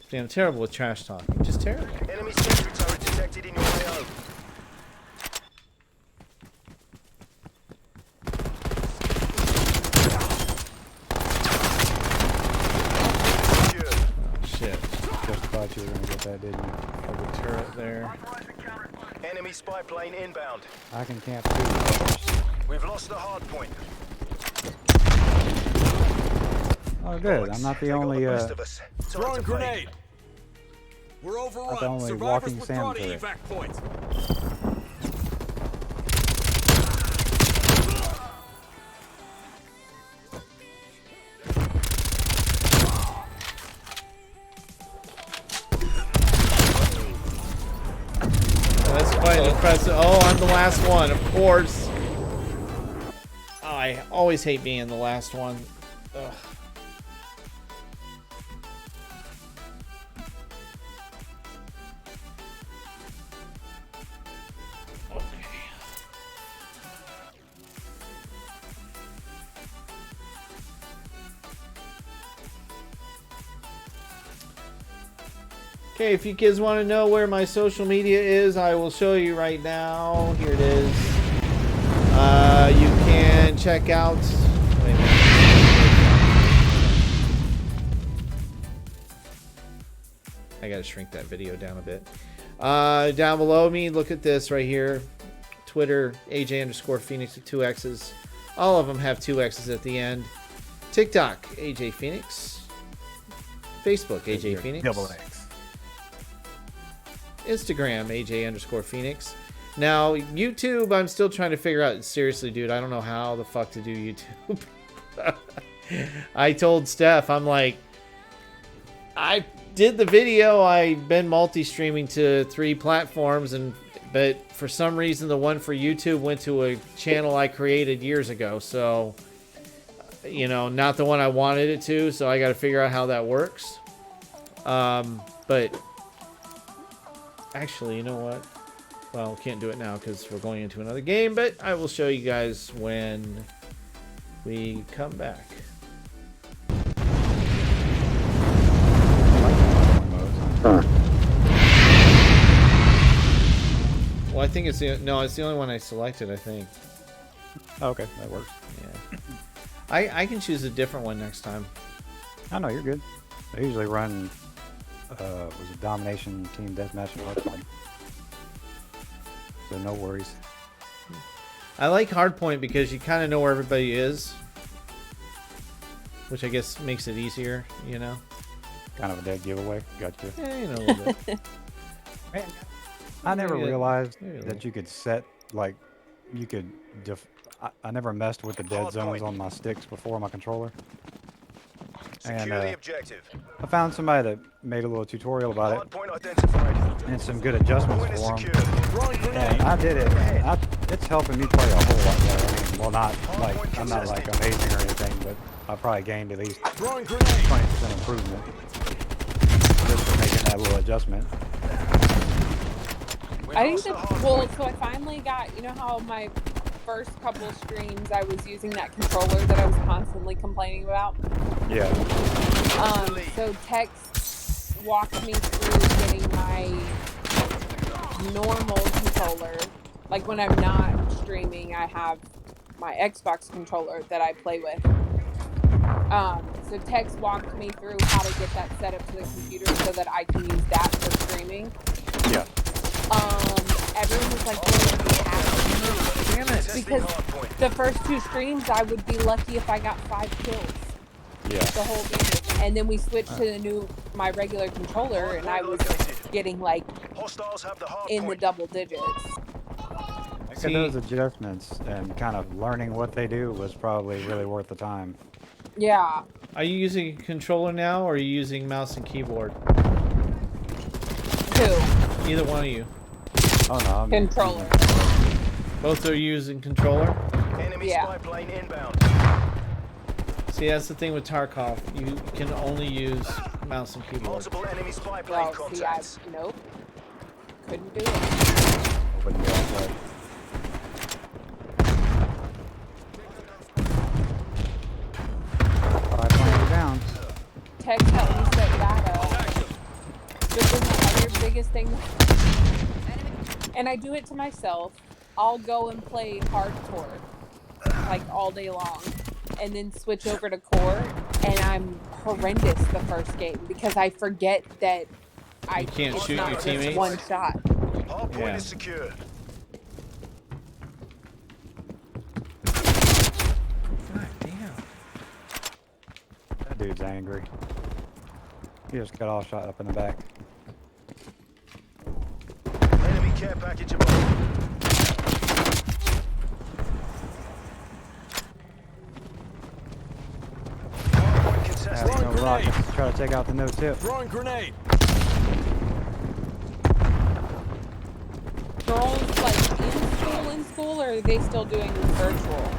Damn, terrible with trash talking. Just terrible. Enemy sentry turret detected in your AO. Secure. Oh, shit. Just thought you were gonna get that, didn't you? Oh, the turret there. Enemy spy plane inbound. I can camp too. We've lost the hard point. Oh, good. I'm not the They got only. best of us. Time Throwing to play. grenade. We're overrun. the only Survivors walking withdraw SAM to turret. evac points. That's quite impressive. Oh, I'm the last one, of course. Oh, I always hate being the last one. Ugh. Okay, if you kids want to know where my social media is, I will show you right now. Here it is. You can check out. Wait a minute. I gotta shrink that video down a bit. Down below me, look at this right here. Twitter, AJ_Phoenix with 2 X's. All of them have 2 X's at the end. TikTok, AJ Phoenix. Facebook, AJ Phoenix. Double X. Instagram, AJ_Phoenix. Now, YouTube, I'm still trying to figure out. Seriously, dude, I don't know how the fuck to do YouTube. I told Steph, I'm like, I did the video. I've been multi-streaming to 3 platforms, but for some reason, the one for YouTube went to a channel I created years ago. So, you know, not the one I wanted it to. So I got to figure out how that works. But actually, you know what? Well, can't do it now because we're going into another game, but I will show you guys when we come back. Well, I think it's the it's the only one I selected, I think. Okay, that works. Yeah. I can choose a different one next time. Oh no, you're good. I usually run was a domination team deathmatch and hardpoint. So no worries. I like hardpoint because you kind of know where everybody is, which I guess makes it easier, you know. Kind of a dead giveaway. Gotcha. Yeah, you know, a little bit. Man, I never Maybe realized maybe a that little. you could set like you could. I never messed with the dead Hard zones point. on my sticks before my controller. Secure And the objective. I found somebody that made a little tutorial about Hard point identified. it and some good adjustments Point is for them. secure. Throwing And grenade. I did it. And it's helping me play a whole lot better. I mean, well, not like point I'm not like contested. amazing or anything, but I probably gained at least Throwing grenade. 20% improvement just for making that little adjustment. We've I think lost the that, hard well, point. so I finally got, you know how my first couple streams I was using that controller that I was constantly complaining about? Yeah. So Tex walked me through getting my normal controller. Like when I'm not streaming, I have my Xbox controller that I play with. So Tex walked me through how to get that set up to the computer so that I can use that for streaming. Yeah. Everyone was like, "Well, you have to." Damn it. Testing Because hard point. the first 2 streams, I would be lucky if I got 5 kills Yeah. the whole game. And then we switched to my regular controller, and I was getting like Hostiles have the hard in the point. double digits. Making those adjustments and kind of learning what they do was probably really worth the time. Yeah. Are you using a controller now, or are you using mouse and keyboard? 2 Either one of you. Oh no. I'm controller. Both are using controller. Enemy Yeah. spy plane inbound. See, that's the thing with Tarkov. You can only use mouse and keyboard. Multiple enemy spy plane Well, see, I contacts. nope, couldn't do it. Wouldn't be able to play. text helped me set that up. But then the other biggest thing, and I do it to myself, I'll go and play hardcore like all day long and then switch over to core, and I'm horrendous the first game because I forget that You can't it's shoot not your just teammates? one shot. Hard point Yeah. is secure. God damn. That dude's angry. He just got all shot up in the back. Enemy care package above. Hardpoint contested. Has no rockets. Try to take out the no tip. Throwing grenade. Girls like in school, or are they still doing virtual?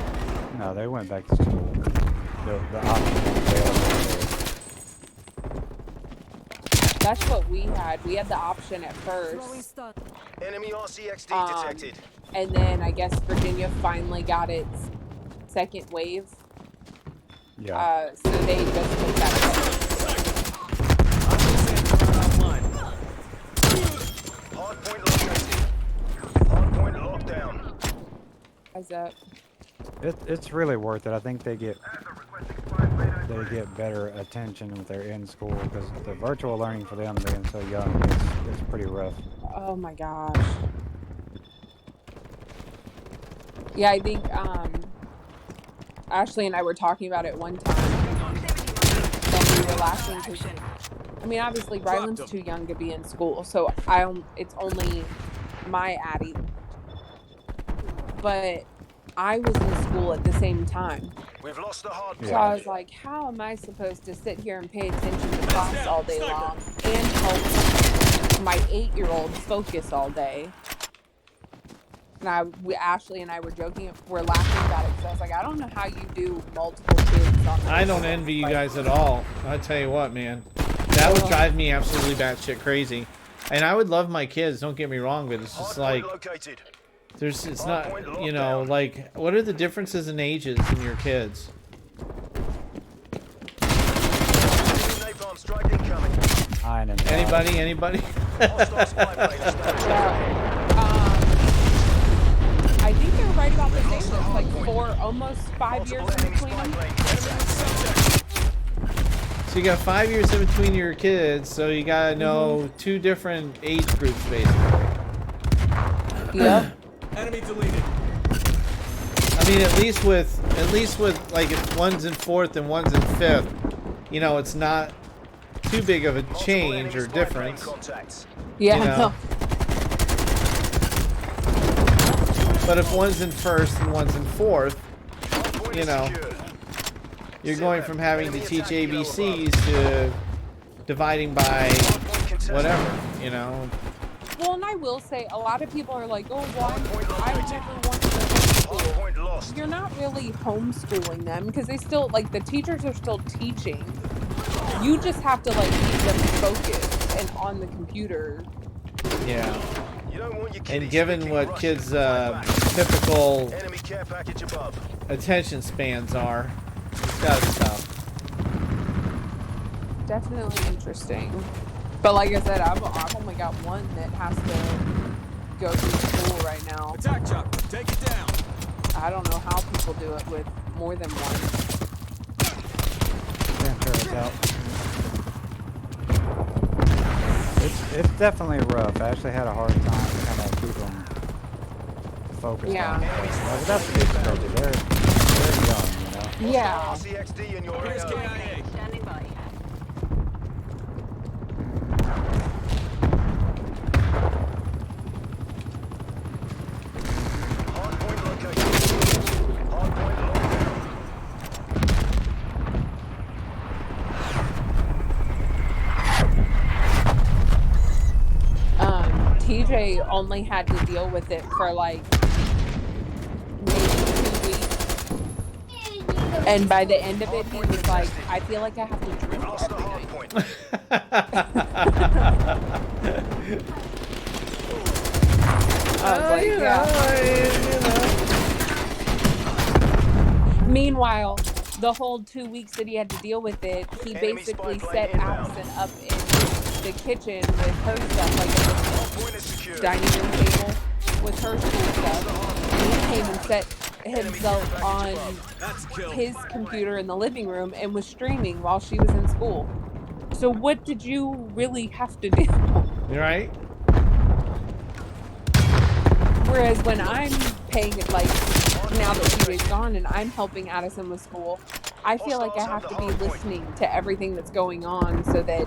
No, they went back to school. The option was available. That's what we had. We had the option at Throwing first, stun. Enemy RCXD detected. and then I guess Virginia finally got its second wave. Yeah. So they just took that. Online. Hardpoint located. Hardpoint locked down. As a It's really worth it. I think they get better attention if they're in school because the virtual learning for them being so young it's pretty rough. oh my gosh. Yeah, I think Ashley and I were talking about it one time, and we were laughing because, I mean, obviously Ryland's too young to be in school, so it's only my Addie. But I was in school at the same time, We've lost the hard so Yeah. I was like, how am I supposed to sit here and pay attention to class all day long and help my 8-year-old focus all day? And Ashley and I were joking, we're laughing about it because I was like, I don't know how you do multiple kids on. I don't envy you guys at all. I tell you what, man. That would drive me absolutely batshit crazy. And I would love my kids, don't get me wrong, but it's just like, located. it's not, you know, like, what are the differences in ages in your kids? Napalm strike incoming. Iron and Anybody? Hostile spy plane established. I think they're right about the same. It's like almost 5 years Multiple in enemy between spy them. planes. So you got 5 years in between your kids, so you gotta know two different age groups, basically. Yep. Enemy deleted. I mean, at least with like if one's in 4th and one's in 5th, you know, it's not too big of a Multiple change enemy or spy plane difference. contacts. Yeah. You know. But if one's in 1st and one's in 4th, Hardpoint you is know, secured. you're going from having to Enemy teach attacking ABCs to dividing by Hardpoint contested. whatever, you know. Well, and I will say, a lot of people are like, oh, why? I never wanted to homeschool. Hardpoint lost. You're not really homeschooling them because they still, like, the teachers are still teaching. You just have to, like, keep them focused and on the computer. Yeah. You don't want your And kiddies given speaking what Russian. kids' Fight back. typical Enemy care package above. attention spans are, it's gotta stop. Definitely interesting. But like I said, I've only got one that has to go through school right now. Attack chopper. Take it down. I don't know how people do it with more than one. Damn sure it's out. It's definitely rough. I actually had a hard time kind of keep them focused Yeah. on it. But that's the difficulty. They're young, you know. Yeah. RCXD in your Here's AO. KIA. Standing by. Hardpoint located. Hardpoint locked down. TJ only had to deal with it for like maybe 2 weeks. And by the end of it, he was like, I feel like I have to drink Lost the every night. hardpoint. I was like, yeah. Meanwhile, the whole 2 weeks that he had to deal with it, he Enemy basically spy set plane inbound. Allison up in the kitchen with her stuff, like at Hardpoint is secure. the dining room table with her school stuff. And he came and set himself on That's a kill. his computer in the living room and was streaming while she was in school. So what did you really have to do? You right? Whereas when I'm paying it, like now that TJ's gone and I'm helping Addison with school, I feel like I have to be listening to everything that's going on so that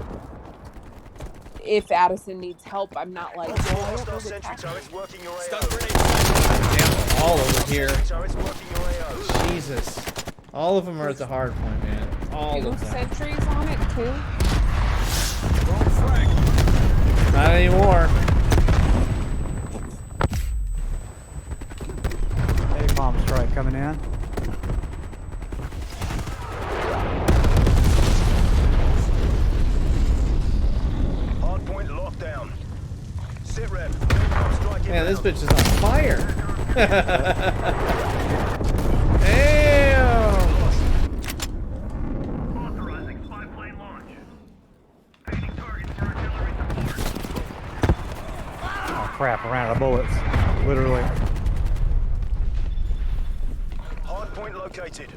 if Addison needs help, I'm not like, well, I don't know Hostile what's sentry happening. turrets working your Stun AO. grenade. Damn, all over here. Turrets working your AO. Jesus. All of them are at the hard point, man. All Two of them. sentries on it too. Wrong frag. Not anymore. Hey, bomb strike coming in. Hardpoint locked down. Sit rep. Bomb strike Man, this inbound. bitch is on fire. Damn. Authorizing spy plane launch. Painting target for artillery support. Oh crap! I ran out of bullets. Literally. Hardpoint located.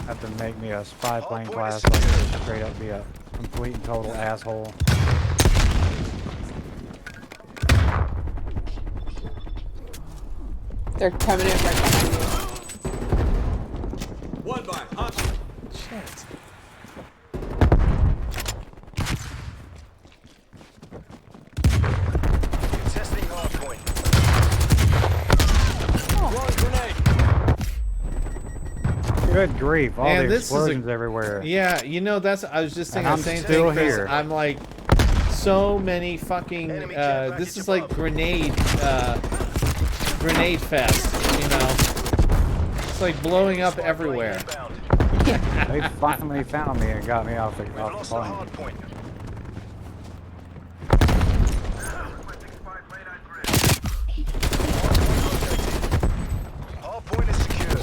Have to make me a spy plane class so I can just straight up be a complete and total asshole. They're coming in right behind you. One by. Huh? Shit. Testing hardpoint. Throwing grenade. Good grief! All Man, the this is a- explosions everywhere. Yeah, you know, that's, I was just thinking And the I'm same still thing, Chris. here. I'm like, so many fucking, Enemy care this package is like above. grenade fest, you know? It's like blowing up Spy plane everywhere. inbound. They finally found me and got me off the We've lost the plane. hardpoint. Requesting spy plane on grid. Hardpoint is secure.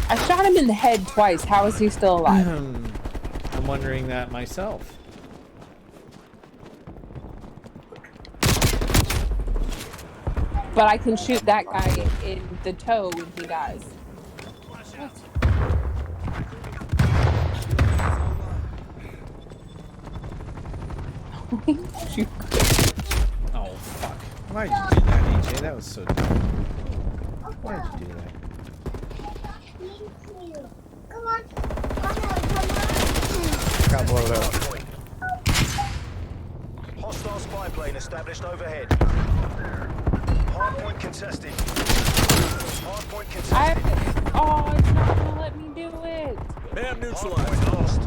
I shot him in the head twice. How is he still alive? I'm wondering that myself. But I can shoot that guy in the toe when he dies. Shoot. Oh, fuck. Why'd you do that, AJ? That was so dumb. Why'd you do that? Got blowed up. Hardpoint. Hostile spy plane established overhead. Hardpoint contested. Hardpoint contested. Oh, it's not gonna let me do it. Man neutralized. Hardpoint lost.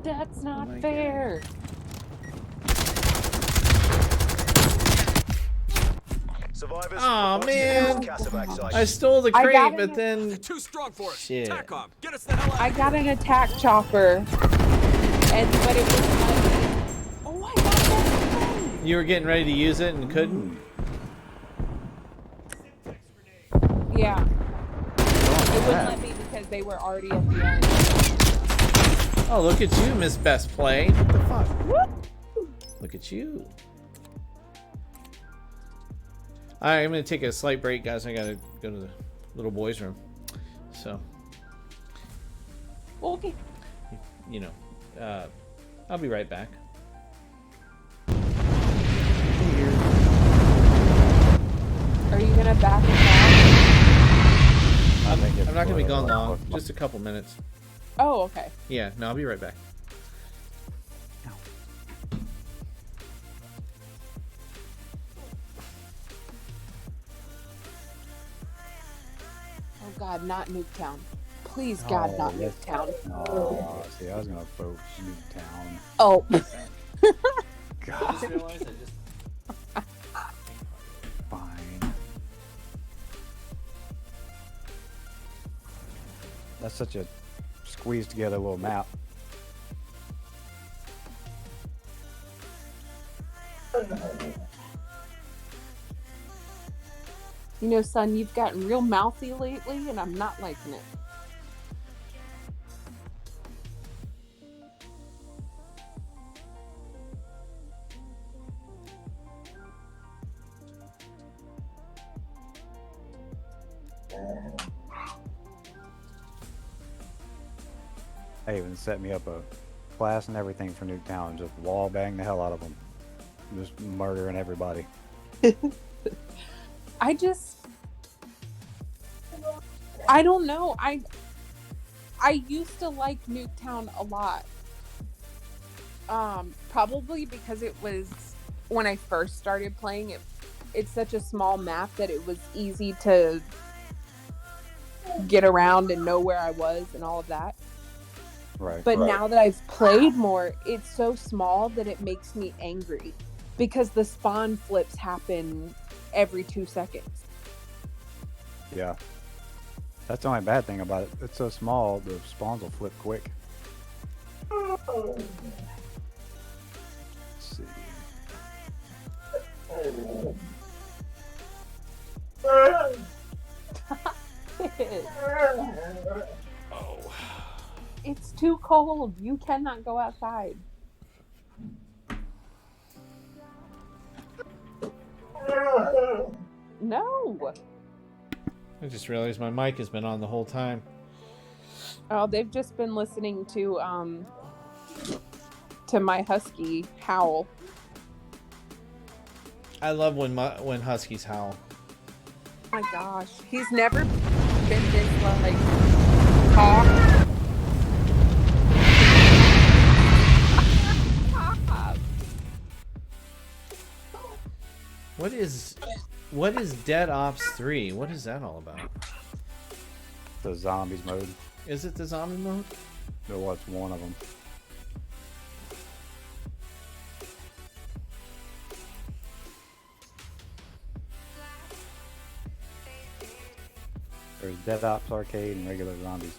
That's not my fair. Survivors. Aw, report to the man. Kasevak site. I stole the I crate, got but it. then... Too strong for us. Shit. TACOM, get us the hell out. I got an attack chopper, but it was like, oh, I got that. You were getting ready to use it and couldn't? Yeah. It wouldn't let me because they were already at the end. Oh, look at you, Miss Best Play. What the fuck? Look at you. Alright, I'm gonna take a slight break, guys. I gotta go to the little boys' room. So, Okay. you know, I'll be right back. Are you gonna back us I'm not gonna be gone long. Just a couple minutes. out? Oh, okay. Yeah, no, I'll be right back. Oh God, not Nuketown. Please, God, not Nuketown. Oh, see, I was gonna vote Newtown. Oh. God. Fine. That's such a squeezed together little map. You know, son, you've gotten real mouthy lately, and I'm not liking it. They even set me up a class and everything for Nuketown. Just wall bang the hell out of them. Just murdering everybody. I don't know. I used to like Nuketown a lot. Probably because it was when I first started playing it. It's such a small map that it was easy to get around and know where I was and all of that. Right. But now that I've played more, it's so small that it makes me angry because the spawn flips happen every 2 seconds. Yeah. That's the only bad thing about it. It's so small, the spawns will flip quick. Let's see. It's too cold. You cannot go outside. No. I just realized my mic has been on the whole time. Oh, they've just been listening to my husky howl. I love when huskies howl. Oh my gosh, he's never been this like talk. What is Dead Ops 3? What is that all about? The zombies mode. Is it the zombie mode? There was one of them. There's Dead Ops Arcade and regular zombies.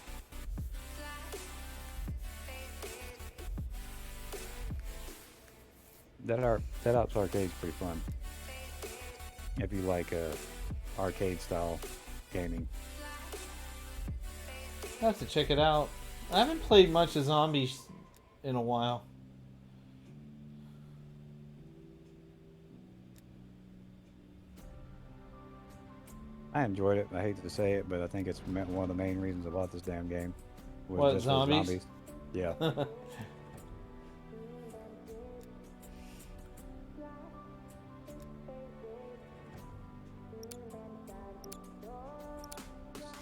Dead Ops Arcade is pretty fun. If you like arcade style gaming. I have to check it out. I haven't played much of zombies in a while. I enjoyed it. I hate to say it, but I think it's one of the main reasons I bought this damn game. Was What, just for zombies? Yeah.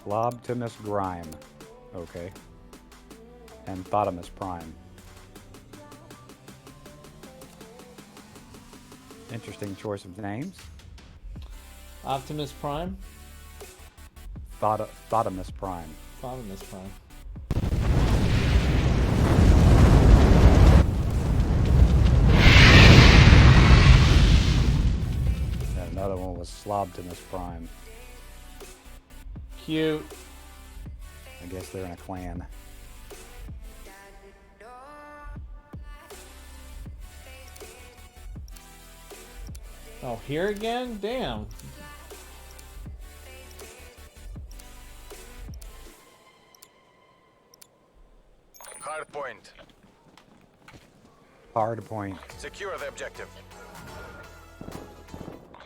Slobtimus Grime. Okay. And Thotimus Prime. Interesting choice of names. Optimus Prime? Thotimus Prime. Optimus Prime. And another one was Slobtimus Prime. Cute. I guess they're in a clan. Oh, here again? Damn. Hard point. Hard point. Secure the objective.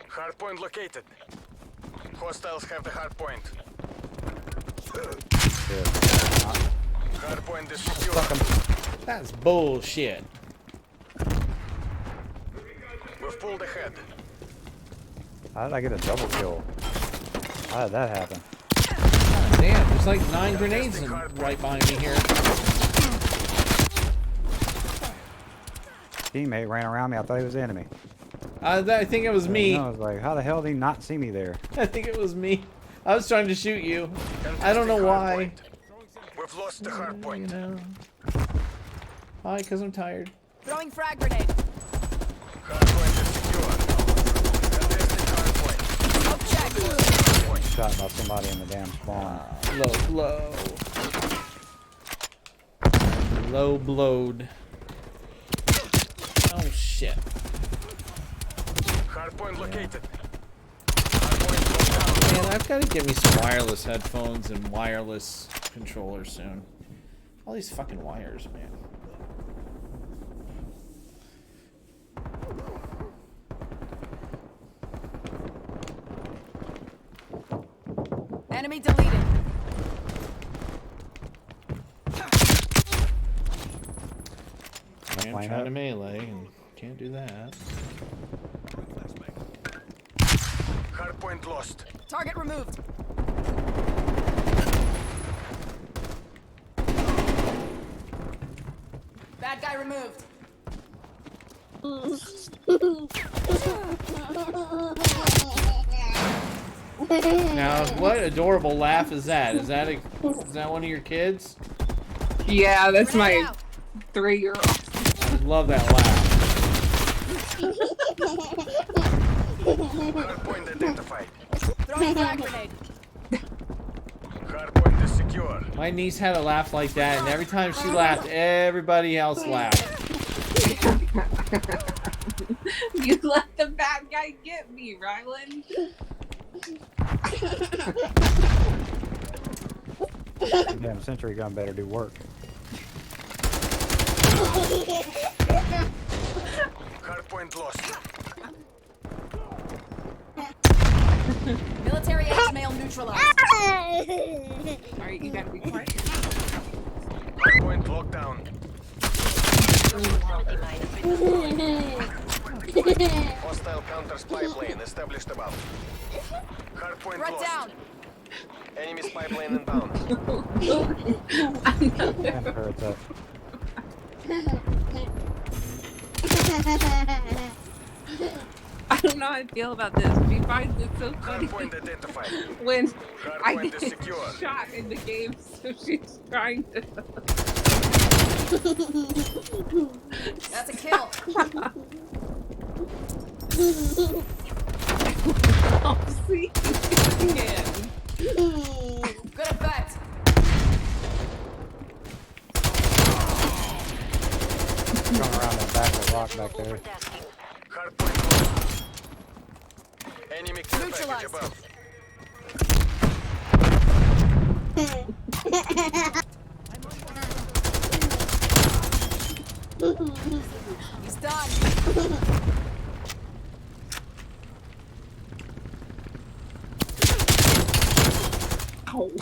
Hard point located. Hostiles have the hard point. Good. Hard point is secure. That's bullshit. We've pulled ahead. How did I get a double kill? How did that happen? God damn, there's like 9 grenades right behind me here. Teammate ran around me. I thought he was the enemy. I think it was me. I was like, how the hell did he not see me there? I think it was me. I was trying to shoot you. I don't know why. We've lost the hard point. You know. Why? Because I'm tired. Throwing frag grenade. Hard point is secure. Contesting hard point. Smoke check. Shot by somebody in the damn spawn. Low blowed. Oh shit. Hard point located. Hard point locked down. Man, I've got to get me some wireless headphones and wireless controllers soon. All these fucking wires, man. Enemy deleted. I'm trying to melee and can't do that. Hardpoint lost. Target removed. Bad guy removed. Now, what adorable laugh is that? Is that one of your kids? Yeah, that's Grenade my out. 3-year-old. I love that laugh. Hardpoint identified. Throwing frag grenade. Hardpoint is secure. My niece had a laugh like that, and every time she laughed, everybody else laughed. You let the bad guy get me, Rylan. Damn sentry gun better do work. Hardpoint lost. Military age male neutralized. Alright, you gotta be quiet. Hardpoint locked down. Hostile counter spy plane established above. Hardpoint Threat lost. down. Enemy spy plane inbound. Damn turret's up. I don't know how I feel about this. She finds it so funny Hardpoint identified. when I Hardpoint is get secure. shot in the game, so she's trying to. That's a kill. Oh, see? Again. Good effect. Come around the back of the rock back there. Hardpoint lost. Enemy care package Neutralized. above. He's done.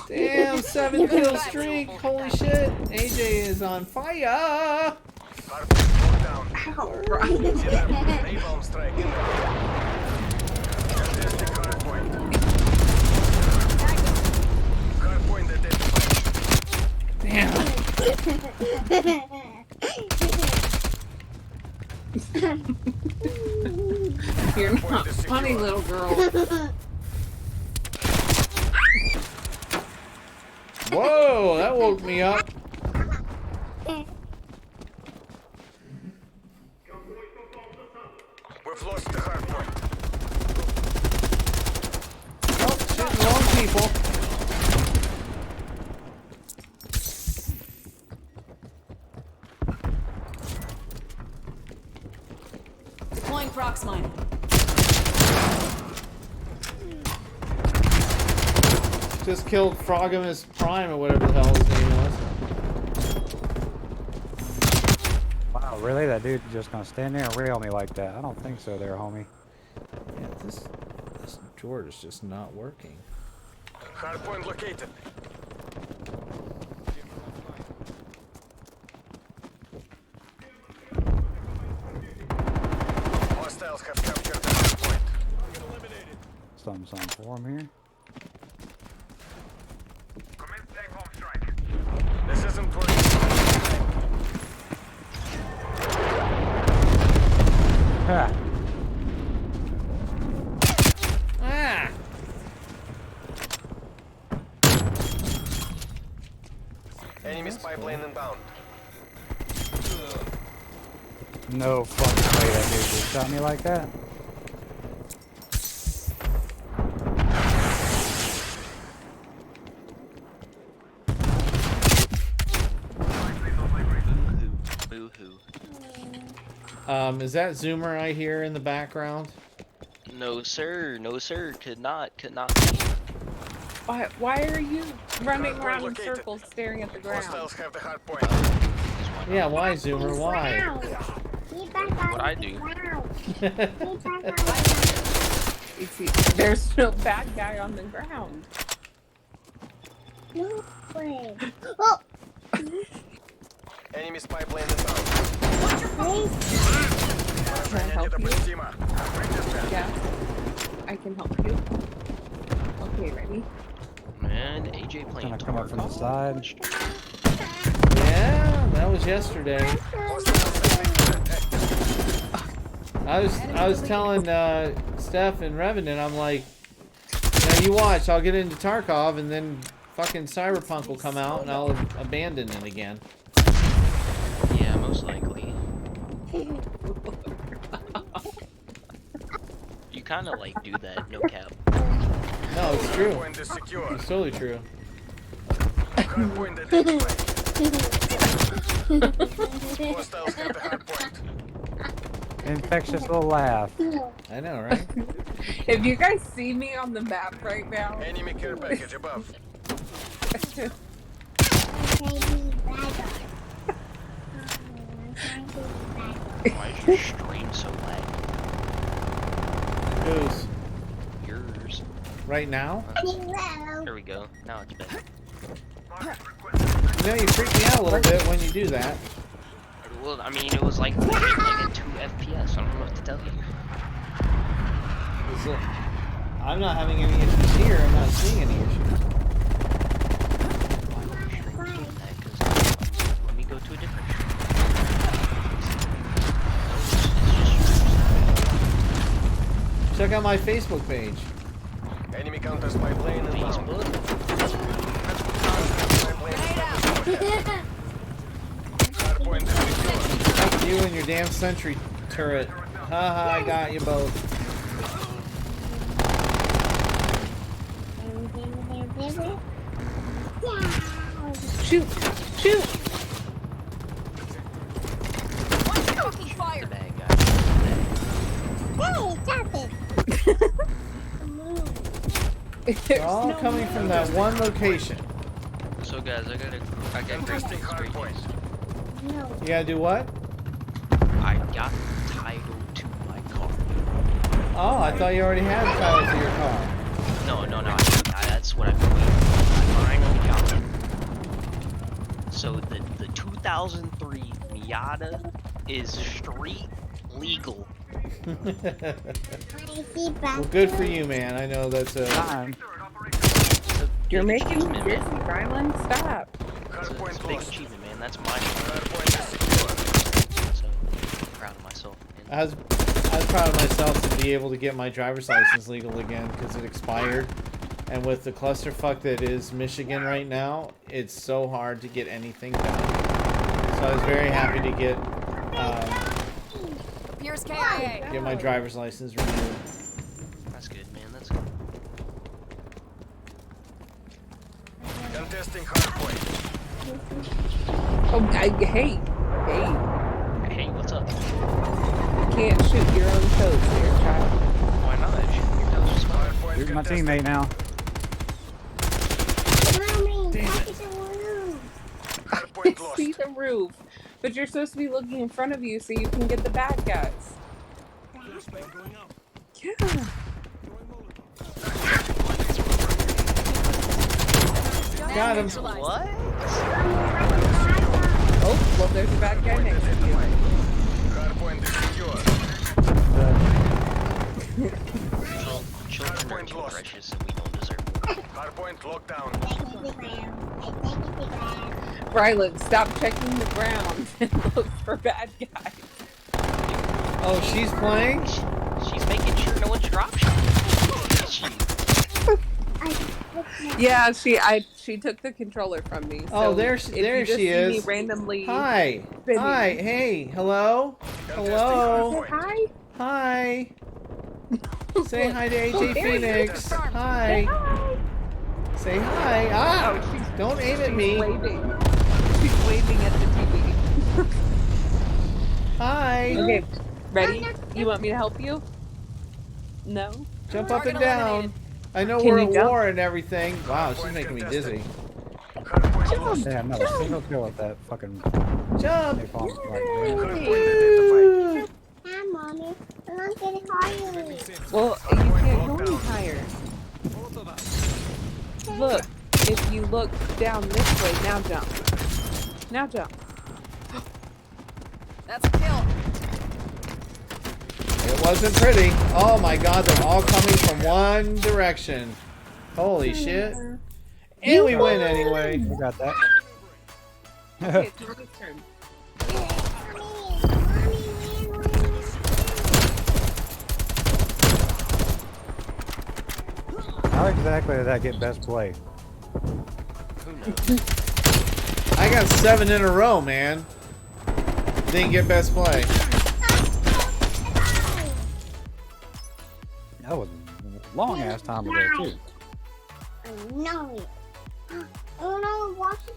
Damn, 7-kill streak. Holy shit. AJ is on fire. Hardpoint locked down. Ow, right. Rebound strike inbound. Contesting hardpoint. Hardpoint identified. Damn. You're not funny, little girl. Whoa, that woke me up. We've lost the hardpoint. Oh, shooting wrong people. Deploying prox mine. Just killed Frogimus Prime or whatever the hell his name was. Wow, really? That dude just gonna stand there and rail me like that? I don't think so there, homie. Yeah, this George is just not working. Hardpoint located. Hostiles have captured the hardpoint. Something for him here. Commence napalm strike. This isn't working. Ha! Ah! Enemy spy plane inbound. No fucking way that dude just shot me like that. Is that Zoomer I hear in the background? No sir, could not be. Why are you running Hardpoint around in located. circles staring at the ground? Hostiles have the hard point. Yeah, why, Zoomer? Why? What I do. There's no bad guy on the ground. Enemy spy plane inbound. Can I help you? Steamer. Bring this back. Yeah. I can help you. Okay, ready? Man, AJ playing Gonna come up from the side. Yeah, that was yesterday. I was telling Steph and Revenant, I'm like, now you watch, I'll get into Tarkov and then fucking Cyberpunk will come out and I'll abandon it again. Yeah, most likely. You kind of like do that, no cap. No, it's true. Point is secure. It's totally true. Hard point identified. Hostiles have the hard point. Infectious little laugh. I know, right? If you guys see me on the map right now, Enemy care package above. Why is your stream so lag? Who's? Yours. Right now? There we go. Now it's better. You know, you freak me out a little bit when you do that. Well, I mean, it was like at 2 FPS. I don't know what to tell you. I'm not having any issues here. I'm not seeing any issues. Let me go to a different stream. Check out my Facebook page. Enemy counter spy plane inbound. Facebook. Hard point is secure. You and your damn sentry turret. Haha, I got you both. shoot! Shoot! Fucking fire! Bad guy. They're all coming from that one location. So guys, I got great Contesting news. hard Great point. news. You gotta do what? I got title to my car. Oh, I thought you already had titles to your car. No, that's what I've been waiting for. I finally got it. So the 2003 Miata is street legal. Well, good for you, man. I know that's a. Time. It's a You're big making me achievement, dizzy, man. Rylan. Stop. Hard It's point a big lost. achievement, man. That's my Hard point is secure. so I'm proud of myself. Man. I was proud of myself to be able to get my driver's license legal again because it expired. And with the clusterfuck that is Michigan right now, it's so hard to get anything done. So I was very happy to get Appears KIA. get my driver's license renewed. That's good, man. That's good. Contesting hard point. Oh, hey. Hey, what's up? You can't shoot your own toes there, child. Why not? Your toes are small. Hard point Here's my contested. teammate now. Hard I point lost. see the roof, but you're supposed to be looking in front of you so you can get the bad guys. Yeah. Got him. What? Oh, well, there's a bad guy next to you. Hard point is secure. Children are too precious and we don't deserve them. Hard point locked down. Rylan, stop checking the ground and look for bad guys. Oh, she's playing? She's making sure no one's drop shot. Yeah, she took the controller from me. Oh, so there if she you just see is. Me randomly. Hi. spinning. Hi. Hey. Hello. Hello. Hi. Hi. Say hi to AJ Oh, there he is. Phoenix. Say Hi. hi. Say hi. Ah! Oh, she's Don't aim at she's me. Waving. She's waving at the TV. Hi. Okay, ready? You want me to help you? No. Jump up and Target down. eliminated. I know Can we're you at jump? war and everything. Wow, she's making me dizzy. Hardpoint lost. Yeah, not a single kill with that fucking Jump! napalm right there. Ew. Hi, Mommy. I'm not getting higher. Well, you can't go any higher. Look, if you look down this way, now jump. Now jump. That's a kill. It wasn't pretty. Oh my god, they're all coming from one direction. Holy shit. And we win anyway. We got that. Okay, it's Jordan's turn. How exactly did that get best play? Who knows? I got 7 in a row, man. Didn't get best play. That was a long ass time ago too. I know it. Oh no, watch it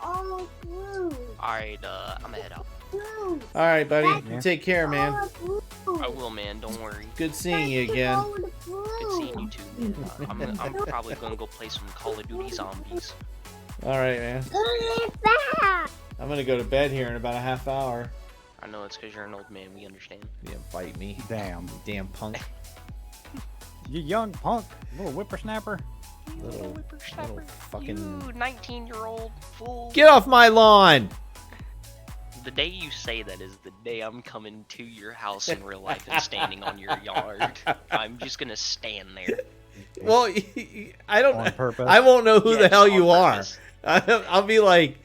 all through. Alright, I'm gonna head out. Through. Alright, buddy. Yeah. Take care, man. All through. I will, man. Don't worry. Good seeing you again. Good seeing you too, man. I'm probably gonna go play some Call of Duty Zombies. Alright, man. Back. I'm gonna go to bed here in about a half hour. I know it's because you're an old man. We understand. Yeah, bite me. Damn. Damn punk. You young punk, little whippersnapper. Little fucking... You 19-year-old fool. Get off my lawn! The day you say that is the day I'm coming to your house in real life and standing on your yard. I'm just gonna stand there. Well, I don't... On purpose. I won't know who Yeah, the hell just you on are. purpose. I'll be like...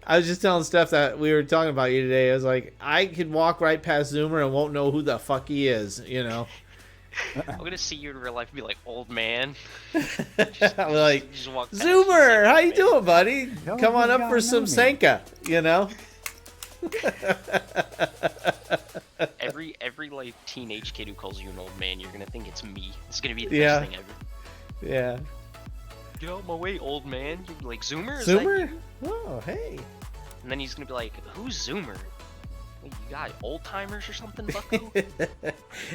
I was just telling Steph that we were talking about you today. I was like, I could walk right past Zoomer and won't know who the fuck he is, you know? I'm gonna see you in real life and be like, old man. I'm like, Just walk past Zoomer, you, how you man. doing, buddy? Tell Come him on you up gotta for know some me. Senka, you know? Every like teenage kid who calls you an old man, you're gonna think it's me. It's gonna be the Yeah. best thing ever. Yeah. Get out my way, old man. You'd be like, Zoomer? Is that Zoomer? you? Oh, hey. And then he's gonna be like, who's Zoomer? Wait, you got old timers or something, bucko?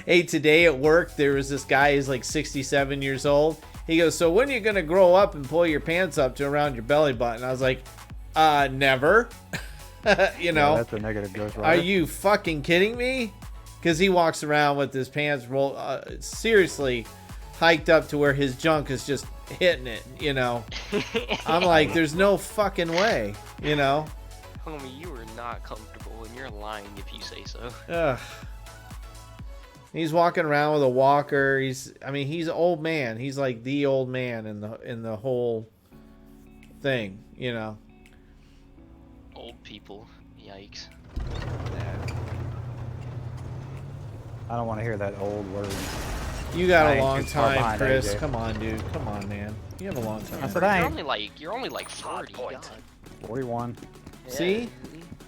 Hey, today at work, there was this guy who's like 67 years old. He goes, so when are you going to grow up and pull your pants up to around your belly button? I was like, never. You know, Yeah, that's a negative Ghost are Rider. you fucking kidding me? Because he walks around with his pants rolled, seriously hiked up to where his junk is just hitting it, you know. I'm like, there's no fucking way, you know. Homie, you are not comfortable, and you're lying if you say so. Ugh. He's walking around with a walker. He's an old man. He's like the old man in the whole thing, you know. Old people, yikes. I don't want to hear that old word. You got I a ain't long too far time, behind Chris. AJ. Come on, dude. Come on, man. You have a long time. I said I You're ain't only like 40. point. God. 41. Yeah, See?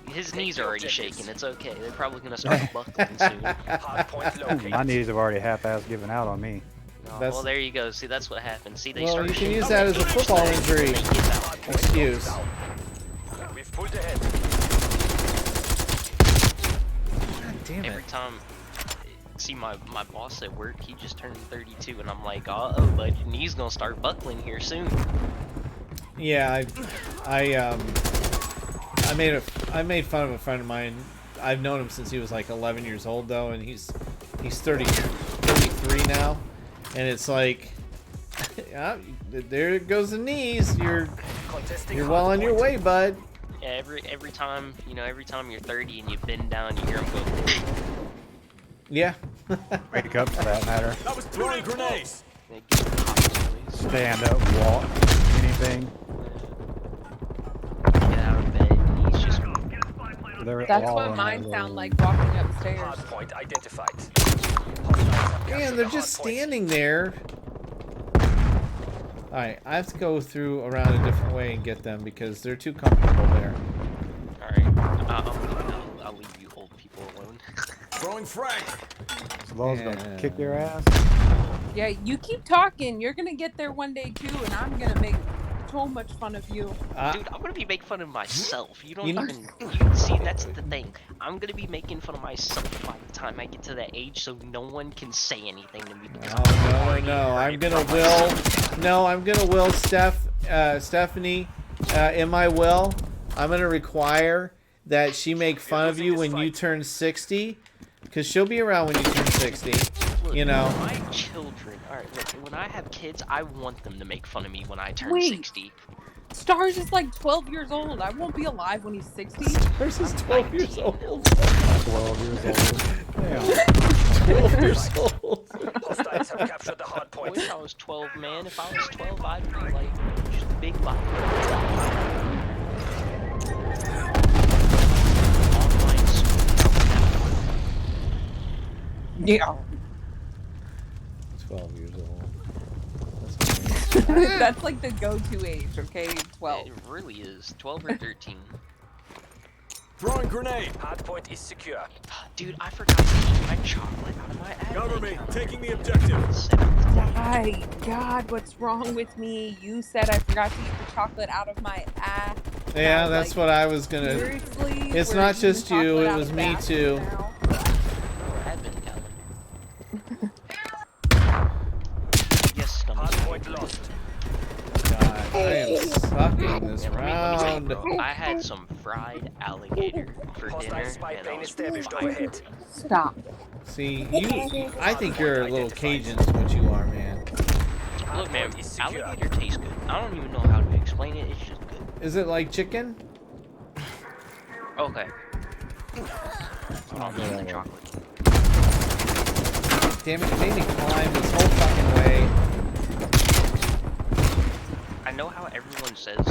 His knees are already shaking. It's okay. They're probably gonna start buckling soon. Hardpoint located. My knees have already half-ass given out on me. Oh, That's- well, there you go. See, that's what happens. See, they Well, start you can shaking. use that as a football injury excuse. We've pulled ahead. God damn Every it. time, see my boss at work, he just turned 32, and I'm like, uh-oh, bud, your knee's gonna start buckling here soon. Yeah, I made fun of a friend of mine. I've known him since he was like 11 years old though, and he's 33 now, and it's like, yeah, there goes the knees. You're well on your way, bud. Yeah, every time, every time you're 30 and you bend down, you hear him go. Yeah. Wake up for that matter. That was throwing grenades. They get hot noise. Stand up, walk, anything. Get out of bed, and he's just. They're That's all what in mine that sound little- like walking upstairs. Hardpoint identified. Man, they're just standing there. Alright, I have to go through around a different way and get them because they're too comfortable there. Alright, I'll leave you old people alone. Throwing frag. So those Yeah. gonna kick your ass. Yeah, you keep talking. You're gonna get there one day too, and I'm gonna make so much fun of you. Dude, I'm gonna be making fun of myself. You don't You know- even you see. That's the thing. I'm gonna be making fun of myself by the time I get to that age, so no one can say anything to me. Because I'm gonna will Stephanie in my will. I'm gonna require that she make fun of you when you turn 60, because she'll be around when you turn 60. Look, You know. my children. All right, look. When I have kids, I want them to make fun of me when I turn Wait. 60. Stars is like 12 years old. I won't be alive when he's 60. Stars is 12 years old. 12 years old. Damn. 12 years old. Hostiles have captured the hard I point. wish I was 12, man. If I was 12, I'd be like just a big life. Online school. Yeah. 12 years old. That's like the go-to age, okay? 12. It really is. 12 or 13. Throwing grenade. Hard point is secure. Dude, I forgot to keep my chocolate out of my ad. Cover me. Taking the objective. My God, what's wrong with me? You said I forgot to eat the chocolate out of my ass. Yeah, that's what I was gonna. Seriously? It's We're not eating just you, chocolate it out was of me baskets too. now? Yes, Hard point lost. God, I am sucking this round. I had some fried alligator for dinner, Hostile spy and I plane was established fine. overhead. Stop. See, I think you're a little Cajun is what you are, man. Look, man, Hardpoint is secure. alligator tastes good. I don't even know how to explain it. It's just good. Is it like chicken? Okay. I'm eating the chocolate. Damn it, you made me climb this whole fucking way. I know how everyone says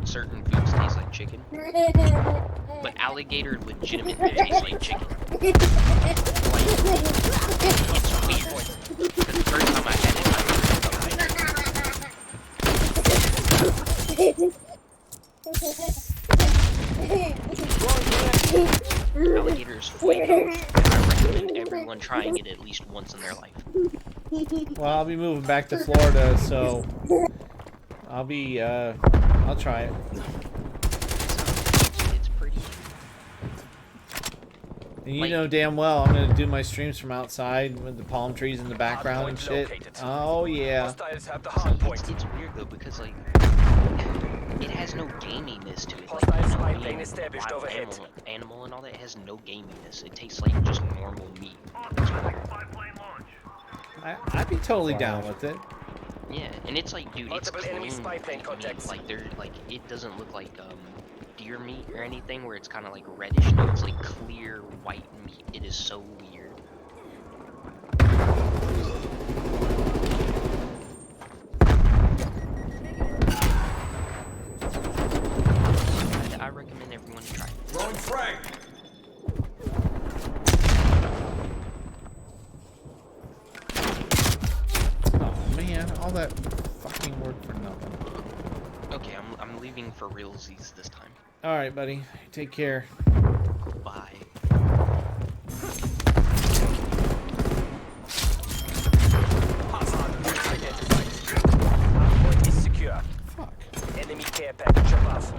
certain foods taste like chicken, but alligator legitimately tastes like chicken. Like, it's weird. The first time I had it, alligator's fuego. I recommend everyone trying it at least once in their life. Well, I'll be moving back to Florida, so I'll try it. It's pretty. And you Like- know damn well I'm gonna do my streams from outside with the palm trees in the background and shit. Oh yeah. Hostiles have the hard point. It's weird though because like it has no gaminess to it. Like Hostile you know, spy being plane established wild overhead. animal and all that, it has no gaminess. It tastes like just normal meat. It's weird. Spy plane launch. I'd be totally down with it. Yeah, and it's like, dude, it's Multiple enemy clean spy plane meat. contacts. Like it doesn't look like deer meat or anything where it's kind of like reddish. No, it's like clear white meat. It is so weird. I recommend everyone to try it. Throwing frag. Oh man, all that fucking work for nothing. Okay, I'm leaving for realsies this time. All right, buddy. Take care. Bye. Hard point is secure. Fuck. Enemy care package above.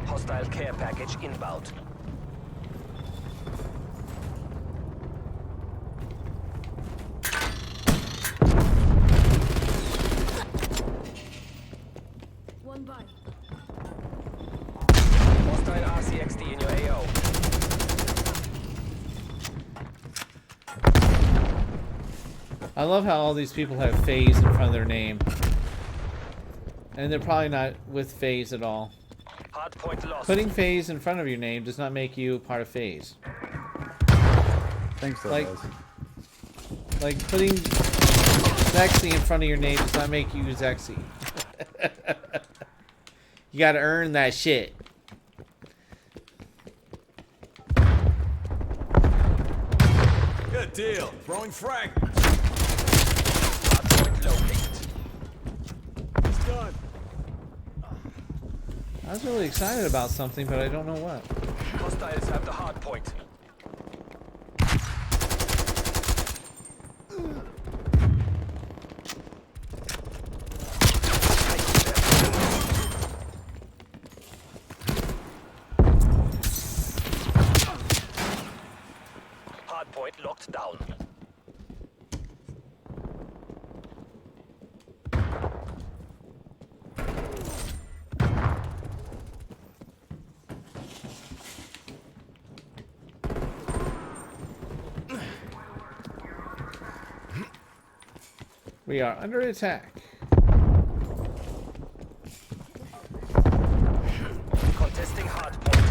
Hostile care package inbound. One by. Hostile RCXD in your AO. I love how all these people have phase in front of their name. And they're probably not with phase at all. Hard point lost. Putting phase in front of your name does not make you part of phase. Thanks, so Like- does. Like putting Zexy in front of your name does not make you Zexy. You gotta earn that shit. Good deal. Throwing frag. Hard point located. It's done. I was really excited about something, but I don't know what. Hostiles have the hard point. We are under attack. Contesting hard point.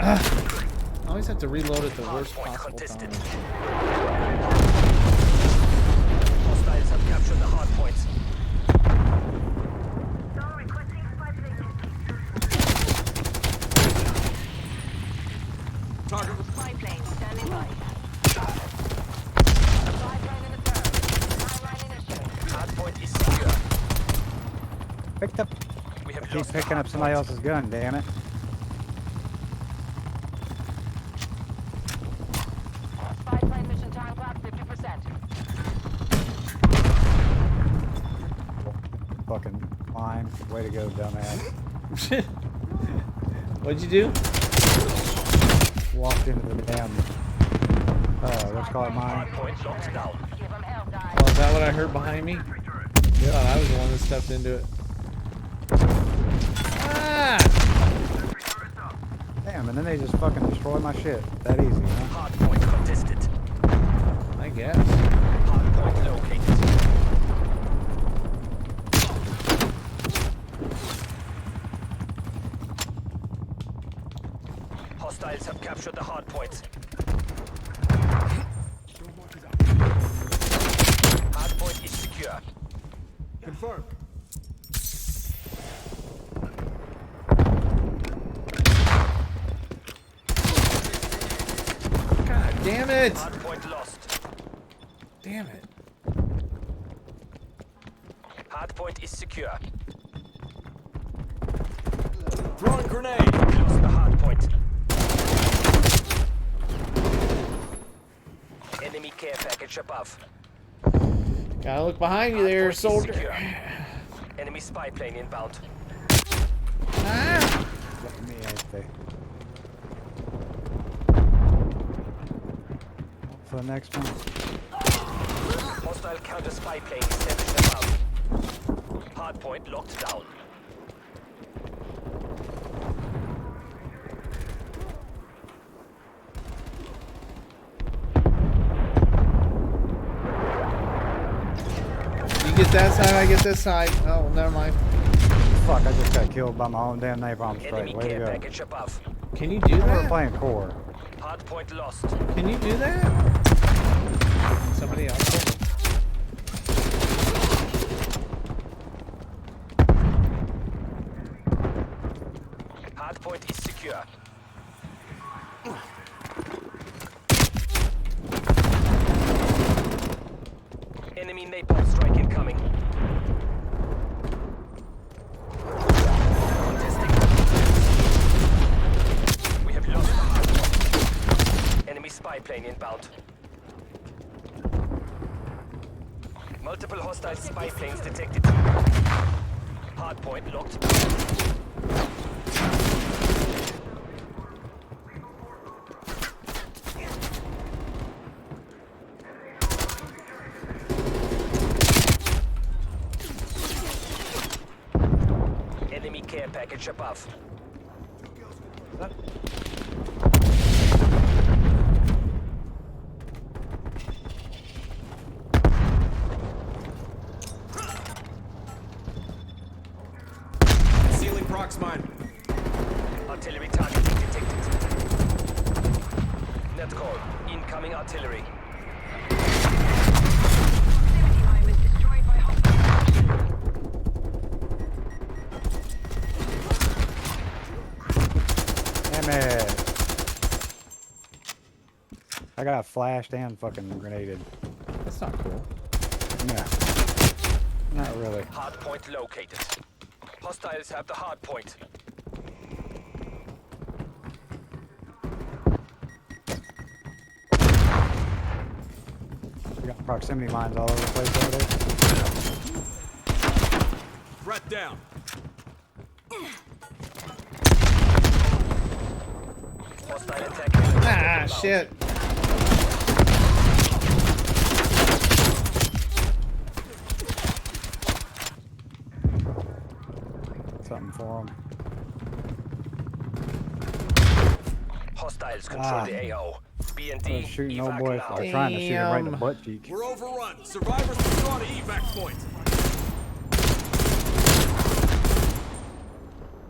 I always have to reload at the worst Hardpoint possible contested. time. Hostiles have captured the hard points. Target. Spy plane standing by. Spy plane in the turret. Spy line initiated. Hard point is secure. Picked up. We have Keep lost the picking hard up somebody point. else's gun, damn it. Spy plane mission time clock 50%. Fucking line. Way to go, dumbass. What'd you do? Walked into the damn, let's call it mine. Hard point locked down. Give them hell, guys. Oh, is that what I heard behind me? Yeah, I was the one that stepped into it. Ah! Damn, and then they just fucking destroy my shit. That easy, huh? Hard point contested. I guess. Hard point located. Hostiles have captured the hard points. Hard point is secure. Confirmed. God damn it! Hard point lost. Damn it. Hard point is secure. Throwing grenade. Lost the hard point. Enemy care package above. Gotta look behind you there, Hard point is soldier. secure. Enemy spy plane inbound. Ah! Let me out there. For the next one. Hostile counter spy plane established above. Hard point locked down. You get that side, I get this side. Oh, never mind. Fuck, I just got killed by my own damn napalm Enemy straight. Way to care go. package above. Can you do We're that? playing core. Hard point lost. Can you do that? Somebody else. Hard point is secure. Enemy napalm strike incoming. Contesting. We have lost the hard point. Enemy spy plane inbound. Multiple hostile spy planes detected. Hard point locked. Enemy care package above. Sealing prox mine. Artillery targeting detected. Net call. Incoming artillery. Mine is destroyed by hostile. Damn it. I got flashed and fucking grenaded. That's not cool. Yeah. Not really. Hard point located. Hostiles have the hard point. We got proximity mines all over the place over there. Threat down. Hostile attack. Ah, shit. Something for them. Hostiles control the AO. B and I D. was shooting old evac boy, now. or trying to shoot him right in the Damn. butt cheek. We're overrun. Survivors withdraw to evac point.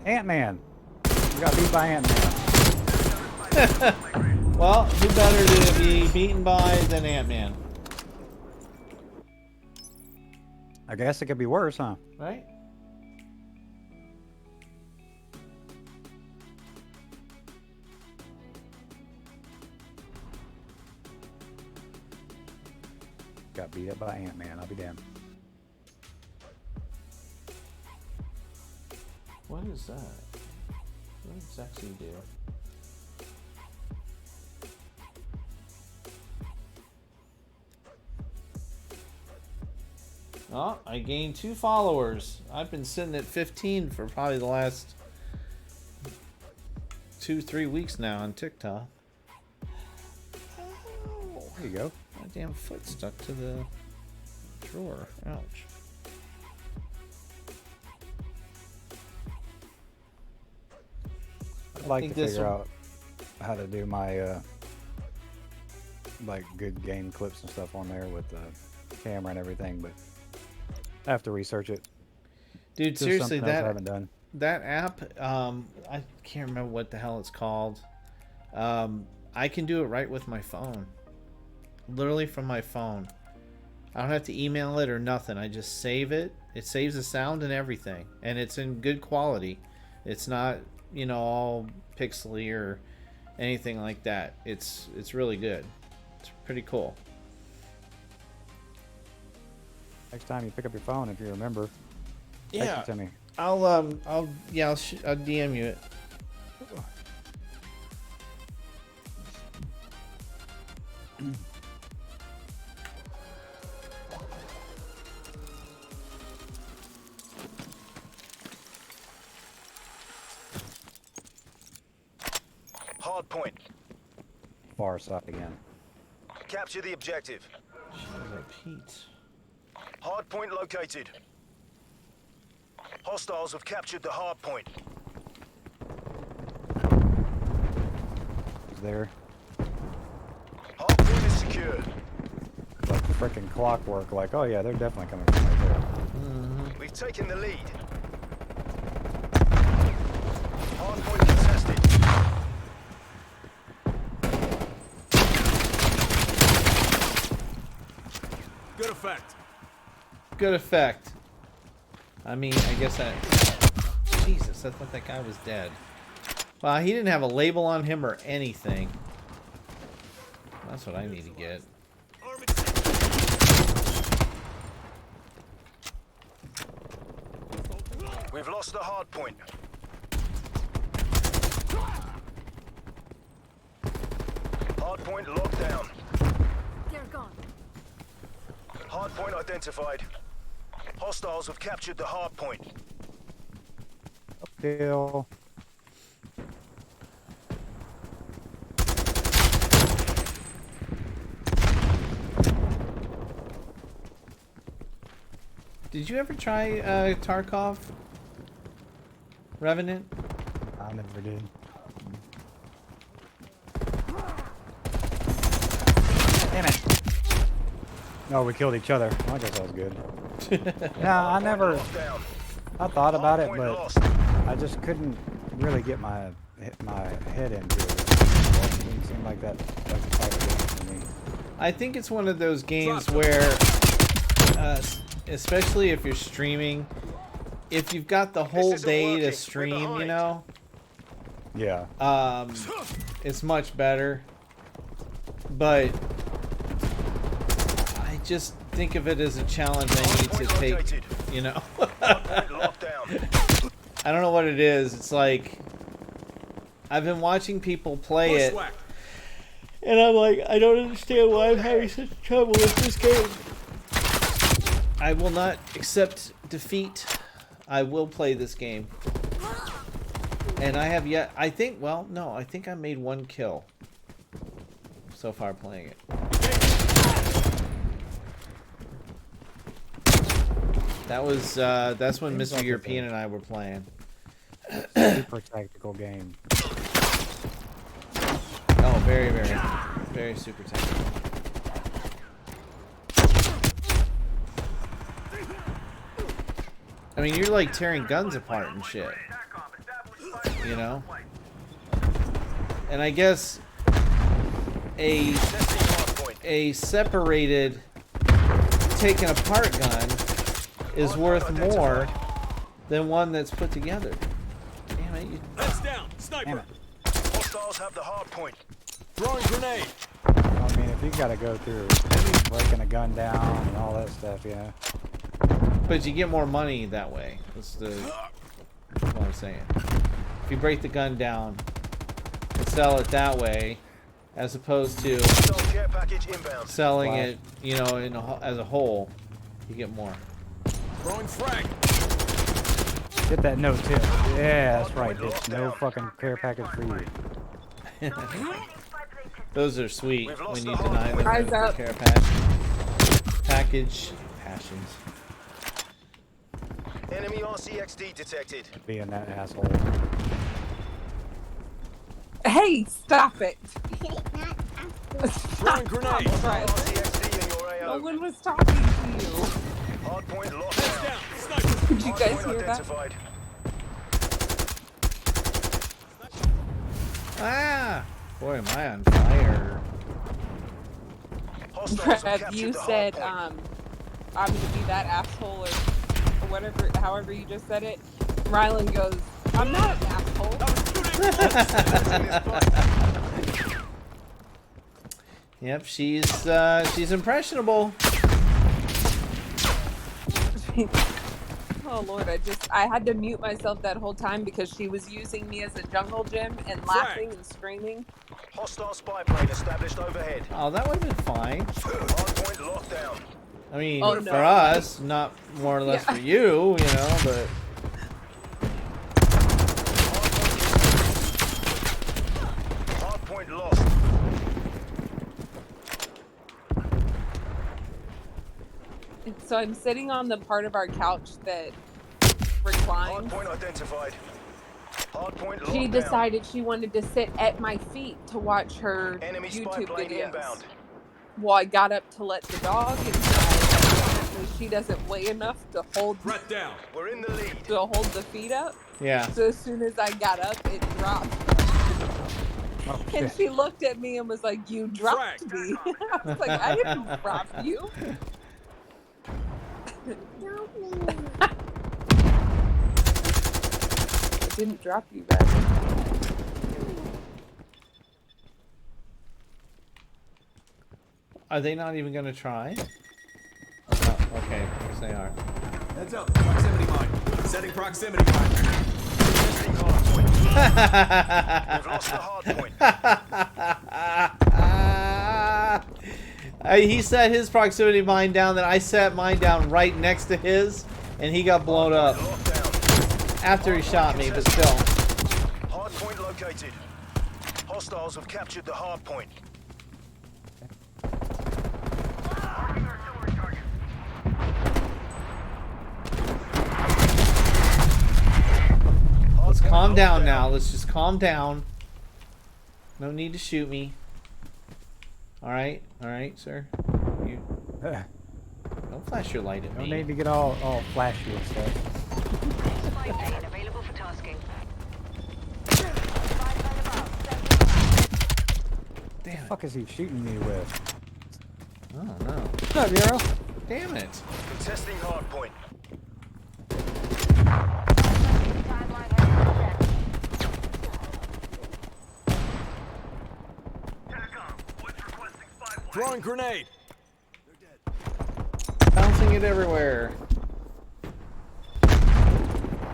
Ant-Man. We got beat by Ant-Man. Well, who better to be beaten by than Ant-Man, I guess it could be worse, huh? right? Got beat up by Ant-Man. I'll be damned. What is that? What does Zexy do? Oh, I gained 2 followers. I've been sitting at 15 for probably the last 2-3 weeks now on TikTok. There you go. My damn foot stuck to the drawer. Ouch. I'd like think to this figure will- out how to do my like good game clips and stuff on there with the camera and everything, but I have to research it. Dude, Just seriously, something else I that haven't done. that app, I can't remember what the hell it's called. I can do it right with my phone. Literally from my phone. I don't have to email it or nothing. I just save it. It saves the sound and everything. And it's in good quality. It's not, you know, all pixely or anything like that. It's really good. It's pretty cool. Next time you pick up your phone, if you remember, text it to me. I'll DM you it. Hard point. Far side again. Capture the objective. Pete. Hard point located. Hostiles have captured the hard point. He's there. Hard point is secured. Like freaking clockwork. Like, oh yeah, they're definitely coming from right there. We've taken the lead. Hard point contested. Good effect. Good effect. I mean, I guess that... Jesus, I thought that guy was dead. Well, he didn't have a label on him or anything. That's what I need to get. We've lost the hard point. Hard point locked down. They're gone. Hard point identified. Hostiles have captured the hard point. Uphill. Did you ever try Tarkov? Revenant? I never did. Damn it. No, we killed each other. Well, I guess that was good. Yeah, I never... Locked down. I thought about it, Hard point but lost. I just couldn't really get my head into it. It didn't seem like that like the type of game for me. I think it's one of those games where, especially if you're streaming, if you've got the whole isn't day working. to We're stream, you behind. know, Yeah. it's much better. But I just think of it as a challenge I need to Point take, located. you know. Point locked down. I don't know what it is. It's like I've been watching people play it, Bushwhack. and I'm like, I don't understand why I'm having such trouble with this game. I will not accept defeat. I will play this game. And I have yet, I think I made 1 kill so far playing it. That was, that's when Seems Mr. like European it's and I were playing. Super tactical game. Oh, very, very. Very super tactical. I mean, you're like tearing guns apart and shit. You know? And I guess a separated, taken apart gun is worth more than one that's put together. Damn it, you... Heads down. Sniper. Hostiles have the hard point. Throwing grenade. I mean, if you gotta go through breaking a gun down and all that stuff, you know. But you get more money that way. That's what I'm saying. If you break the gun down and sell it that way, as opposed to Care package inbound. selling it, you know, as a whole, you get more. Throwing frag. Get that no tip. Yeah, that's right, bitch. No fucking care package for you. Those are sweet when you deny them Eyes for up. care package passions. Enemy RCXD detected. Being that asshole. Hey, stop it. Throwing grenade. Right. RCXD in your No AO. one was talking to you. Hard point locked Heads down. down. Sniper. Did you Hard guys point hear that? identified. Ah! Boy, am I on fire. Hostiles have Trev, captured you the hard said, point. I'm gonna be that asshole or whatever, however you just said it. Rylan goes, I'm not an asshole. Yep, she's impressionable. Oh Lord, I had to mute myself that whole time because she was using me as a jungle gym and laughing and screaming. Hostile spy plane established overhead. Oh, that would have been fine. Hard point locked down. I mean, Oh, no. for us, not more or less Yeah. for you, you know, but... Hard point lost. So I'm sitting on the part of our couch that Hard reclines. point identified. Hard point locked She down. decided she wanted to sit at my feet to watch her Enemy spy YouTube plane videos. inbound. Well, I got up to let the dog inside. Apparently, she doesn't weigh enough to hold Threat down. We're in the lead. the feet up. Yeah. So as soon as I got up, it dropped. Oh, And shit. she looked at me and was like, "You dropped me." I was like, "I didn't drop you." I didn't drop you guys. Are they not even going to try? Oh, okay. Yes, they are. Heads up. Proximity mine. Setting proximity mine. Testing hard point. We've lost the hard point. He set his proximity mine down, then I set mine down right next to his, and he got blown up Locked down. after he shot me, but still. Hard point located. Hostiles have captured the hard point. Let's calm down now. Let's just calm down. No need to shoot me. Alright, sir. You don't flash your light at No me. need to get all flashy and stuff. Spy plane available for tasking. Damn What it. the fuck is he shooting me with? Oh no. What's up, Euro? Damn it. Contesting hard point. Timeline has been TACOM, what's requesting spy plane? Throwing grenade. Bouncing it everywhere. set.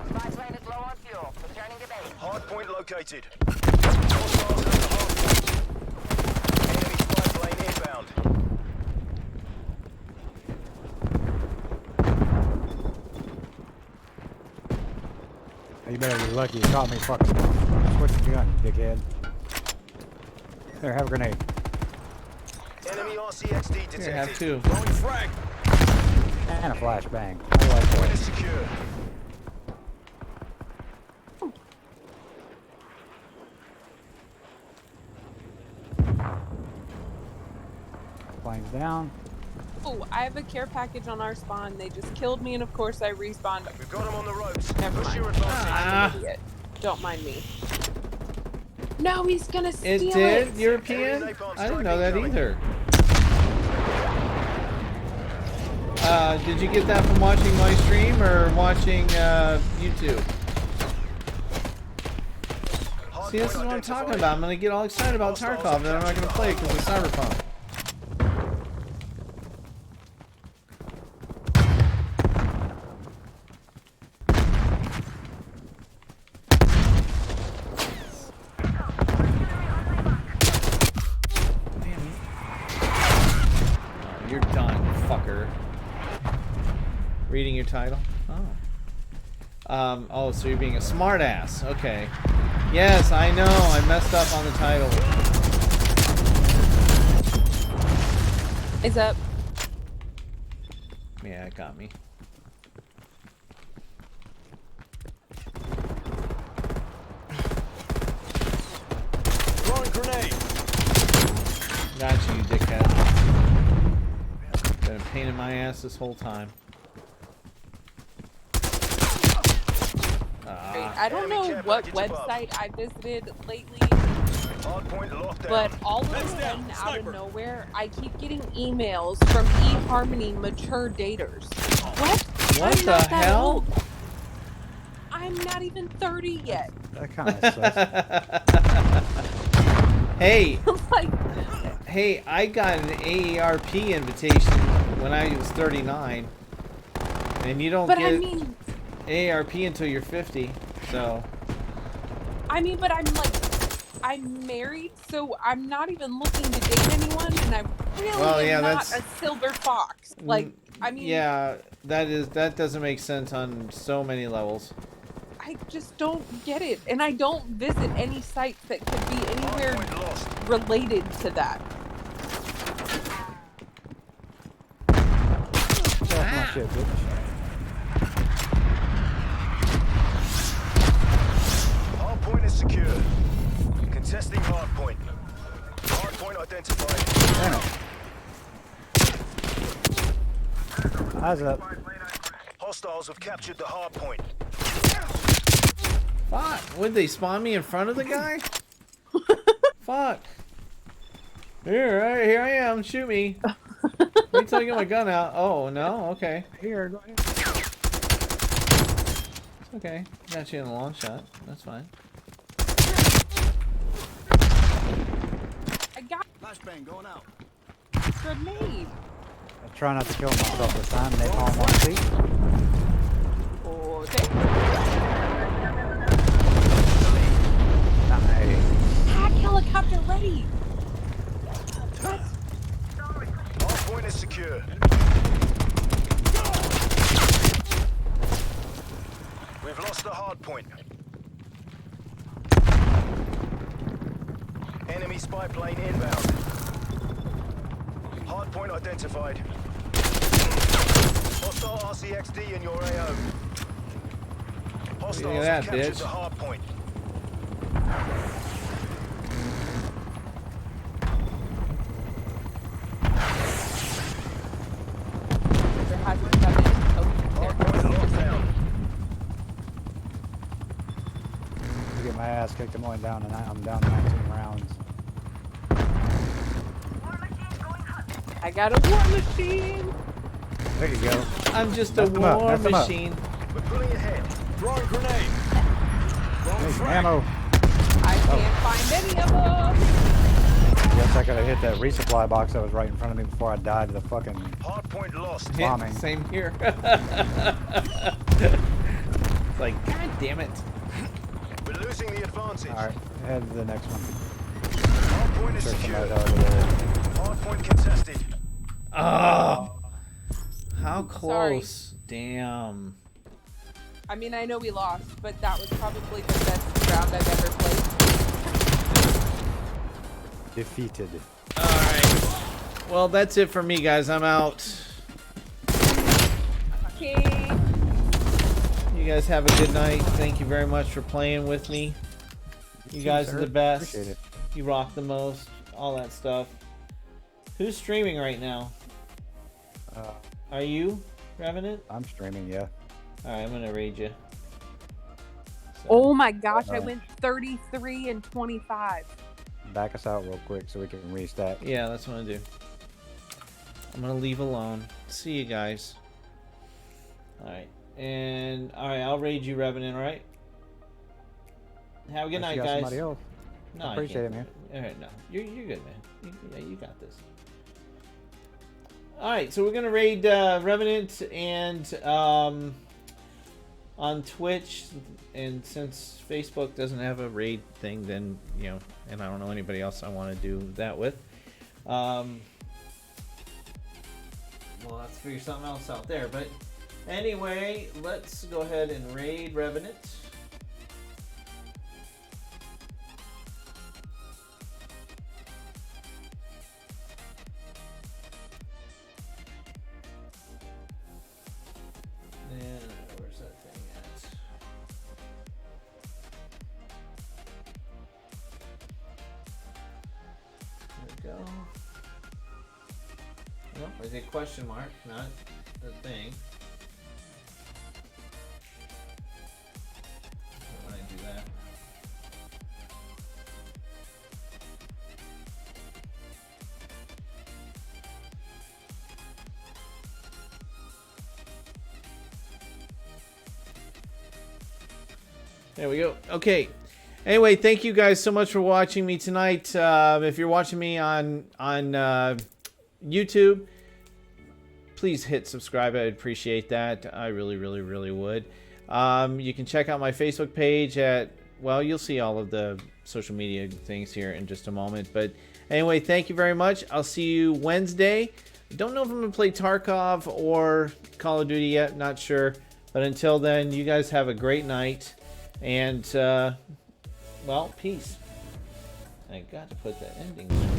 Spy plane is low on fuel. Returning to base. Hard point located. Hostiles have the hard point. Enemy spy plane inbound. You better be lucky you caught me fucking switching gun, dickhead. There, have a grenade. Enemy RCXD detected. Here, have two. Throwing frag. And a flashbang. I like Point that. is secure. plane's down. Oh, I have a care package on our spawn. They just killed me, and of course I respawned. We've got them on the ropes. Never Push mind. your advantage. I'm an idiot. Don't mind me. No, he's gonna steal It did? European? I didn't know that either. Did you get that from watching my stream or watching YouTube? See, this is what I'm talking about. I'm gonna get all excited about Tarkov, and then I'm not gonna play it because it's Cyberpunk. You're done, fucker. Reading your title? Oh. Oh, so you're being a smartass. Okay. Yes, I know. I messed up on the title. Is up. Yeah, it got me. Throwing grenade. Got you, you dickhead. Been a pain in my ass this whole time. I don't know what website I visited lately, but all of a sudden, out of nowhere, I keep getting emails from eHarmony mature daters. What? What I'm the not that hell? old. I'm not even 30 yet. That kind of sucks. Hey, Like, hey, I got an AARP invitation when I was 39, and you don't but get I mean, AARP until you're 50. So but I'm married, so I'm not even looking to date anyone, and I'm really not a silver fox. Like, I mean, yeah, that doesn't make sense on so many levels. I just don't get it, and I don't visit any sites that could be anywhere related to that. That's my shit, bitch. Hardpoint is secured. Contesting hardpoint. Hardpoint identified. Damn it. Eyes up. Hostiles have captured the hardpoint. Fuck! Would they spawn me in front of the guy? Fuck! Here I am. Shoot me. Wait till I get my gun out. Oh no. Okay. Here, go ahead. It's okay. Got you in a long shot. That's fine. I got Flashbang going out. a grenade. I try not to kill myself this time. They all one seat. Okay. Nice. Hack helicopter ready. What? Hardpoint is secure. We've lost the hardpoint. Enemy spy plane inbound. Hardpoint identified. Hostile RCXD in your AO. Hostiles Look at have that, captured bitch. the hardpoint. There hasn't been Hardpoint locked down. I get my ass kicked. I'm only down, and I'm down 19 rounds. I got a war machine. There you go. I'm just a Mess them up, war mess them up. machine. We're pulling ahead. Throwing grenade. Throwing There's frag. ammo. I can't find any of them. Guess I could have hit that resupply box that was right in front of me before I died to the fucking Hardpoint lost. bombing. Same here. It's like, god damn it. We're losing the advantage. All right, head to the next one. Hardpoint is Sure, secure. somebody's over there. Hardpoint contested. Oh, how close. Damn. I mean, I know we lost, but that was probably the best round I've ever played. Defeated. Alright. Well, that's it for me, guys. I'm out. Okay. You guys have a good night. Thank you very much for playing with me. You guys are the best. Appreciate it. You rock the most. All that stuff. Who's streaming right now? Are you, Revenant? I'm streaming, yeah. Alright, I'm gonna raid you. So, Oh my gosh, I went 33 and 25. Back us out real quick so we can restack. yeah, that's what I'm gonna do. I'm gonna leave alone. See you guys. Alright. And alright, I'll raid you, Revenant, alright? Have a good night, You got guys. somebody else. No, I appreciate it, man. Alright, no. You're good, man. You got this. Alright, so we're gonna raid Revenant and on Twitch, and since Facebook doesn't have a raid thing, then and I don't know anybody else I want to do that with. We'll have to figure something else out there, but anyway, let's go ahead and raid Revenant. Where's that thing at? There we go. Nope, there's a question mark, not the thing. When I do that. There we go. Okay. Anyway, thank you guys so much for watching me tonight. If you're watching me on YouTube, please hit subscribe. I'd appreciate that. I really, really, really would. You can check out my Facebook page at, well, you'll see all of the social media things here in just a moment. But anyway, thank you very much. I'll see you Wednesday. I don't know if I'm going to play Tarkov or Call of Duty yet. Not sure. But until then, you guys have a great night. And, well, peace. I got to put that ending there.